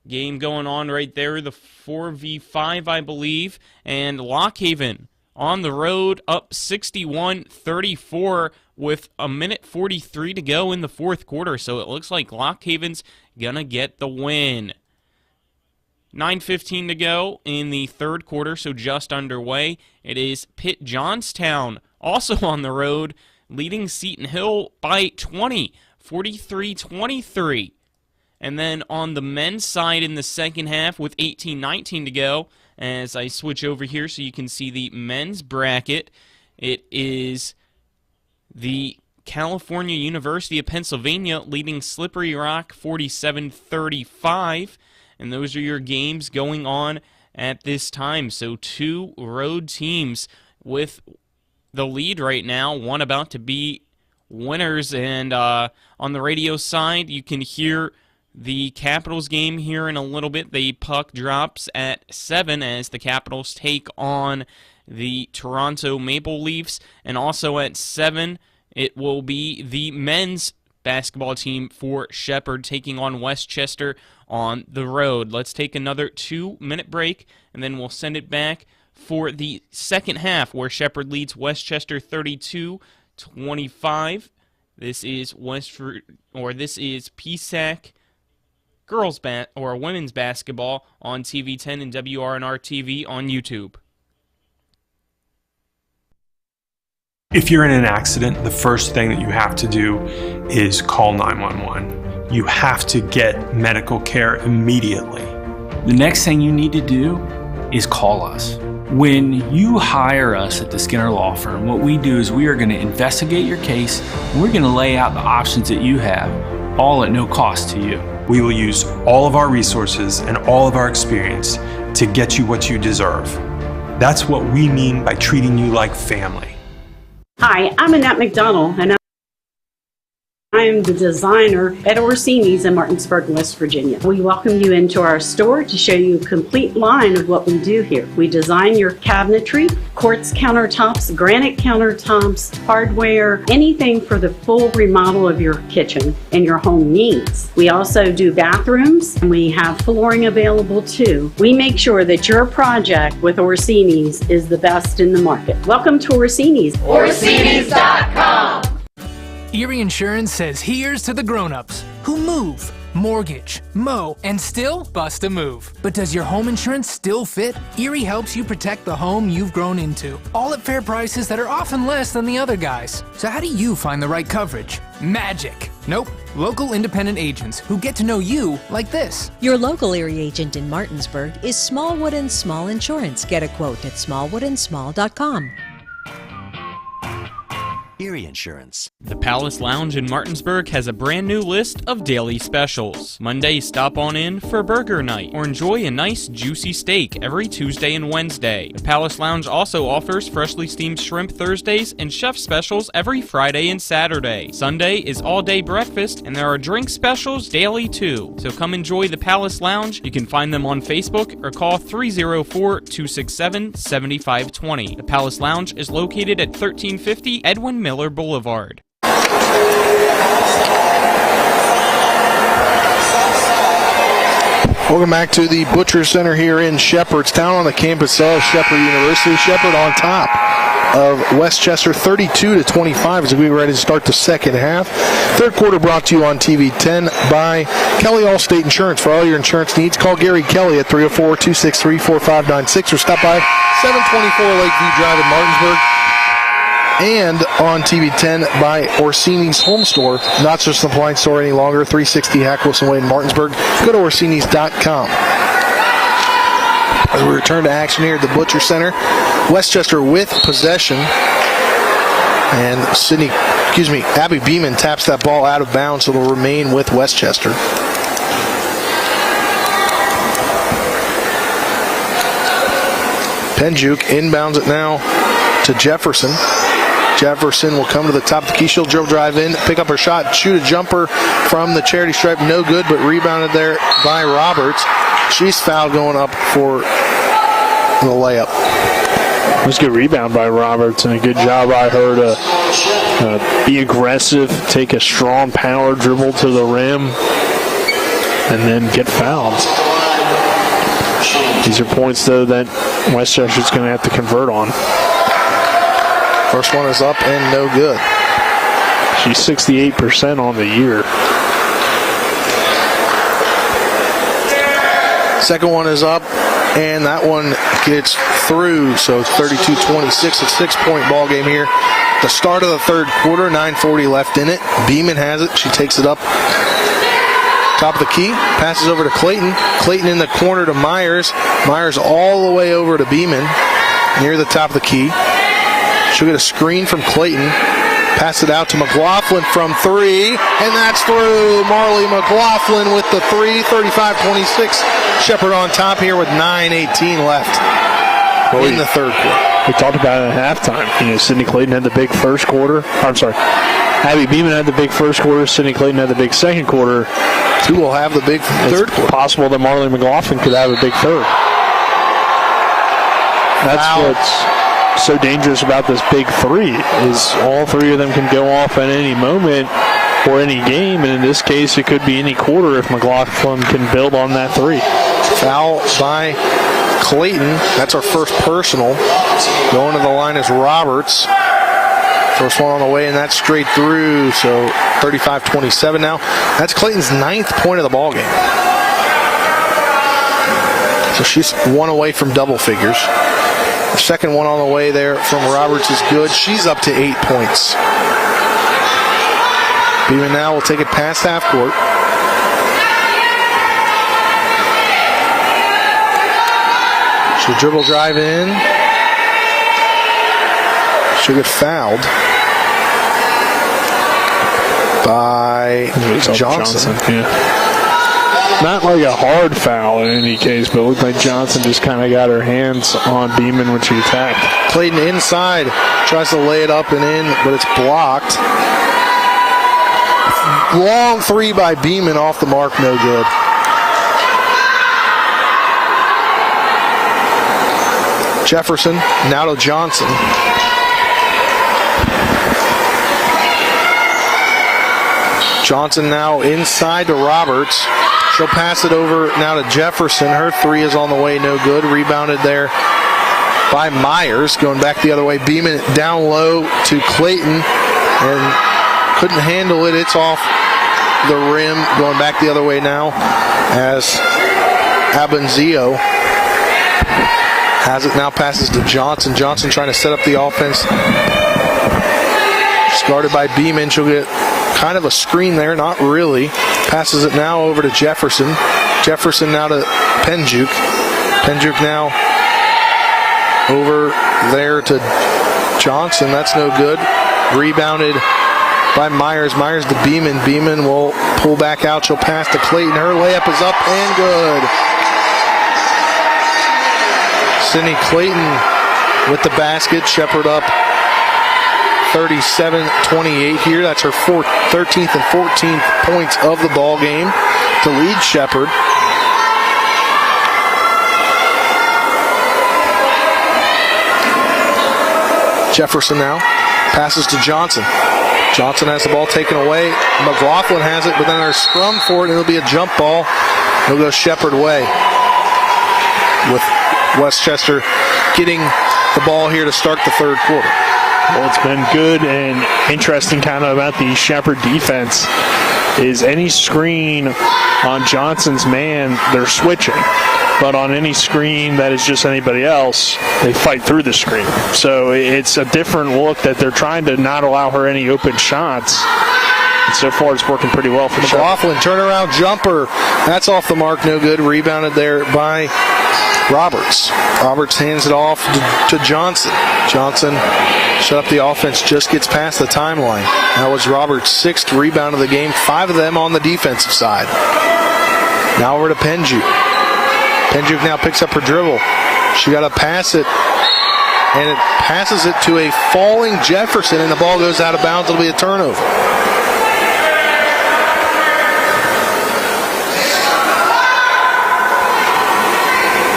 game going on right there, the 4v5, I believe. And Lock Haven on the road up 61-34 with a minute 43 to go in the fourth quarter. So it looks like Lock Haven's going to get the win. 9:15 to go in the third quarter, so just underway. It is Pitt Johnstown also on the road, leading Seton Hill by 20, 43-23. And then on the men's side in the second half with 18-19 to go, as I switch over here so you can see the men's bracket, it is the California University of Pennsylvania leading Slippery Rock 47-35. And those are your games going on at this time. So two road teams with the lead right now, one about to be winners. And on the radio side, you can hear the Capitals game here in a little bit. The puck drops at 7 as the Capitals take on the Toronto Maple Leafs. And also at 7, it will be the men's basketball team for Shepherd taking on Westchester on the road. Let's take another 2-minute break, and then we'll send it back for the second half, where Shepherd leads Westchester 32-25. This is PSAC women's basketball on TV10 and WRNR TV on YouTube. If you're in an accident, the first thing that you have to do is call 911. You have to get medical care immediately. The next thing you need to do is call us. When you hire us at the Skinner Law Firm, what we do is we are going to investigate your case, and we're going to lay out the options that you have, all at no cost to you. We will use all of our resources and all of our experience to get you what you deserve. That's what we mean by treating you like family. Hi, I'm Annette McDonald, and I am the designer at Orsini's in Martinsburg, West Virginia. We welcome you into our store to show you a complete line of what we do here. We design your cabinetry, quartz countertops, granite countertops, hardware, anything for the full remodel of your kitchen and your home needs. We also do bathrooms, and we have flooring available too. We make sure that your project with Orsini's is the best in the market. Welcome to Orsini's. Orsini's.com. Erie Insurance says here's to the grown-ups who move, mortgage, mow, and still bust a move. But does your home insurance still fit? Erie helps you protect the home you've grown into, all at fair prices that are often less than the other guys. So how do you find the right coverage? Magic. Nope. Local independent agents who get to know you like this. Your local Erie agent in Martinsburg is Smallwood & Small Insurance. Get a quote at smallwoodandsmall.com. Erie Insurance. The Palace Lounge in Martinsburg has a brand new list of daily specials. Monday, stop on in for burger night or enjoy a nice juicy steak every Tuesday and Wednesday. The Palace Lounge also offers freshly steamed shrimp Thursdays and chef specials every Friday and Saturday. Sunday is all-day breakfast, and there are drink specials daily too. So come enjoy the Palace Lounge. You can find them on Facebook or call 304-267-7520. The Palace Lounge is located at 1350 Edwin Miller Boulevard. Welcome back to the Butcher Center here in Shepherdstown on the campus of Shepherd University. Shepherd on top of Westchester, 32-25 as we get ready to start the second half. Third quarter brought to you on TV 10 by Kelly Allstate Insurance. For all your insurance needs, call Gary Kelly at 304-263-4596 or stop by 724 Lakeview Drive in Martinsburg. And on TV 10 by Orsini's Home Store, not just an appliance store any longer, 360 Hack Wilson Way in Martinsburg. Go to Orsinis.com. As we return to action here at the Butcher Center, Westchester with possession. And Abby Beeman taps that ball out of bounds, so it'll remain with Westchester. Penjuk inbounds it now to Jefferson. Jefferson will come to the top of the key. She'll drive in, pick up her shot, shoot a jumper from the charity stripe. No good, but rebounded there by Roberts. She's fouled going up for the layup. It was a good rebound by Roberts and a good job by her to be aggressive, take a strong power dribble to the rim, and then get fouled. These are points, though, that Westchester's going to have to convert on. First one is up and no good. She's 68% on the year. Second one is up, and that one gets through, so 32-26, a 6-point ball game here. The start of the third quarter, 9:40 left in it. Beeman has it. She takes it up. Top of the key, passes over to Clayton. Clayton in the corner to Myers. Myers all the way over to Beeman, near the top of the key. She'll get a screen from Clayton. Pass it out to McLaughlin from three, and that's through. Marley McLaughlin with the three, 35-26. Shepherd on top here with 9:18 left in the third quarter. We talked about it at halftime. Sydney Clayton had the big first quarter. Abby Beeman had the big first quarter. Sydney Clayton had the big second quarter. Two will have the big third quarter. It's possible that Marley McLaughlin could have a big third. That's what's so dangerous about this big three, is all three of them can go off at any moment or any game, and in this case it could be any quarter if McLaughlin can build on that three. Foul by Clayton. That's our first personal. Going to the line is Roberts. First one on the way, and that's straight through, so 35-27 now. That's Clayton's 9th point of the ball game. So she's one away from double figures. The second one on the way there from Roberts is good. She's up to 8 points. Beeman now will take it past half court. She'll dribble drive in. She'll get fouled by Johnson. Yeah. Not like a hard foul in any case, but it looked like Johnson just kind of got her hands on Beeman when she attacked. Clayton inside, tries to lay it up and in, but it's blocked. Long three by Beeman, off the mark, no good. Jefferson, now to Johnson. Johnson now inside to Roberts. She'll pass it over now to Jefferson. Her three is on the way, no good. Rebounded there by Myers. Going back the other way. Beeman down low to Clayton and couldn't handle it. It's off the rim. Going back the other way now as Abenzio has it now, passes to Johnson. Johnson trying to set up the offense. She's guarded by Beeman. She'll get kind of a screen there, not really. Passes it now over to Jefferson. Jefferson now to Penjuk. Penjuk now over there to Johnson. That's no good. Rebounded by Myers. Myers to Beeman. Beeman will pull back out. She'll pass to Clayton. Her layup is up and good. Sydney Clayton with the basket. Shepherd up 37-28 here. That's her 13th and 14th points of the ball game to lead Shepherd. Jefferson now passes to Johnson. Johnson has the ball taken away. McLaughlin has it, but then there's scrum for it, and it'll be a jump ball. It'll go Shepherd way, with Westchester getting the ball here to start the third quarter? Well, it's been good and interesting kind of about the Shepherd defense is any screen on Johnson's man, they're switching. But on any screen that is just anybody else, they fight through the screen. So it's a different look that they're trying to not allow her any open shots. And so far, it's working pretty well for McLaughlin. Turnaround jumper. That's off the mark. No good. Rebounded there by Roberts. Roberts hands it off to Johnson. Johnson shut up the offense. Just gets past the timeline. That was Roberts' 6th rebound of the game. 5 of them on the defensive side. Now over to Penjuk. Penjuk now picks up her dribble. She got to pass it. And it passes it to a falling Jefferson. And the ball goes out of bounds. It'll be a turnover.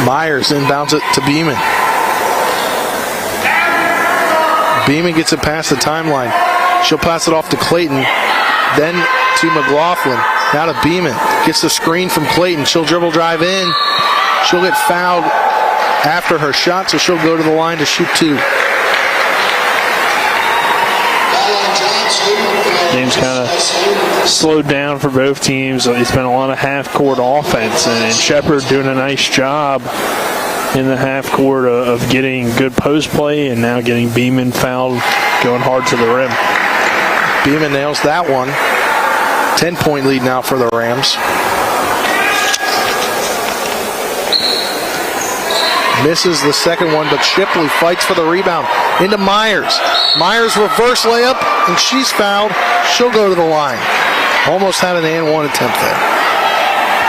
Myers inbounds it to Beeman. Beeman gets it past the timeline. She'll pass it off to Clayton. Then to McLaughlin. Now to Beeman. Gets the screen from Clayton. She'll dribble drive in. She'll get fouled after her shot, so she'll go to the line to shoot 2. Game's kind of slowed down for both teams. It's been a lot of half-court offense, and Shepherd doing a nice job in the half-court of getting good post play and now getting Beeman fouled, going hard to the rim. Beeman nails that one. 10-point lead now for the Rams. Misses the second one, but Shipley fights for the rebound. Into Myers. Myers reverse layup, and she's fouled. She'll go to the line. Almost had an and one attempt there.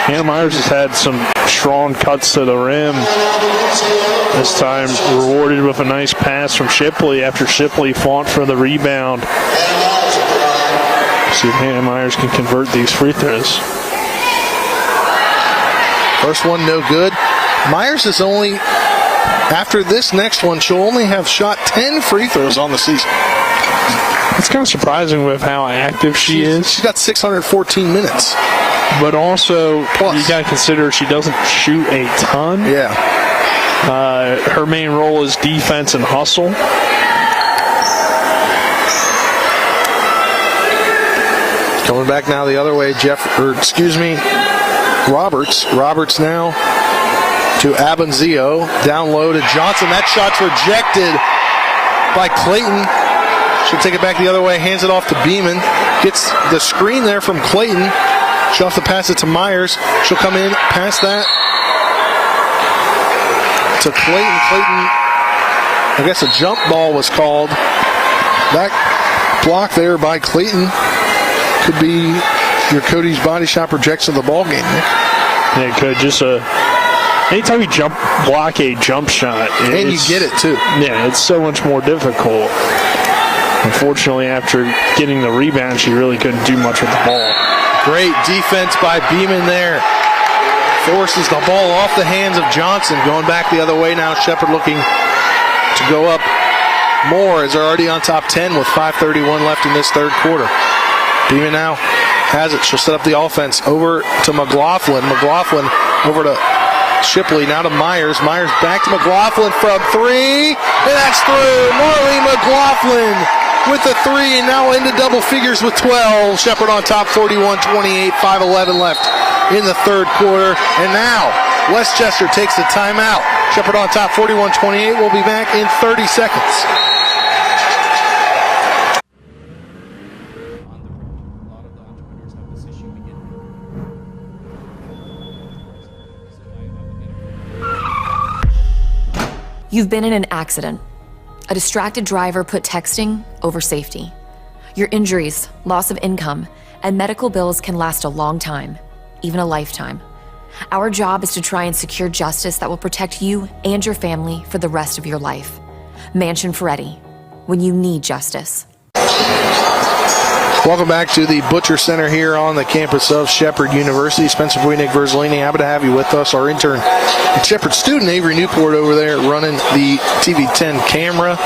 Hannah Myers has had some strong cuts to the rim. This time rewarded with a nice pass from Shipley after Shipley fought for the rebound. See if Hannah Myers can convert these free throws. First one no good. Myers is only, after this next one, she'll only have shot 10 free throws on the season. It's kind of surprising with how active she is. She's got 614 minutes. But also, plus, you got to consider she doesn't shoot a ton. Yeah. Her main role is defense and hustle. Coming back now the other way, Roberts. Roberts now to Abenzio. Down low to Johnson. That shot's rejected by Clayton. She'll take it back the other way, hands it off to Beeman. Gets the screen there from Clayton. She'll have to pass it to Myers. She'll come in, pass that to Clayton. Clayton, I guess a jump ball was called. That block there by Clayton could be your Cody's Body Shop projection of the ball game, Nick. Yeah, it could. Just anytime you block a jump shot, and you get it too. Yeah, it's so much more difficult. Unfortunately, after getting the rebound, she really couldn't do much with the ball. Great defense by Beeman there. Forces the ball off the hands of Johnson. Going back the other way now. Shepherd looking to go up more as they're already on top 10 with 5:31 left in this third quarter. Beeman now has it. She'll set up the offense over to McLaughlin. McLaughlin over to Shipley. Now to Myers. Myers back to McLaughlin from 3. And that's through. Marlene McLaughlin with the 3, and now into double figures with 12. Shepherd on top 41-28, 5:11 left in the third quarter. And now Westchester takes the timeout. Shepherd on top 41-28. We'll be back in 30 seconds. You've been in an accident. A distracted driver put texting over safety. Your injuries, loss of income, and medical bills can last a long time, even a lifetime. Our job is to try and secure justice that will protect you and your family for the rest of your life. Mansion Ferretti, when you need justice. Welcome back to the Butcher Center here on the campus of Shepherd University. Spencer Boyd, Nick Verzolini, happy to have you with us. Our intern and Shepherd student, Avery Newport, over there running the TV10 camera.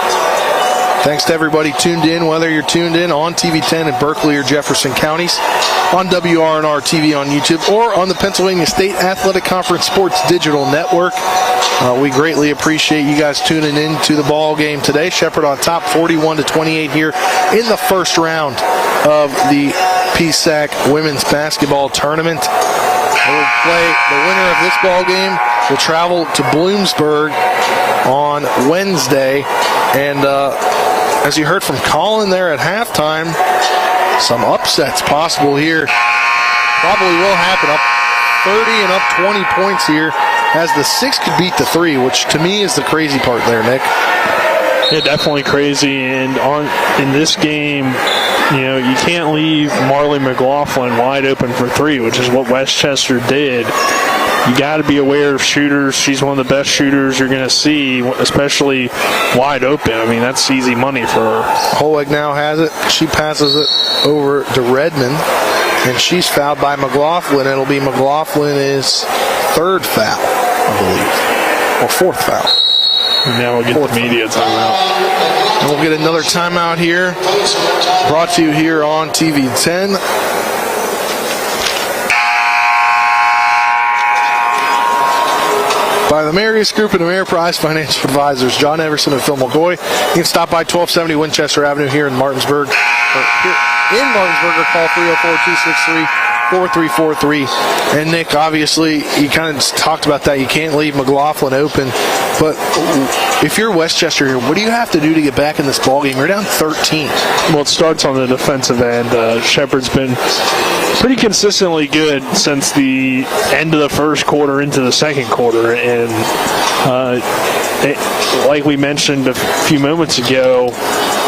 Thanks to everybody tuned in, whether you're tuned in on TV 10 in Berkeley or Jefferson counties, on WRNR TV on YouTube, or on the Pennsylvania State Athletic Conference Sports Digital Network. We greatly appreciate you guys tuning in to the ball game today. Shepherd on top 41-28 here in the first round of the PSAC women's basketball tournament. We'll play the winner of this ball game will travel to Bloomsburg on Wednesday. And as you heard from Colin there at halftime, some upsets possible here. Probably will happen. Up 30 and up 20 points here as the 6 could beat the 3, which to me is the crazy part there, Nick. Yeah, definitely crazy. And in this game, you can't leave Marley McLaughlin wide open for 3, which is what Westchester did. You got to be aware of shooters. She's one of the best shooters you're going to see, especially wide open. I mean, that's easy money for her. Holeg now has it. She passes it over to Redmond, and she's fouled by McLaughlin. It'll be McLaughlin's 3rd foul, I believe, or 4th foul. And now we'll get the media timeout. And we'll get another timeout here, brought to you here on TV 10. By the Marius Group and Ameriprise Financial Advisors, John Everson and Phil McCoy. You can stop by 1270 Winchester Avenue here in Martinsburg. Or call 304-263-4343. And Nick, obviously, you kind of talked about that. You can't leave McLaughlin open. But if you're Westchester here, what do you have to do to get back in this ballgame? You're down 13. Well, it starts on the defensive end. Shepherd's been pretty consistently good since the end of the first quarter into the second quarter. And like we mentioned a few moments ago,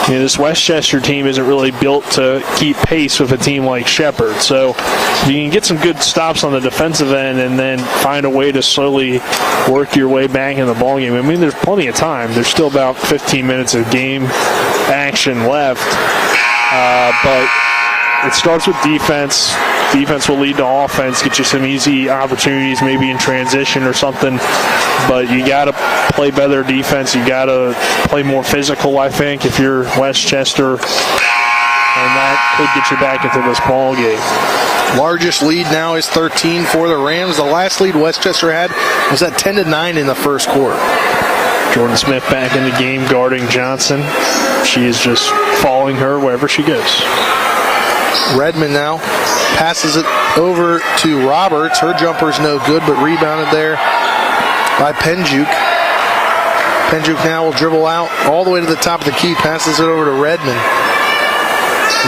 this Westchester team isn't really built to keep pace with a team like Shepherd. So if you can get some good stops on the defensive end and then find a way to slowly work your way back in the ballgame. I mean, there's plenty of time. There's still about 15 minutes of game action left. But it starts with defense. Defense will lead to offense, get you some easy opportunities, maybe in transition or something. But you got to play better defense. You got to play more physical, I think, if you're Westchester. And that could get you back into this ball game. Largest lead now is 13 for the Rams. The last lead Westchester had was at 10-9 in the first quarter. Jordan Smith back in the game guarding Johnson. She is just following her wherever she goes. Redmond now passes it over to Roberts. Her jumper's no good, but rebounded there by Penjuk. Penjuk now will dribble out all the way to the top of the key, passes it over to Redmond.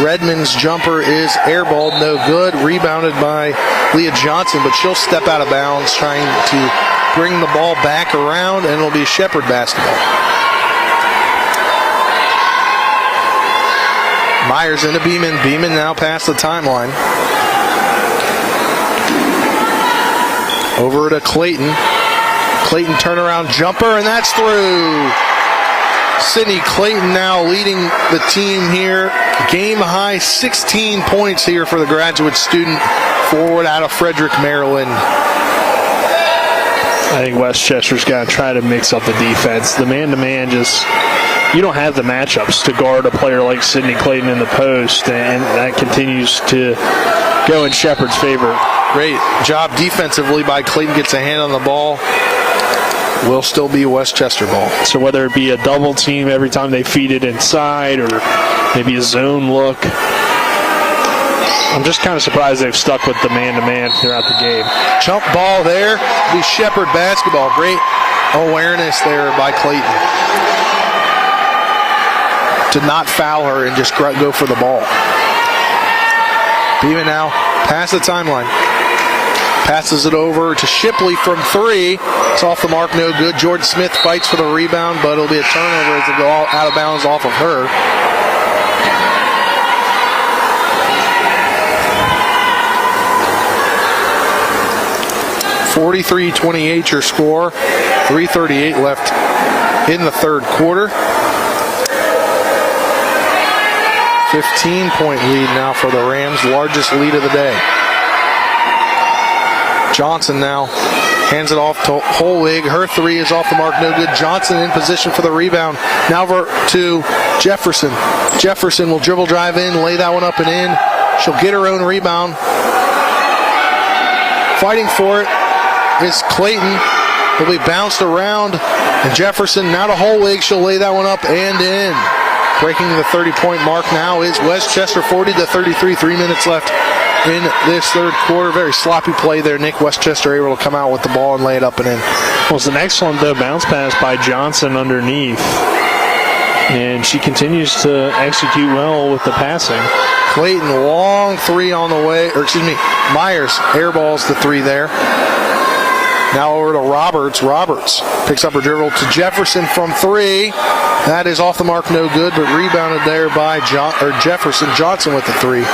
Redmond's jumper is airballed, no good, rebounded by Leah Johnson, but she'll step out of bounds trying to bring the ball back around, and it'll be Shepherd basketball. Myers into Beeman. Beeman now past the timeline. Over to Clayton. Clayton turnaround jumper, and that's through. Sydney Clayton now leading the team here. Game high 16 points here for the graduate student forward out of Frederick, Maryland. I think Westchester's got to try to mix up the defense. The man-to-man you don't have the matchups to guard a player like Sydney Clayton in the post, and that continues to go in Shepherd's favor. Great job defensively by Clayton, gets a hand on the ball. Will still be Westchester ball. So whether it be a double team every time they feed it inside or maybe a zone look, I'm just kind of surprised they've stuck with the man-to-man throughout the game. Jump ball there, be Shepherd basketball. Great awareness there by Clayton to not foul her and just go for the ball. Beeman now past the timeline. Passes it over to Shipley from 3. It's off the mark, no good. Jordan Smith fights for the rebound, but it'll be a turnover as it go out of bounds off of her. (43-28) your score. 3:38 left in the third quarter. 15-point lead now for the Rams, largest lead of the day. Johnson now hands it off to Holig. Her 3 is off the mark, no good. Johnson in position for the rebound. Now over to Jefferson. Jefferson will dribble drive in, lay that one up and in. She'll get her own rebound. Fighting for it is Clayton. Will be bounced around. And Jefferson now to Holwig. She'll lay that one up and in. Breaking the 30-point mark now is Westchester, 40-33. 3 minutes left in this third quarter. Very sloppy play there. Nick Westchester able to come out with the ball and lay it up and in. Well, it's an excellent bounce pass by Johnson underneath. And she continues to execute well with the passing. Clayton, long three on the way. Myers airballs the three there. Now over to Roberts. Roberts picks up her dribble to Jefferson from three. That is off the mark, no good, but rebounded there by Jefferson. Johnson with the three.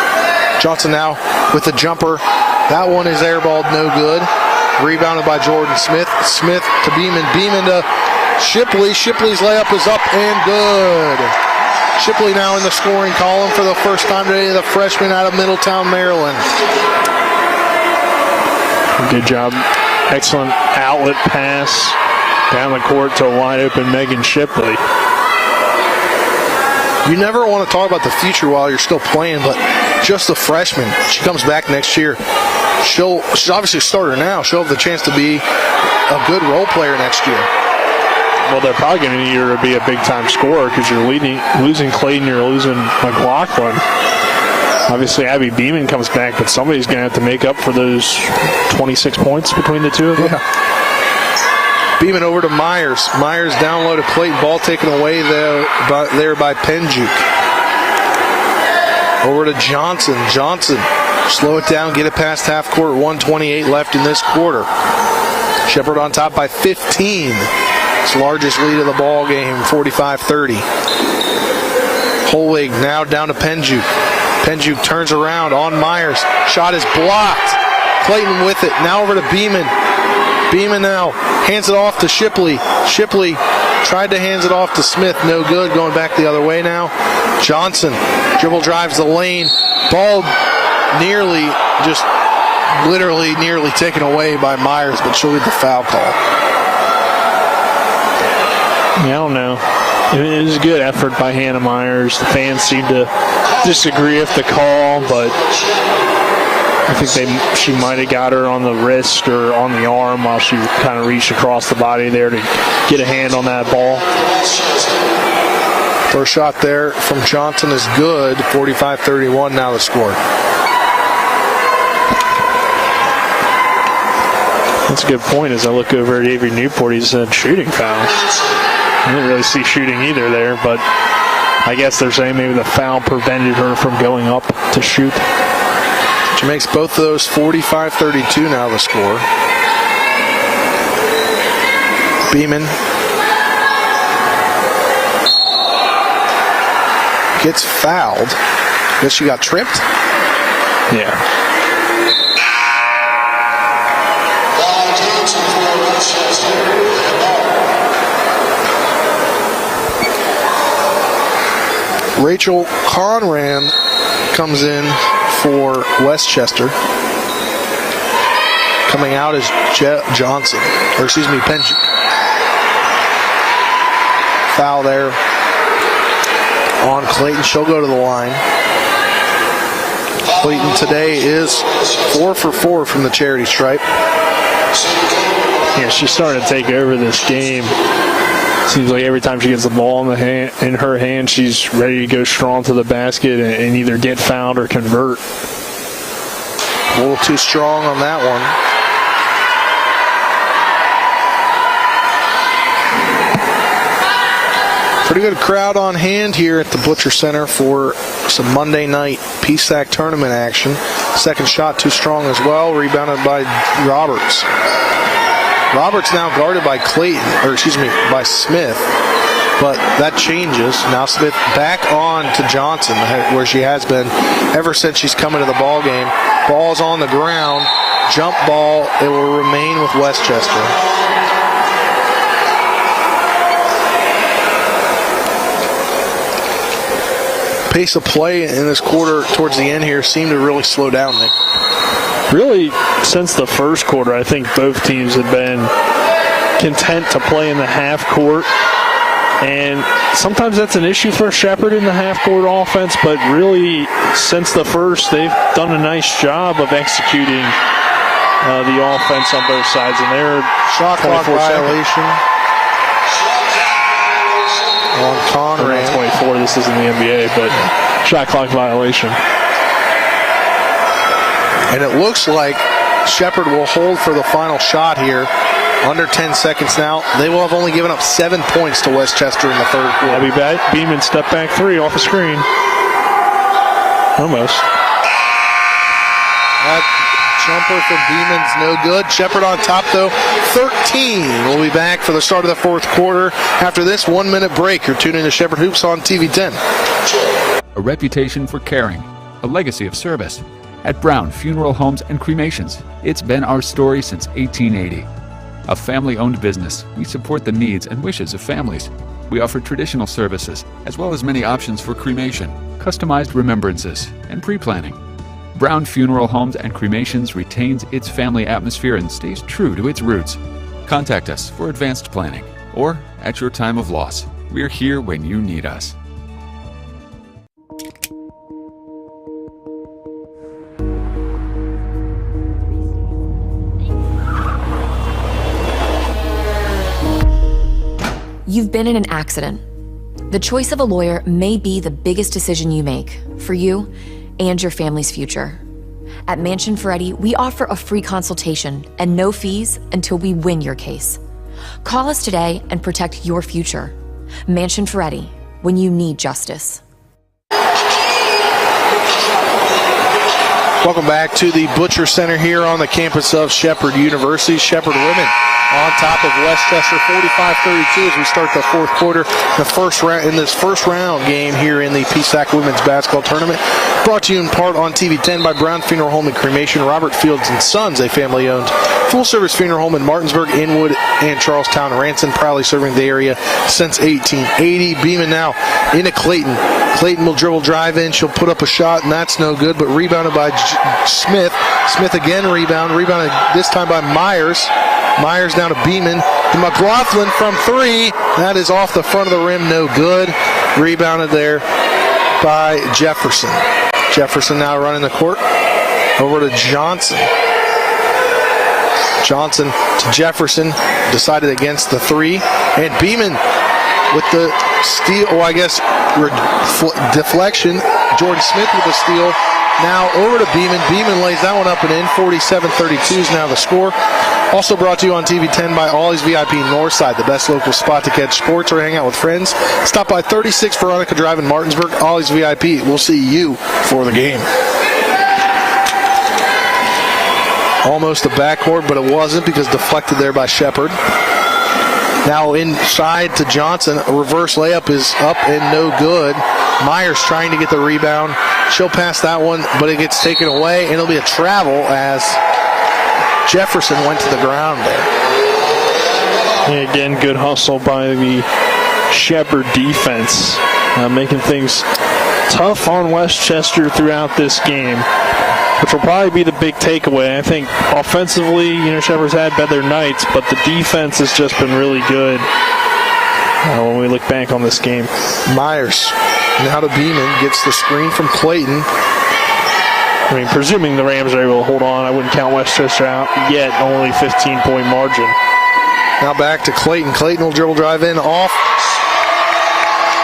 Johnson now with the jumper. That one is airballed, no good. Rebounded by Jordan Smith. Smith to Beeman. Beeman to Shipley. Shipley's layup is up and good. Shipley now in the scoring column for the first time today, the freshman out of Middletown, Maryland. Good job. Excellent outlet pass down the court to a wide open Megan Shipley. You never want to talk about the future while you're still playing, but just a freshman. She comes back next year. She's obviously a starter now. She'll have the chance to be a good role player next year. Well, they're probably going to need her to be a big-time scorer because you're losing Clayton, you're losing McLaughlin. Obviously, Abby Beeman comes back, but somebody's going to have to make up for those 26 points between the two of them. Yeah. Beeman over to Myers. Myers down low to Clayton. Ball taken away there by Penjuk. Over to Johnson. Johnson, slow it down, get it past half court. 1:28 left in this quarter. Shepherd on top by 15. It's the largest lead of the ball game, 45-30. Holwig now down to Penjuk. Penjuk turns around on Myers. Shot is blocked. Clayton with it. Now over to Beeman. Beeman now hands it off to Shipley. Shipley tried to hands it off to Smith. No good. Going back the other way now. Johnson dribble drives the lane. Ball literally nearly taken away by Myers, but she'll get the foul call. I don't know. It was a good effort by Hannah Myers. The fans seem to disagree with the call, but I think she might have got her on the wrist or on the arm while she kind of reached across the body there to get a hand on that ball. First shot there from Johnson is good. 45-31 now the score. That's a good point. As I look over at Avery Newport, he said shooting foul. I didn't really see shooting either there, but I guess they're saying maybe the foul prevented her from going up to shoot. Which makes both of those 45-32 now the score. Beeman gets fouled. Guess she got tripped? Yeah. Rachel Conran comes in for Westchester. Coming out is Penjuk. Foul there on Clayton. She'll go to the line. Clayton today is 4 for 4 from the charity stripe. Yeah, she's starting to take over this game. Seems like every time she gets the ball in her hand, she's ready to go strong to the basket and either get fouled or convert. A little too strong on that one. Pretty good crowd on hand here at the Butcher Center for some Monday night PSAC tournament action. Second shot too strong as well, rebounded by Roberts. Roberts now guarded by by Smith, but that changes. Now Smith back on to Johnson, where she has been ever since she's come into the ball game. Ball's on the ground, jump ball. It will remain with Westchester. Pace of play in this quarter towards the end here seemed to really slow down, Nick. Really, since the first quarter, I think both teams have been content to play in the half court And sometimes that's an issue for Shepherd in the half-court offense, but really since the first, they've done a nice job of executing the offense on both sides. And they're shot clock violation on Conrad. 24, this isn't the NBA, but shot clock violation. And it looks like Shepherd will hold for the final shot here. Under 10 seconds now. They will have only given up 7 points to Westchester in the third quarter. I'll be back. Beeman step back three off the screen. Almost. That jumper from Beeman's no good. Shepherd on top, though. 13. We'll be back for the start of the fourth quarter. After this 1-minute break, you're tuning to Shepherd Hoops on TV 10. A reputation for caring, a legacy of service. At Brown Funeral Homes and Cremations, it's been our story since 1880. A family-owned business, we support the needs and wishes of families. We offer traditional services, as well as many options for cremation, customized remembrances, and pre-planning. Brown Funeral Homes and Cremations retains its family atmosphere and stays true to its roots. Contact us for advanced planning, or at your time of loss. We're here when you need us. You've been in an accident. The choice of a lawyer may be the biggest decision you make for you and your family's future. At Mansion Ferretti, we offer a free consultation and no fees until we win your case. Call us today and protect your future. Mansion Ferretti, when you need justice. Welcome back to the Butcher Center here on the campus of Shepherd University. Shepherd women on top of Westchester 45-32 as we start the fourth quarter. The first round in this first round game here in the PSAC Women's Basketball Tournament. Brought to you in part on TV 10 by Brown Funeral Home and Cremation, Robert Fields and Sons, a family-owned full-service funeral home in Martinsburg, Inwood, and Charlestown, Ranson, proudly serving the area since 1880. Beeman now into Clayton. Clayton will dribble drive in. She'll put up a shot, and that's no good, but rebounded by Smith. Smith again rebounded this time by Myers. Myers down to Beeman. To McLaughlin from three. That is off the front of the rim, no good. Rebounded there by Jefferson. Jefferson now running the court. Over to Johnson. Johnson to Jefferson. Decided against the three. And Beeman with the steal, deflection. Jordan Smith with the steal. Now over to Beeman. Beeman lays that one up and in. 47-32 is now the score. Also brought to you on TV 10 by Ollie's VIP Northside, the best local spot to catch sports or hang out with friends. Stop by 36 Veronica Drive in Martinsburg. Ollie's VIP. We'll see you for the game. Almost a backcourt, but it wasn't because deflected there by Shepherd. Now inside to Johnson. A reverse layup is up and no good. Myers trying to get the rebound. She'll pass that one, but it gets taken away, and it'll be a travel as Jefferson went to the ground there. And again, good hustle by the Shepherd defense, making things tough on Westchester throughout this game, which will probably be the big takeaway. I think offensively, Shepherd's had better nights, but the defense has just been really good when we look back on this game. Myers now to Beeman, gets the screen from Clayton. I mean, presuming the Rams are able to hold on, I wouldn't count Westchester out yet, only 15-point margin. Now back to Clayton. Clayton will dribble drive in off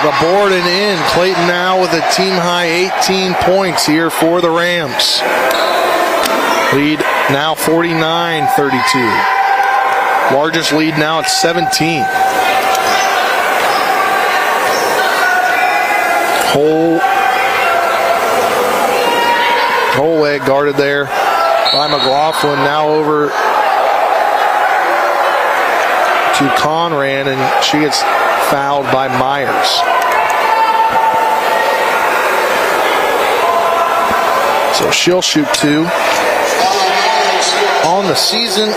the board and in. Clayton now with a team-high 18 points here for the Rams. Lead now 49-32. Largest lead now at 17. Whole leg guarded there by McLaughlin. Now over to Conrad, and she gets fouled by Myers. So she'll shoot two. On the season,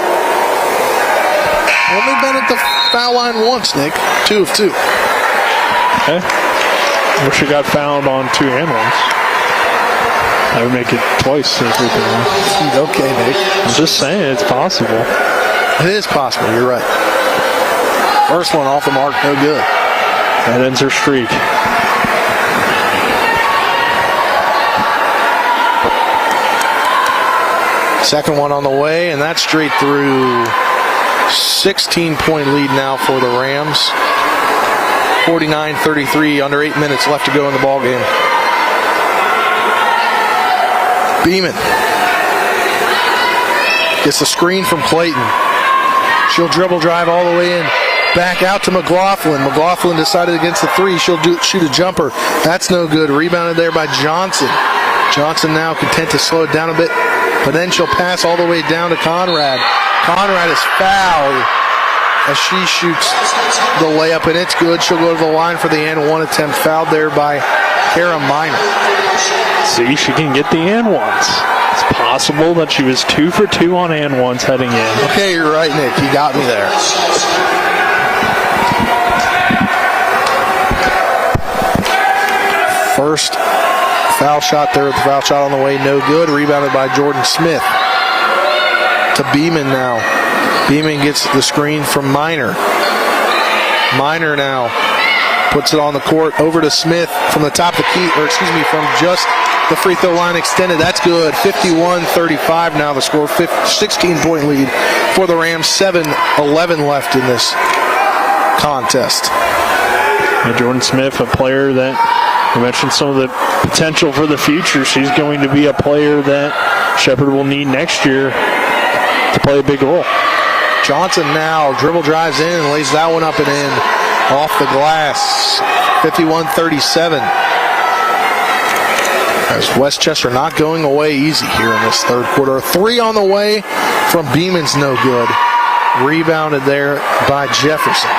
only been at the foul line once, Nick. 2 of 2. Okay. Wish she got fouled on two and ones. That would make it twice. Okay, Nick. I'm just saying, it's possible. It is possible, you're right. First one off the mark, no good. That ends her streak. Second one on the way, and that's straight through. 16-point lead now for the Rams. 49-33, under 8 minutes left to go in the ballgame. Beeman gets the screen from Clayton. She'll dribble drive all the way in. Back out to McLaughlin. McLaughlin decided against the three. She'll shoot a jumper. That's no good. Rebounded there by Johnson. Johnson now content to slow it down a bit, but then she'll pass all the way down to Conrad. Conrad is fouled as she shoots the layup, and it's good. She'll go to the line for the and one attempt. Fouled there by Kara Minor. See, she can get the and ones. It's possible that she was 2 for 2 on and ones heading in. Okay, you're right, Nick. You got me there. First foul shot there with the foul shot on the way, no good. Rebounded by Jordan Smith. To Beeman now. Beeman gets the screen from Minor. Minor now puts it on the court over to Smith from the top of the key, from just the free throw line extended. That's good. 51-35 now the score. 16-point lead for the Rams. 7-11 left in this contest. And Jordan Smith, a player that we mentioned some of the potential for the future. She's going to be a player that Shepherd will need next year to play a big role. Johnson now dribble drives in and lays that one up and in off the glass. 51-37. As Westchester not going away easy here in this third quarter. 3 on the way from Beeman's no good. Rebounded there by Jefferson.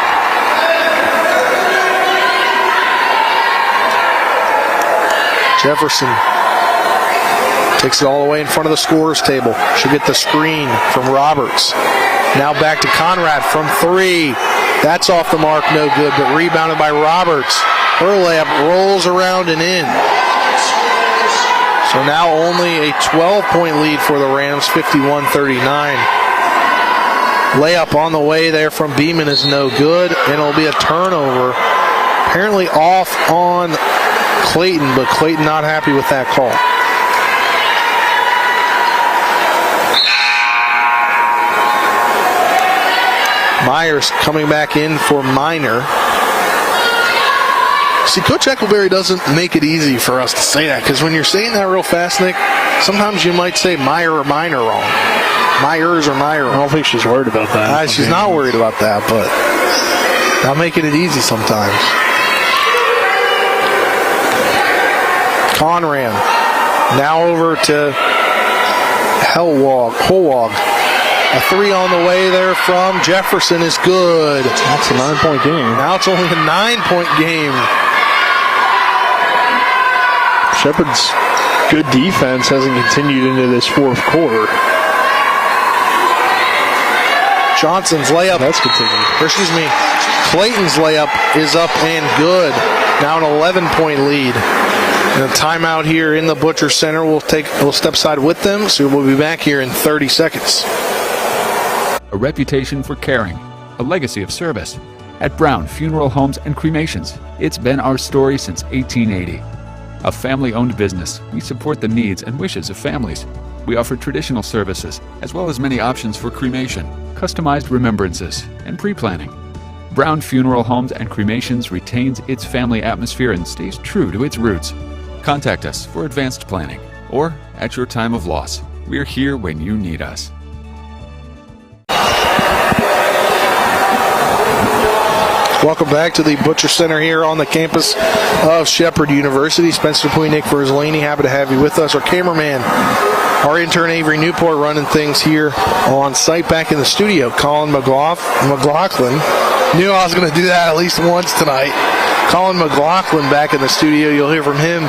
Jefferson takes it all the way in front of the scorer's table. She'll get the screen from Roberts. Now back to Conrad from 3. That's off the mark, no good, but rebounded by Roberts. Her layup rolls around and in. So now only a 12-point lead for the Rams, 51-39. Layup on the way there from Beeman is no good, and it'll be a turnover. Apparently off on Clayton, but Clayton not happy with that call. Myers coming back in for Minor. See, Coach Eckleberry doesn't make it easy for us to say that, because when you're saying that real fast, Nick, sometimes you might say Meyer or Minor wrong. Myers or Meyer wrong. I don't think she's worried about that. She's not worried about that, but not making it easy sometimes. Conran now over to Holwog. A 3 on the way there from Jefferson is good. That's a 9-point game. Now it's only a 9-point game. Shepherd's good defense hasn't continued into this fourth quarter. Johnson's layup. That's continued. Clayton's layup is up and good. Now an 11-point lead. And a timeout here in the Butcher Center. We'll step aside with them, so we'll be back here in 30 seconds. A reputation for caring, a legacy of service. At Brown Funeral Homes and Cremations, it's been our story since 1880. A family-owned business, we support the needs and wishes of families. We offer traditional services, as well as many options for cremation, customized remembrances, and pre-planning. Brown Funeral Homes and Cremations retains its family atmosphere and stays true to its roots. Contact us for advanced planning, or at your time of loss. We're here when you need us. Welcome back to the Butcher Center here on the campus of Shepherd University. Spencer Pui, Nick Verzolini, happy to have you with us. Our cameraman, our intern Avery Newport, running things here on site. Back in the studio, Colin McLaughlin. Knew I was going to do that at least once tonight. Colin McLaughlin back in the studio. You'll hear from him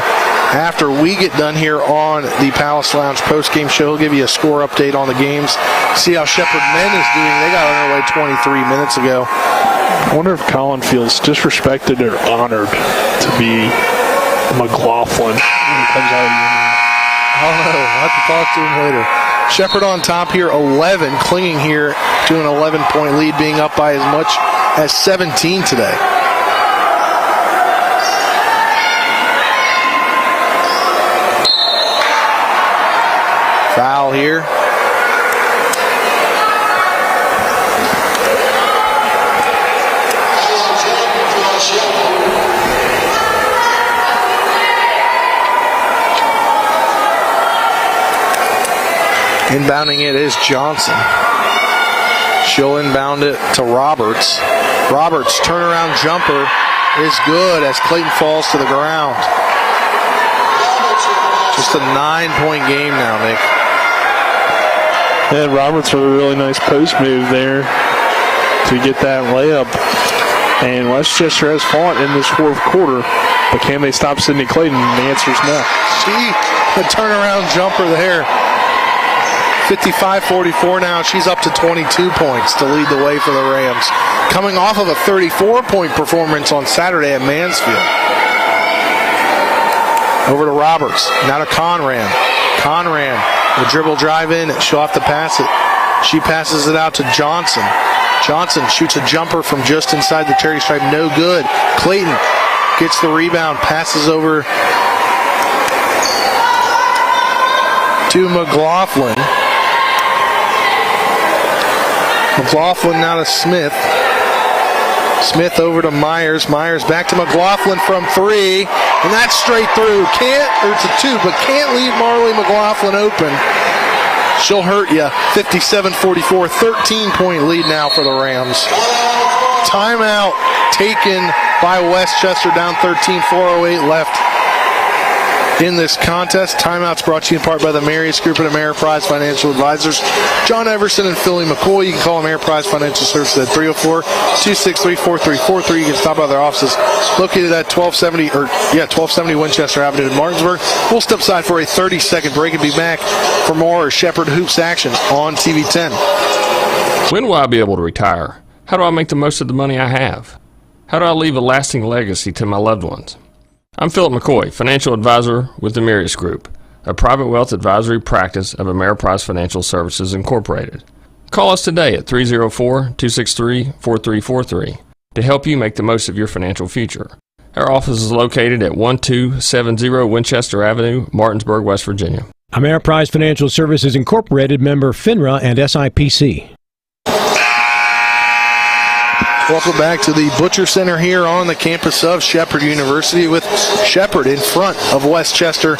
after we get done here on the Palace Lounge post-game show. He'll give you a score update on the games. See how Shepherd men is doing. They got underway 23 minutes ago. I wonder if Colin feels disrespected or honored to be McLaughlin when he comes out of the union. I don't know. I'll have to talk to him later. Shepherd on top here, 11, clinging here to an 11-point lead, being up by as much as 17 today. Foul here. Inbounding it is Johnson. She'll inbound it to Roberts. Roberts' turnaround jumper is good as Clayton falls to the ground. Just a 9-point game now, Nick. And Roberts with a really nice post move there to get that layup. And Westchester has fought in this fourth quarter, but can they stop Sydney Clayton? The answer is no. See the turnaround jumper there. 55-44 now. She's up to 22 points to lead the way for the Rams. Coming off of a 34-point performance on Saturday at Mansfield. Over to Roberts. Now to Conran. Conran will dribble drive in. She'll have to pass it. She passes it out to Johnson. Johnson shoots a jumper from just inside the charity stripe. No good. Clayton gets the rebound. Passes over to McLaughlin. McLaughlin now to Smith. Smith over to Myers. Myers back to McLaughlin from three. And that's straight through. It's a two, but can't leave Marley McLaughlin open. She'll hurt you. 57-44, 13-point lead now for the Rams. Timeout taken by Westchester, down 13, 4:08 left in this contest. Timeouts brought to you in part by the Marius Group and Ameriprise Financial Advisors. John Everson and Philly McCoy. You can call Ameriprise Financial Services at 304-263-4343. You can stop by their offices located at 1270 Winchester Avenue in Martinsburg. We'll step aside for a 30-second break and be back for more Shepherd Hoops action on TV 10. When will I be able to retire? How do I make the most of the money I have? How do I leave a lasting legacy to my loved ones? I'm Philip McCoy, financial advisor with the Marius Group, a private wealth advisory practice of Ameriprise Financial Services Incorporated. Call us today at 304-263-4343 to help you make the most of your financial future. Our office is located at 1270 Winchester Avenue, Martinsburg, West Virginia. Ameriprise Financial Services Incorporated, member FINRA and SIPC. Welcome back to the Butcher Center here on the campus of Shepherd University, with Shepherd in front of Westchester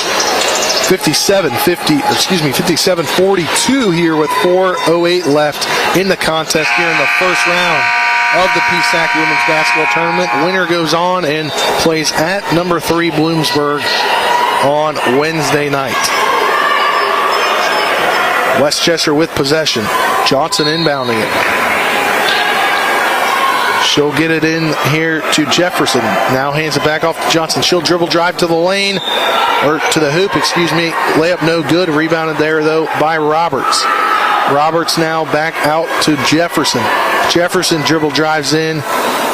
57-42 here with 4:08 left in the contest here in the first round of the PSAC Women's Basketball Tournament. Winner goes on and plays at number 3 Bloomsburg on Wednesday night. Westchester with possession. Johnson inbounding it. She'll get it in here to Jefferson. Now hands it back off to Johnson. She'll dribble drive to the lane, or to the hoop, Layup no good. Rebounded there, though, by Roberts. Roberts now back out to Jefferson. Jefferson dribble drives in.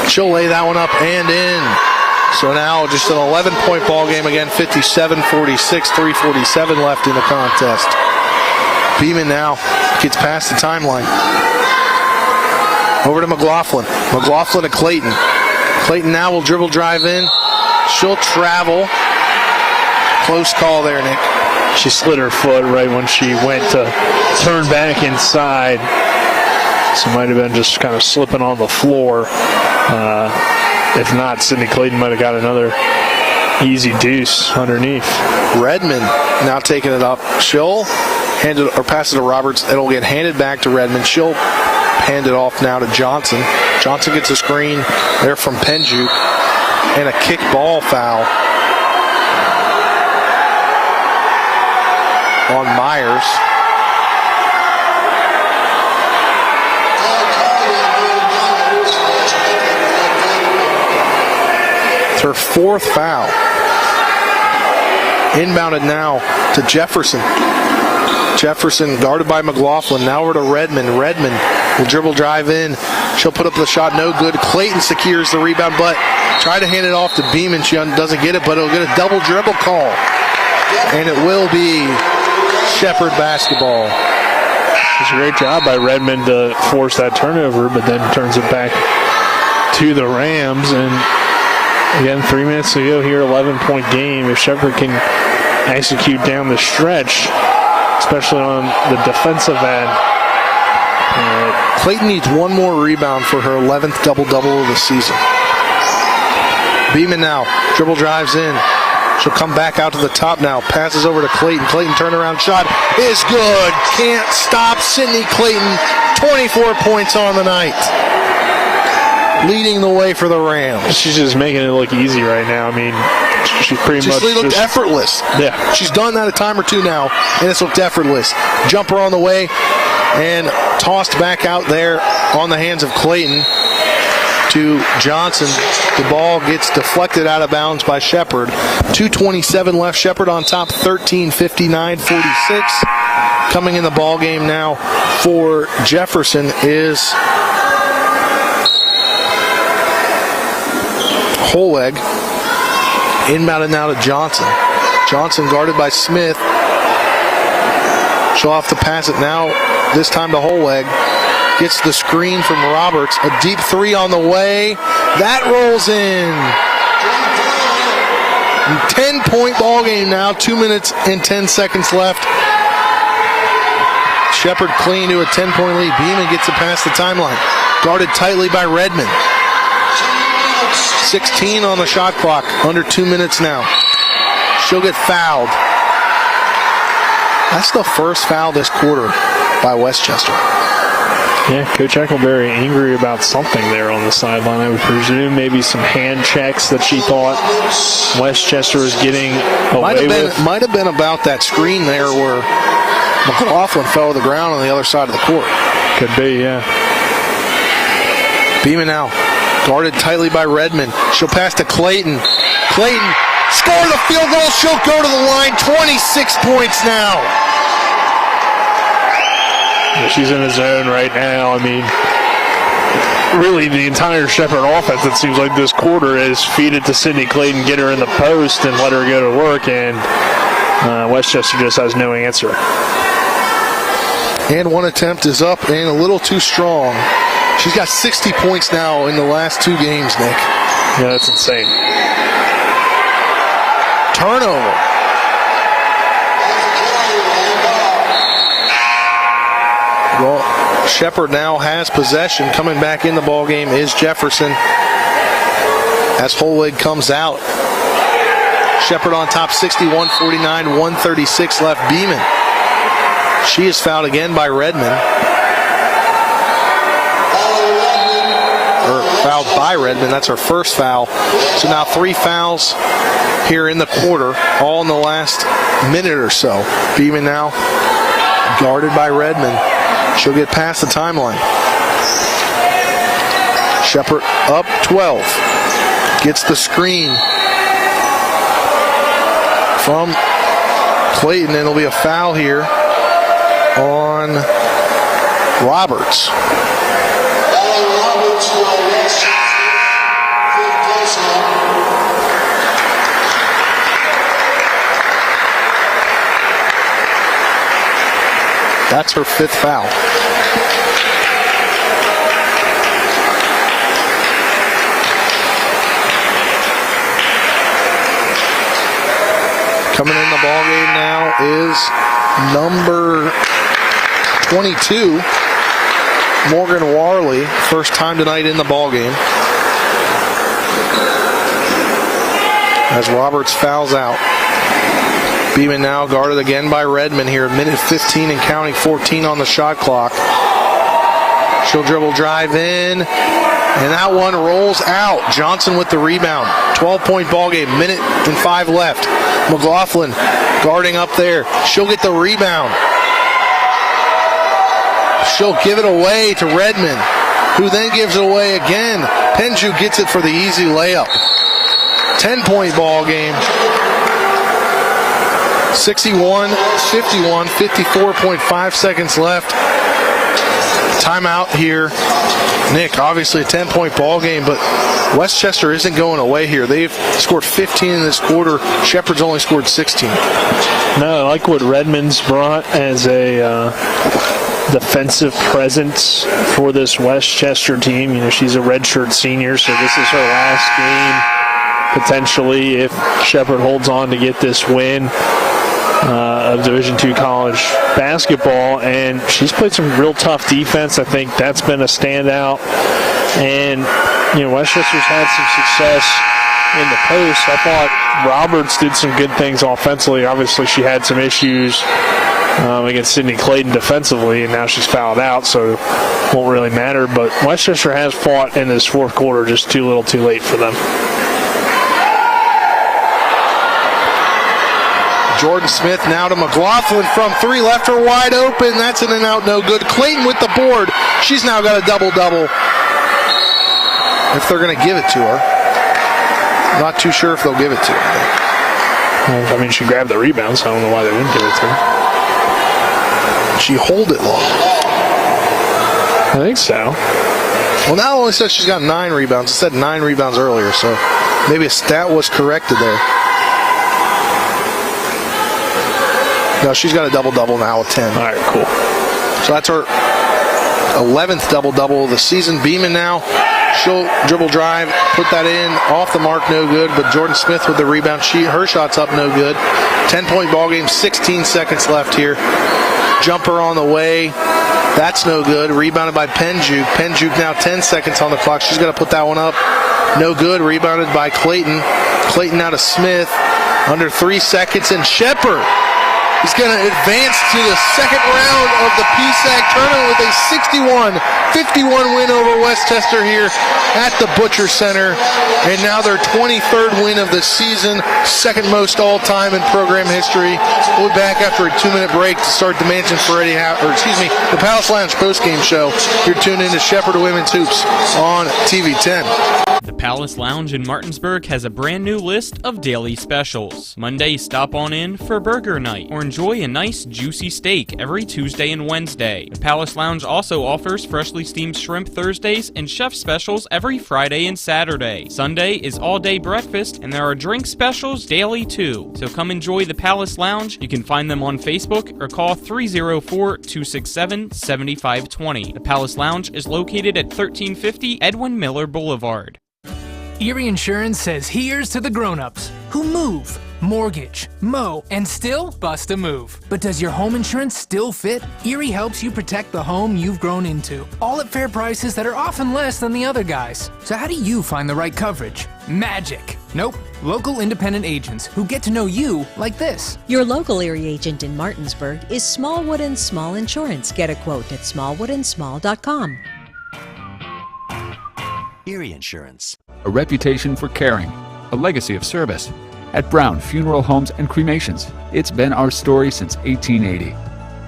She'll lay that one up and in. So now just an 11-point ball game again, 57-46, 3:47 left in the contest. Beeman now gets past the timeline. Over to McLaughlin. McLaughlin to Clayton. Clayton now will dribble drive in. She'll travel. Close call there, Nick. She slid her foot right when she went to turn back inside. So might have been just kind of slipping on the floor. If not, Sydney Clayton might have got another easy deuce underneath. Redmond now taking it up. She'll hand it or pass it to Roberts. It'll get handed back to Redmond. She'll hand it off now to Johnson. Johnson gets a screen there from Penju and a kick ball foul on Myers. It's her fourth foul. Inbounded now to Jefferson. Jefferson guarded by McLaughlin. Now over to Redmond. Redmond will dribble drive in. She'll put up the shot. No good. Clayton secures the rebound, but try to hand it off to Beeman. She doesn't get it, but it'll get a double dribble call. And it will be Shepherd basketball. It's a great job by Redmond to force that turnover, but then turns it back to the Rams. And again, 3 minutes to go here, 11-point game. If Shepherd can execute down the stretch, especially on the defensive end. Clayton needs one more rebound for her 11th double-double of the season. Beeman now, dribble drives in. She'll come back out to the top now. Passes over to Clayton. Clayton turnaround shot is good. Can't stop Sydney Clayton. 24 points on the night. Leading the way for the Rams. She's just making it look easy right now. I mean, she pretty much looked effortless. Yeah. She's done that a time or two now, and it's looked effortless. Jumper on the way and tossed back out there on the hands of Clayton to Johnson. The ball gets deflected out of bounds by Shepherd. 2:27 left. Shepherd on top, 13-59-46. Coming in the ball game now for Jefferson is Holeg. Inbounded now to Johnson. Johnson guarded by Smith. She'll have to pass it now, this time to Holeg. Gets the screen from Roberts. A deep three on the way. That rolls in. 10-point ball game now. 2 minutes and 10 seconds left. Shepherd clean to a 10-point lead. Beeman gets it past the timeline. Guarded tightly by Redmond. 16 on the shot clock. Under 2 minutes now. She'll get fouled. That's the first foul this quarter by Westchester. Yeah, Coach Eckleberry angry about something there on the sideline. I would presume maybe some hand checks that she thought Westchester was getting away with. Might have been about that screen there where McLaughlin fell to the ground on the other side of the court. Could be, yeah. Beeman now, guarded tightly by Redmond. She'll pass to Clayton. Clayton score the field goal. She'll go to the line. 26 points now. Yeah, she's in the zone right now. I mean, really the entire Shepherd offense, it seems like this quarter, is feed it to Sydney Clayton, get her in the post, and let her go to work, and Westchester just has no answer. And one attempt is up and a little too strong. She's got 60 points now in the last 2 games, Nick. Yeah, that's insane. Turnover. Well, Shepherd now has possession. Coming back in the ball game is Jefferson as Holig comes out. Shepherd on top, 61-49, 136 left. Beeman. She is fouled again by Redmond. Or fouled by Redmond. That's her first foul. So now 3 fouls here in the quarter, all in the last minute or so. Beeman now guarded by Redmond. She'll get past the timeline. Shepherd up 12. Gets the screen from Clayton. It'll be a foul here on Roberts. That's her 5th foul. Coming in the ball game now is number 22, Morgan Warley. First time tonight in the ball game. As Roberts fouls out. Beeman now guarded again by Redmond here. Minute 15 and counting, 14 on the shot clock. She'll dribble drive in, and that one rolls out. Johnson with the rebound. 12-point ball game, minute and 5 left. McLaughlin guarding up there. She'll get the rebound. She'll give it away to Redmond, who then gives it away again. Penju gets it for the easy layup. 10-point ball game. 61-51, 54.5 seconds left. Timeout here. Nick, obviously a 10-point ball game, but Westchester isn't going away here. They've scored 15 in this quarter. Shepherd's only scored 16. No, I like what Redmond's brought as a defensive presence for this Westchester team. You know, she's a redshirt senior, so this is her last game, potentially, if Shepherd holds on to get this win. of Division II college basketball, and she's played some real tough defense. I think that's been a standout. And, Westchester's had some success in the post. I thought Roberts did some good things offensively. Obviously, she had some issues against Sydney Clayton defensively, and now she's fouled out, so it won't really matter. But Westchester has fought in this fourth quarter, just too little too late for them. Jordan Smith now to McLaughlin from three, left her wide open. That's in and out, no good. Clayton with the board. She's now got a double-double. If they're going to give it to her. Not too sure if they'll give it to her. Well, she grabbed the rebound, so I don't know why they wouldn't give it to her. She hold it long. I think so. Well, now it only says she's got 9 rebounds. It said 9 rebounds earlier, so maybe a stat was corrected there. No, she's got a double-double now with 10. All right, cool. So that's her 11th double-double of the season. Beeman now. She'll dribble drive, put that in, off the mark, no good. But Jordan Smith with the rebound. Her shot's up, no good. 10-point ball game, 16 seconds left here. Jumper on the way. That's no good. Rebounded by Penjuk. Penjuk now 10 seconds on the clock. She's got to put that one up. No good. Rebounded by Clayton. Clayton now to Smith. Under 3 seconds. And Shepard is going to advance to the second round of the PSAC tournament with a 61-51 win over Westchester here at the Butcher Center. And now their 23rd win of the season, second most all-time in program history. We'll be back after a 2-minute break to start the the Palace Lounge postgame show. You're tuned in to Shepherd Women's Hoops on TV 10. The Palace Lounge in Martinsburg has a brand new list of daily specials. Monday, stop on in for burger night or enjoy a nice juicy steak every Tuesday and Wednesday. The Palace Lounge also offers freshly steamed shrimp Thursdays and chef specials every Friday and Saturday. Sunday is all-day breakfast, and there are drink specials daily too. So come enjoy the Palace Lounge. You can find them on Facebook or call 304-267-7520. The Palace Lounge is located at 1350 Edwin Miller Boulevard. Erie Insurance says here's to the grown-ups who move, mortgage, mow, and still bust a move. But does your home insurance still fit? Erie helps you protect the home you've grown into, all at fair prices that are often less than the other guys. So how do you find the right coverage? Magic. Nope. Local independent agents who get to know you like this. Your local Erie agent in Martinsburg is Smallwood & Small Insurance. Get a quote at smallwoodandsmall.com. Erie Insurance. A reputation for caring, a legacy of service. At Brown Funeral Homes and Cremations, it's been our story since 1880.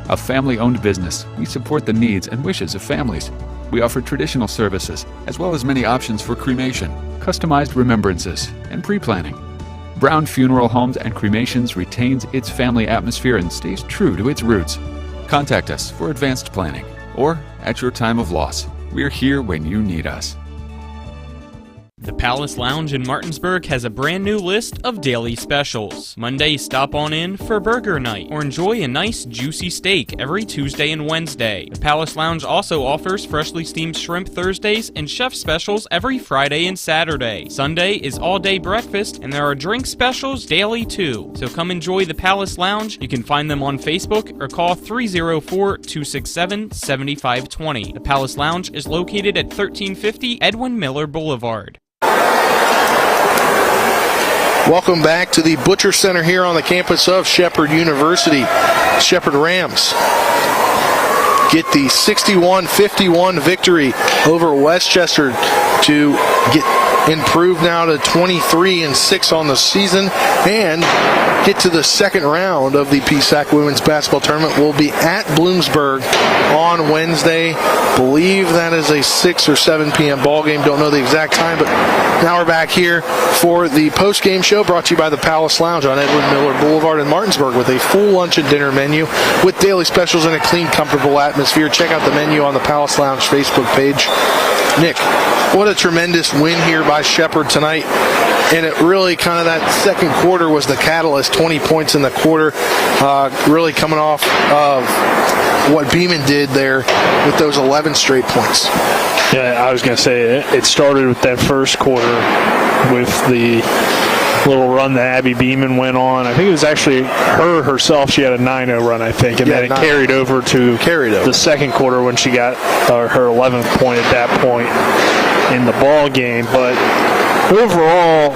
A family-owned business, we support the needs and wishes of families. We offer traditional services, as well as many options for cremation, customized remembrances, and pre-planning. Brown Funeral Homes and Cremations retains its family atmosphere and stays true to its roots. Contact us for advanced planning, or at your time of loss. We're here when you need us. The Palace Lounge in Martinsburg has a brand new list of daily specials. Monday, stop on in for burger night or enjoy a nice juicy steak every Tuesday and Wednesday. The Palace Lounge also offers freshly steamed shrimp Thursdays and chef specials every Friday and Saturday. Sunday is all-day breakfast, and there are drink specials daily too. So come enjoy the Palace Lounge. You can find them on Facebook or call 304-267-7520. The Palace Lounge is located at 1350 Edwin Miller Boulevard. Welcome back to the Butcher Center here on the campus of Shepherd University. Shepherd Rams get the 61-51 victory over Westchester to get improved now to 23-6 on the season and get to the second round of the PSAC Women's Basketball Tournament. Will be at Bloomsburg on Wednesday. Believe that is a 6 or 7 p.m. ball game. Don't know the exact time, but now we're back here for the post-game show brought to you by the Palace Lounge on Edwin Miller Boulevard in Martinsburg with a full lunch and dinner menu with daily specials and a clean, comfortable atmosphere. Check out the menu on the Palace Lounge Facebook page. Nick, what a tremendous win here by Shepherd tonight. And it really kind of that second quarter was the catalyst. 20 points in the quarter, really coming off of what Beeman did there with those 11 straight points. Yeah, I was going to say it started with that first quarter with the little run that Abby Beeman went on. I think it was actually her herself. She had a 9-0 run, I think, and then it carried over to the second quarter when she got her 11th point at that point in the ball game. But overall,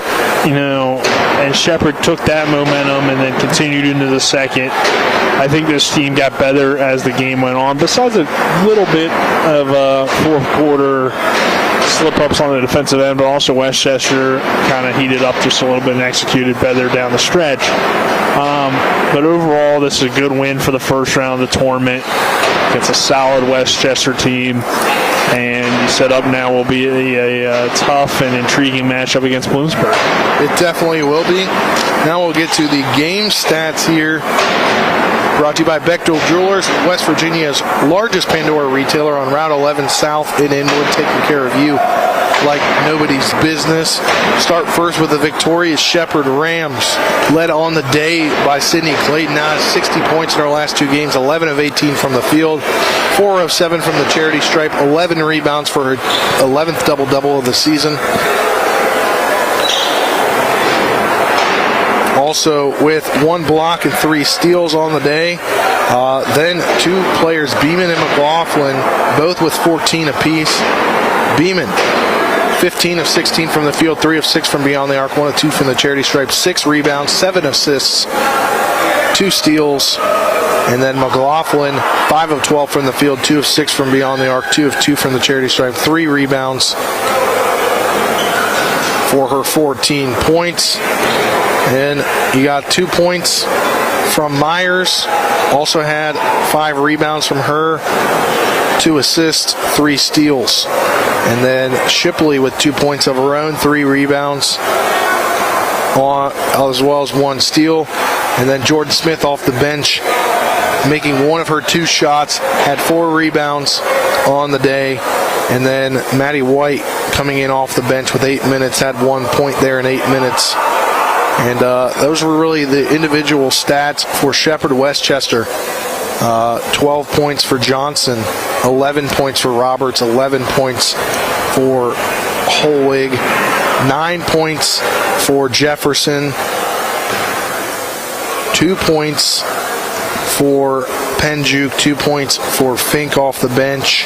and Shepherd took that momentum and then continued into the second. I think this team got better as the game went on, besides a little bit of fourth quarter slip-ups on the defensive end, but also Westchester kind of heated up just a little bit and executed better down the stretch. But overall, this is a good win for the first round of the tournament. It's a solid Westchester team, and set up now will be a tough and intriguing matchup against Bloomsburg. It definitely will be. Now we'll get to the game stats here. Brought to you by Bechtel Jewelers, West Virginia's largest Pandora retailer on Route 11 South in Inwood, taking care of you like nobody's business. Start first with the victorious Shepherd Rams, led on the day by Sydney Clayton. Now has 60 points in her last two games, 11 of 18 from the field, 4 of 7 from the charity stripe, 11 rebounds for her 11th double-double of the season. Also with 1 block and 3 steals on the day. Then 2 players, Beeman and McLaughlin, both with 14 apiece. Beeman, 15 of 16 from the field, 3 of 6 from beyond the arc, 1 of 2 from the charity stripe, 6 rebounds, 7 assists, 2 steals. And then McLaughlin, 5 of 12 from the field, 2 of 6 from beyond the arc, 2 of 2 from the charity stripe, 3 rebounds for her 14 points. And you got 2 points from Myers. Also had 5 rebounds from her, 2 assists, 3 steals. And then Shipley with 2 points of her own, 3 rebounds, as well as 1 steal. And then Jordan Smith off the bench, making 1 of her 2 shots, had 4 rebounds on the day. And then Maddie White coming in off the bench with 8 minutes, had 1 point there in 8 minutes. And those were really the individual stats for Shepherd Westchester. 12 points for Johnson, 11 points for Roberts, 11 points for Holwig, 9 points for Jefferson, 2 points for Penjuk, 2 points for Fink off the bench,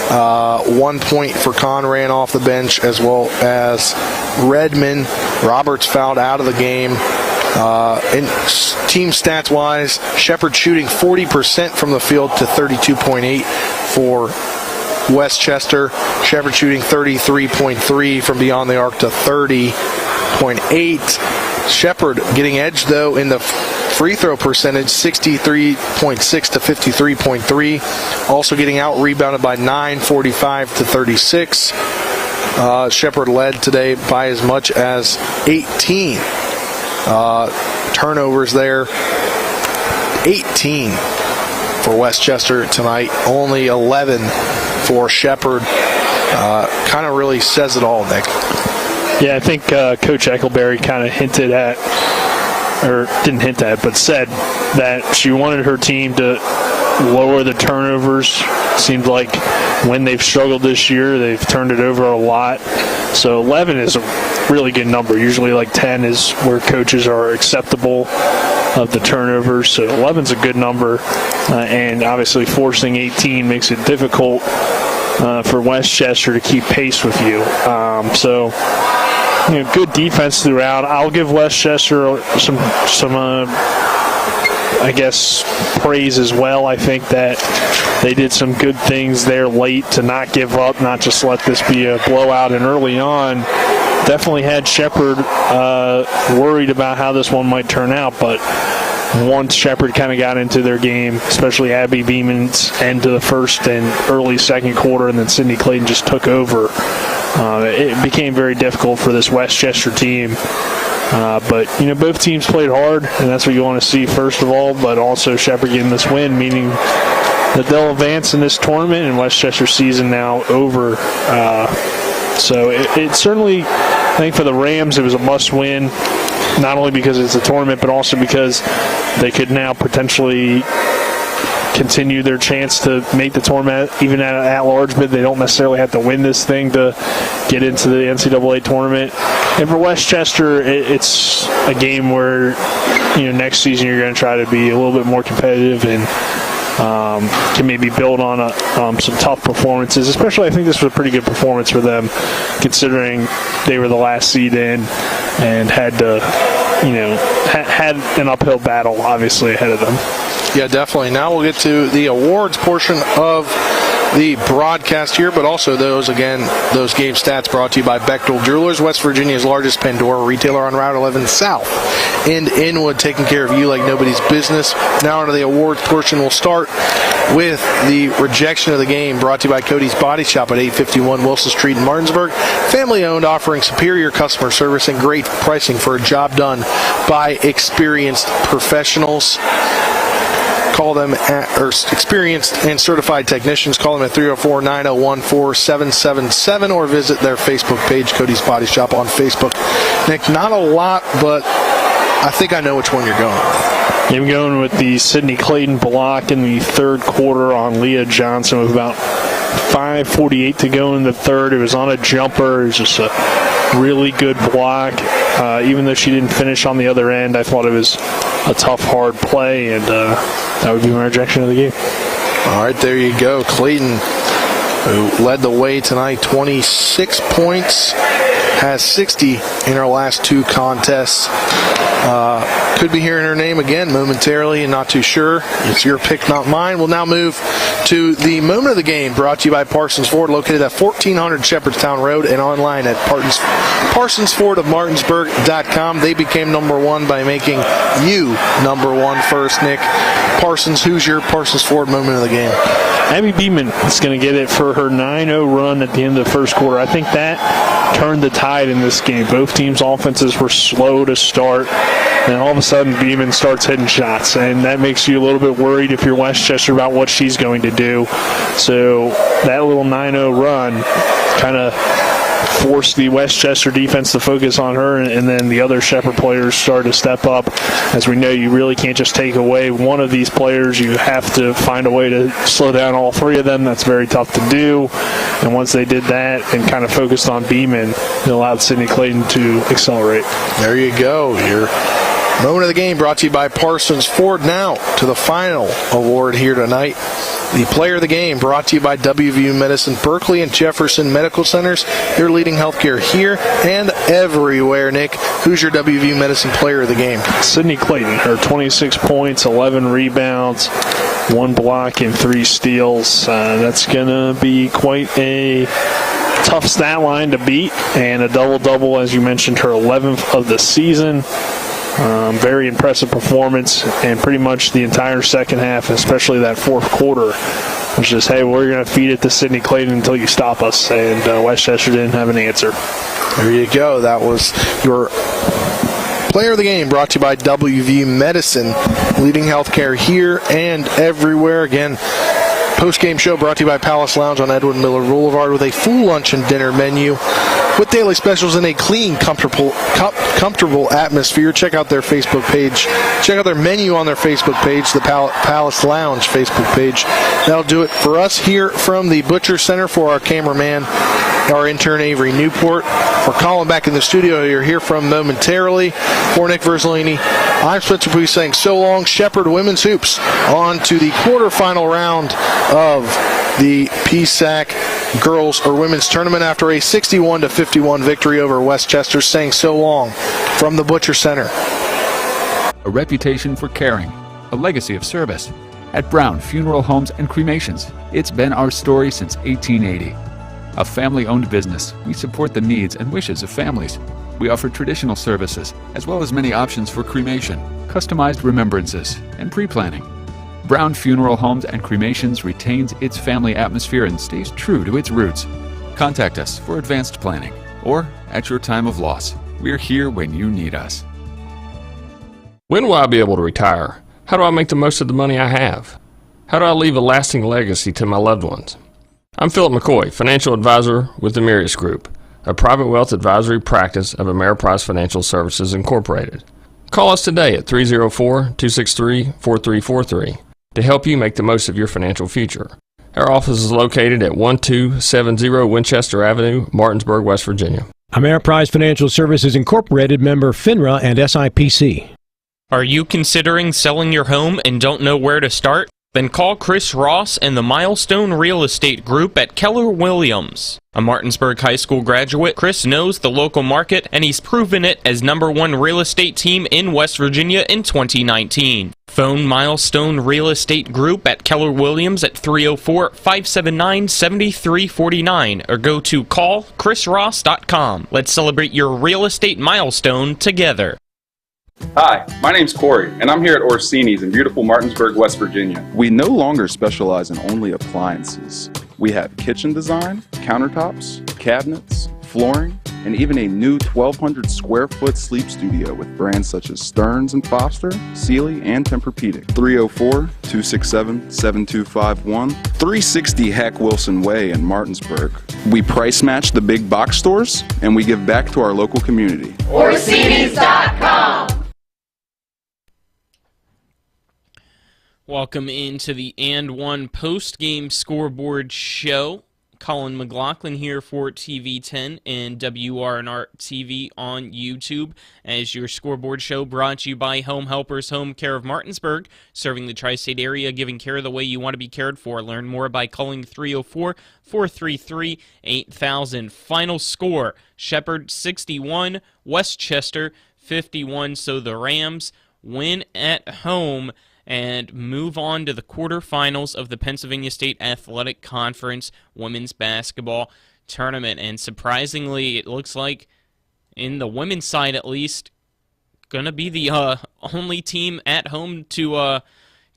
1 point for Conran off the bench, as well as Redmond. Roberts fouled out of the game. In team stats wise, Shepherd shooting 40% from the field to 32.8 for Westchester. Shepherd shooting 33.3 from beyond the arc to 30.8. Shepherd getting edged though in the free throw percentage, 63.6 to 53.3. Also getting out rebounded by 9, 45 to 36. Shepherd led today by as much as 18 turnovers there. 18 for Westchester tonight, only 11 for Shepherd. Kind of really says it all, Nick. Yeah, I think Coach Eckleberry kind of hinted at, or didn't hint at, but said that she wanted her team to lower the turnovers. Seems like when they've struggled this year, they've turned it over a lot. So 11 is a really good number. Usually like 10 is where coaches are acceptable of the turnovers. So 11 is a good number. And obviously forcing 18 makes it difficult for Westchester to keep pace with you. So good defense throughout. I'll give Westchester some I guess, praise as well. I think that they did some good things there late to not give up, not just let this be a blowout. And early on, definitely had Shepherd worried about how this one might turn out. But once Shepherd kind of got into their game, especially Abby Beeman's end to the first and early second quarter, and then Sydney Clayton just took over, it became very difficult for this Westchester team. But both teams played hard, and that's what you want to see first of all, but also Shepherd getting this win, meaning that they'll advance in this tournament, and Westchester's season now over. So it certainly, I think for the Rams, it was a must-win, not only because it's a tournament, but also because they could now potentially continue their chance to make the tournament, even at large bid. They don't necessarily have to win this thing to get into the NCAA tournament. And for Westchester, it's a game where, next season you're going to try to be a little bit more competitive and can maybe build on some tough performances. Especially, I think this was a pretty good performance for them, considering they were the last seed in and had to, had an uphill battle, obviously, ahead of them. Yeah, definitely. Now we'll get to the awards portion of the broadcast here, but also those game stats brought to you by Bechtel Jewelers, West Virginia's largest Pandora retailer on Route 11 South in Inwood, taking care of you like nobody's business. Now onto the awards portion. We'll start with the rejection of the game, brought to you by Cody's Body Shop at 851 Wilson Street in Martinsburg. Family owned, offering superior customer service and great pricing for a job done by experienced professionals. Call them experienced and certified technicians. Call them at 304-901-4777 or visit their Facebook page, Cody's Body Shop on Facebook. Nick, not a lot, but I think I know which one you're going with. I'm going with the Sydney Clayton block in the third quarter on Leah Johnson with about 5:48 to go in the third. It was on a jumper. It was just a really good block. Even though she didn't finish on the other end, I thought it was a tough, hard play, and that would be my rejection of the game. All right, there you go. Clayton, who led the way tonight, 26 points, has 60 in her last two contests. Could be hearing her name again momentarily, and not too sure. It's your pick, not mine. We'll now move to the moment of the game, brought to you by Parsons Ford, located at 1400 Shepherdstown Road and online at ParsonsFordofMartinsburg.com. They became number one by making you number one first, Nick. Parsons, who's your Parsons Ford moment of the game? Abby Beeman is going to get it for her 9-0 run at the end of the first quarter. I think that turned the tide in this game. Both teams' offenses were slow to start, and all of a sudden Beeman starts hitting shots, and that makes you a little bit worried if you're Westchester about what she's going to do. So that little 9-0 run kind of forced the Westchester defense to focus on her, and then the other Shepherd players started to step up. As we know, you really can't just take away one of these players. You have to find a way to slow down all three of them. That's very tough to do. And once they did that and kind of focused on Beeman, it allowed Sydney Clayton to accelerate. There you go. Your moment of the game brought to you by Parsons Ford. Now to the final award here tonight. The player of the game brought to you by WVU Medicine, Berkeley and Jefferson Medical Centers. Your leading healthcare here and everywhere. Nick, who's your WVU Medicine player of the game? Sydney Clayton. Her 26 points, 11 rebounds, 1 block, and 3 steals. That's going to be quite a tough stat line to beat, and a double-double, as you mentioned, her 11th of the season. Very impressive performance, and pretty much the entire second half, especially that fourth quarter, was just, hey, we're going to feed it to Sydney Clayton until you stop us, and Westchester didn't have an answer. There you go. That was your player of the game, brought to you by WVU Medicine, leading healthcare here and everywhere. Again, post-game show brought to you by Palace Lounge on Edwin Miller Boulevard with a full lunch and dinner menu with daily specials in a clean, comfortable atmosphere. Check out their Facebook page. Check out their menu on their Facebook page, the Palace Lounge Facebook page. That'll do it for us here from the Butcher Center. For our cameraman, our intern Avery Newport, for Colin back in the studio you'll hear from momentarily. For Nick Verzolini, I'm Spencer Pugh saying so long. Shepherd Women's Hoops on to the quarterfinal round of the PSAC girls or women's tournament after a 61-51 victory over Westchester. Saying so long from the Butcher Center. A reputation for caring, a legacy of service. At Brown Funeral Homes and Cremations, it's been our story since 1880. A family-owned business, we support the needs and wishes of families. We offer traditional services, as well as many options for cremation, customized remembrances, and pre-planning. Brown Funeral Homes and Cremations retains its family atmosphere and stays true to its roots. Contact us for advanced planning, or at your time of loss. We're here when you need us. When will I be able to retire? How do I make the most of the money I have? How do I leave a lasting legacy to my loved ones? I'm Philip McCoy, financial advisor with the Mirius Group, a private wealth advisory practice of Ameriprise Financial Services Incorporated. Call us today at 304-263-4343. to help you make the most of your financial future. Our office is located at 1270 Winchester Avenue, Martinsburg, West Virginia. Ameriprise Financial Services Incorporated, member FINRA and SIPC. Are you considering selling your home and don't know where to start? Then call Chris Ross and the Milestone Real Estate Group at Keller Williams. A Martinsburg High School graduate, Chris knows the local market, and he's proven it as #1 real estate team in West Virginia in 2019. Phone Milestone Real Estate Group at Keller Williams at 304-579-7349 or go to callchrisross.com. Let's celebrate your real estate milestone together. Hi, my name's Corey, and I'm here at Orsini's in beautiful Martinsburg, West Virginia. We no longer specialize in only appliances. We have kitchen design, countertops, cabinets, flooring, and even a new 1,200 square foot sleep studio with brands such as Stearns & Foster, Sealy, and Tempur-Pedic. 304-267-7251, 360 Hack Wilson Way in Martinsburg. We price match the big box stores, and we give back to our local community. Orsini's.com. Welcome into the And One post-game scoreboard show. Colin McLaughlin here for TV10 and WRNR TV on YouTube as your scoreboard show brought to you by Home Helpers Home Care of Martinsburg, serving the tri-state area, giving care the way you want to be cared for. Learn more by calling 304-433-8000. Final score, Shepherd 61, Westchester 51, so the Rams win at home and move on to the quarterfinals of the Pennsylvania State Athletic Conference Women's Basketball Tournament. And surprisingly, it looks like, in the women's side at least, going to be the only team at home to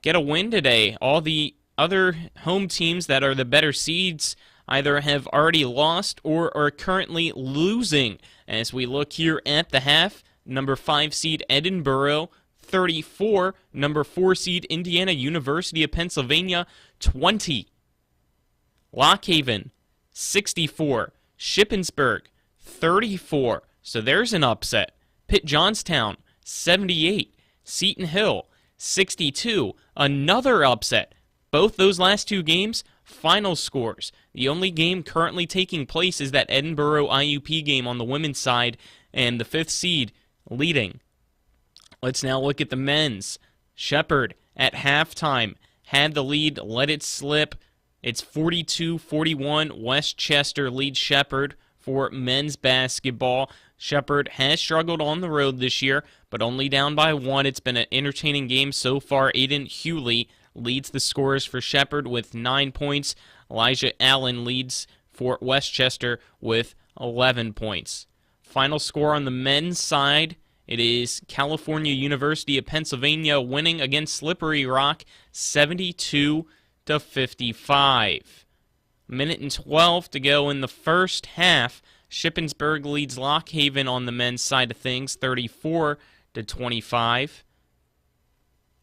get a win today. All the other home teams that are the better seeds either have already lost or are currently losing. As we look here at the half, number 5 seed Edinburgh 34, number 4 seed Indiana University of Pennsylvania 20. Lockhaven 64, Shippensburg 34. So there's an upset. Pitt Johnstown 78, Seton Hill 62. Another upset. Both those last two games, final scores. The only game currently taking place is that Edinburgh IUP game on the women's side, and the 5th seed leading. Let's now look at the men's. Shepherd at halftime had the lead, let it slip. It's 42-41. Westchester leads Shepherd for men's basketball. Shepherd has struggled on the road this year, but only down by 1. It's been an entertaining game so far. Aiden Hewley leads the scorers for Shepherd with 9 points. Elijah Allen leads for Westchester with 11 points. Final score on the men's side, it is California University of Pennsylvania winning against Slippery Rock 72-55. Minute and 12 to go in the first half. Shippensburg leads Lockhaven on the men's side of things 34-25.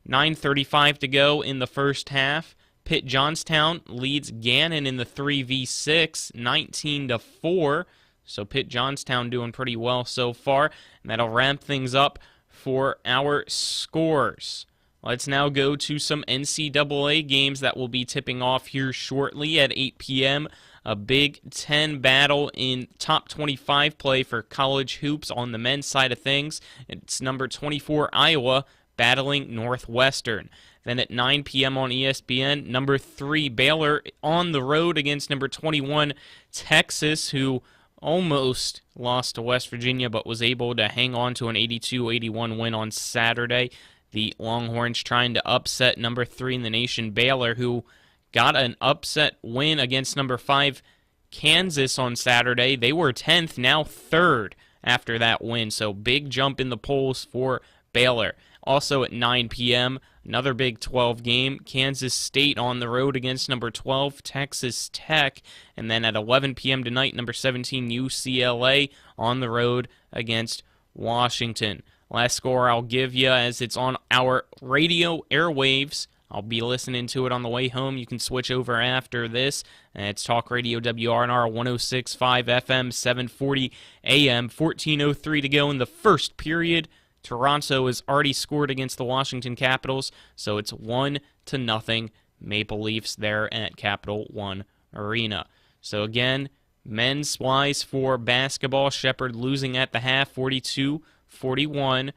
9:35 to go in the first half. Pitt Johnstown leads Gannon in the 3v6 19-4. So Pitt Johnstown doing pretty well so far, and that'll ramp things up for our scores. Let's now go to some NCAA games that will be tipping off here shortly at 8 p.m. A Big Ten battle in top 25 play for college hoops on the men's side of things. It's number 24 Iowa battling Northwestern. Then at 9 p.m. on ESPN, number 3 Baylor on the road against number 21 Texas, who almost lost to West Virginia, but was able to hang on to an 82-81 win on Saturday. The Longhorns trying to upset number 3 in the nation, Baylor, who got an upset win against number 5 Kansas on Saturday. They were 10th, now 3rd after that win, so big jump in the polls for Baylor. Also at 9 p.m., another Big 12 game, Kansas State on the road against number 12, Texas Tech. And then at 11 p.m. tonight, number 17, UCLA on the road against Washington. Last score I'll give you as it's on our radio airwaves. I'll be listening to it on the way home. You can switch over after this. It's Talk Radio WRNR 106.5 FM, 740 AM, 14:03 to go in the first period. Toronto has already scored against the Washington Capitals, so it's 1-0 Maple Leafs there at Capital One Arena. So again, men's-wise for basketball, Shepherd losing at the half, 42-41.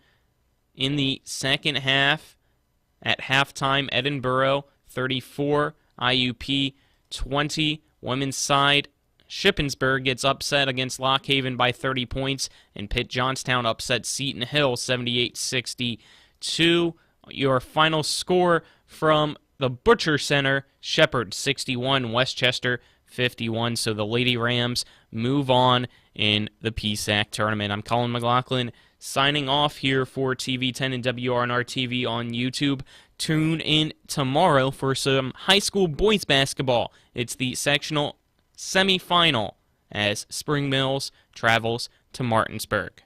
In the second half, at halftime, Edinburgh 34, IUP 20. Women's side, Shippensburg gets upset against Lock Haven by 30 points, and Pitt Johnstown upset Seton Hill 78-62. Your final score from the Butcher Center, Shepherd 61, Westchester 51. So the Lady Rams move on in the PSAC tournament. I'm Colin McLaughlin signing off here for TV10 and WRNR TV on YouTube. Tune in tomorrow for some high school boys basketball. It's the sectional semifinal as Spring Mills travels to Martinsburg.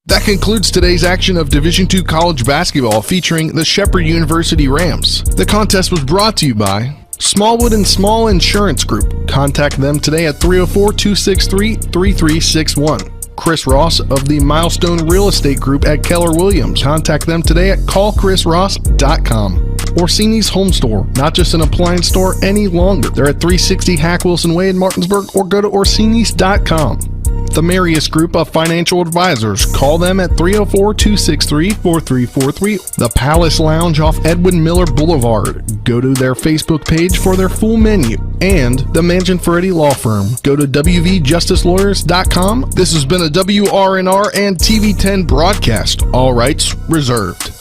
That concludes today's action of Division II college basketball featuring the Shepherd University Rams. The contest was brought to you by Smallwood and Small Insurance Group. Contact them today at 304-263-3361. Chris Ross of the Milestone Real Estate Group at Keller Williams. Contact them today at callchrisross.com. Orsini's Home Store, not just an appliance store any longer. They're at 360 Hack Wilson Way in Martinsburg, or go to orsinis.com. The Marius Group of Financial Advisors. Call them at 304-263-4343. The Palace Lounge off Edwin Miller Boulevard. Go to their Facebook page for their full menu. And the Mansion Ferretti Law Firm. Go to wvjusticelawyers.com. This has been a WRNR and TV10 broadcast. All rights reserved.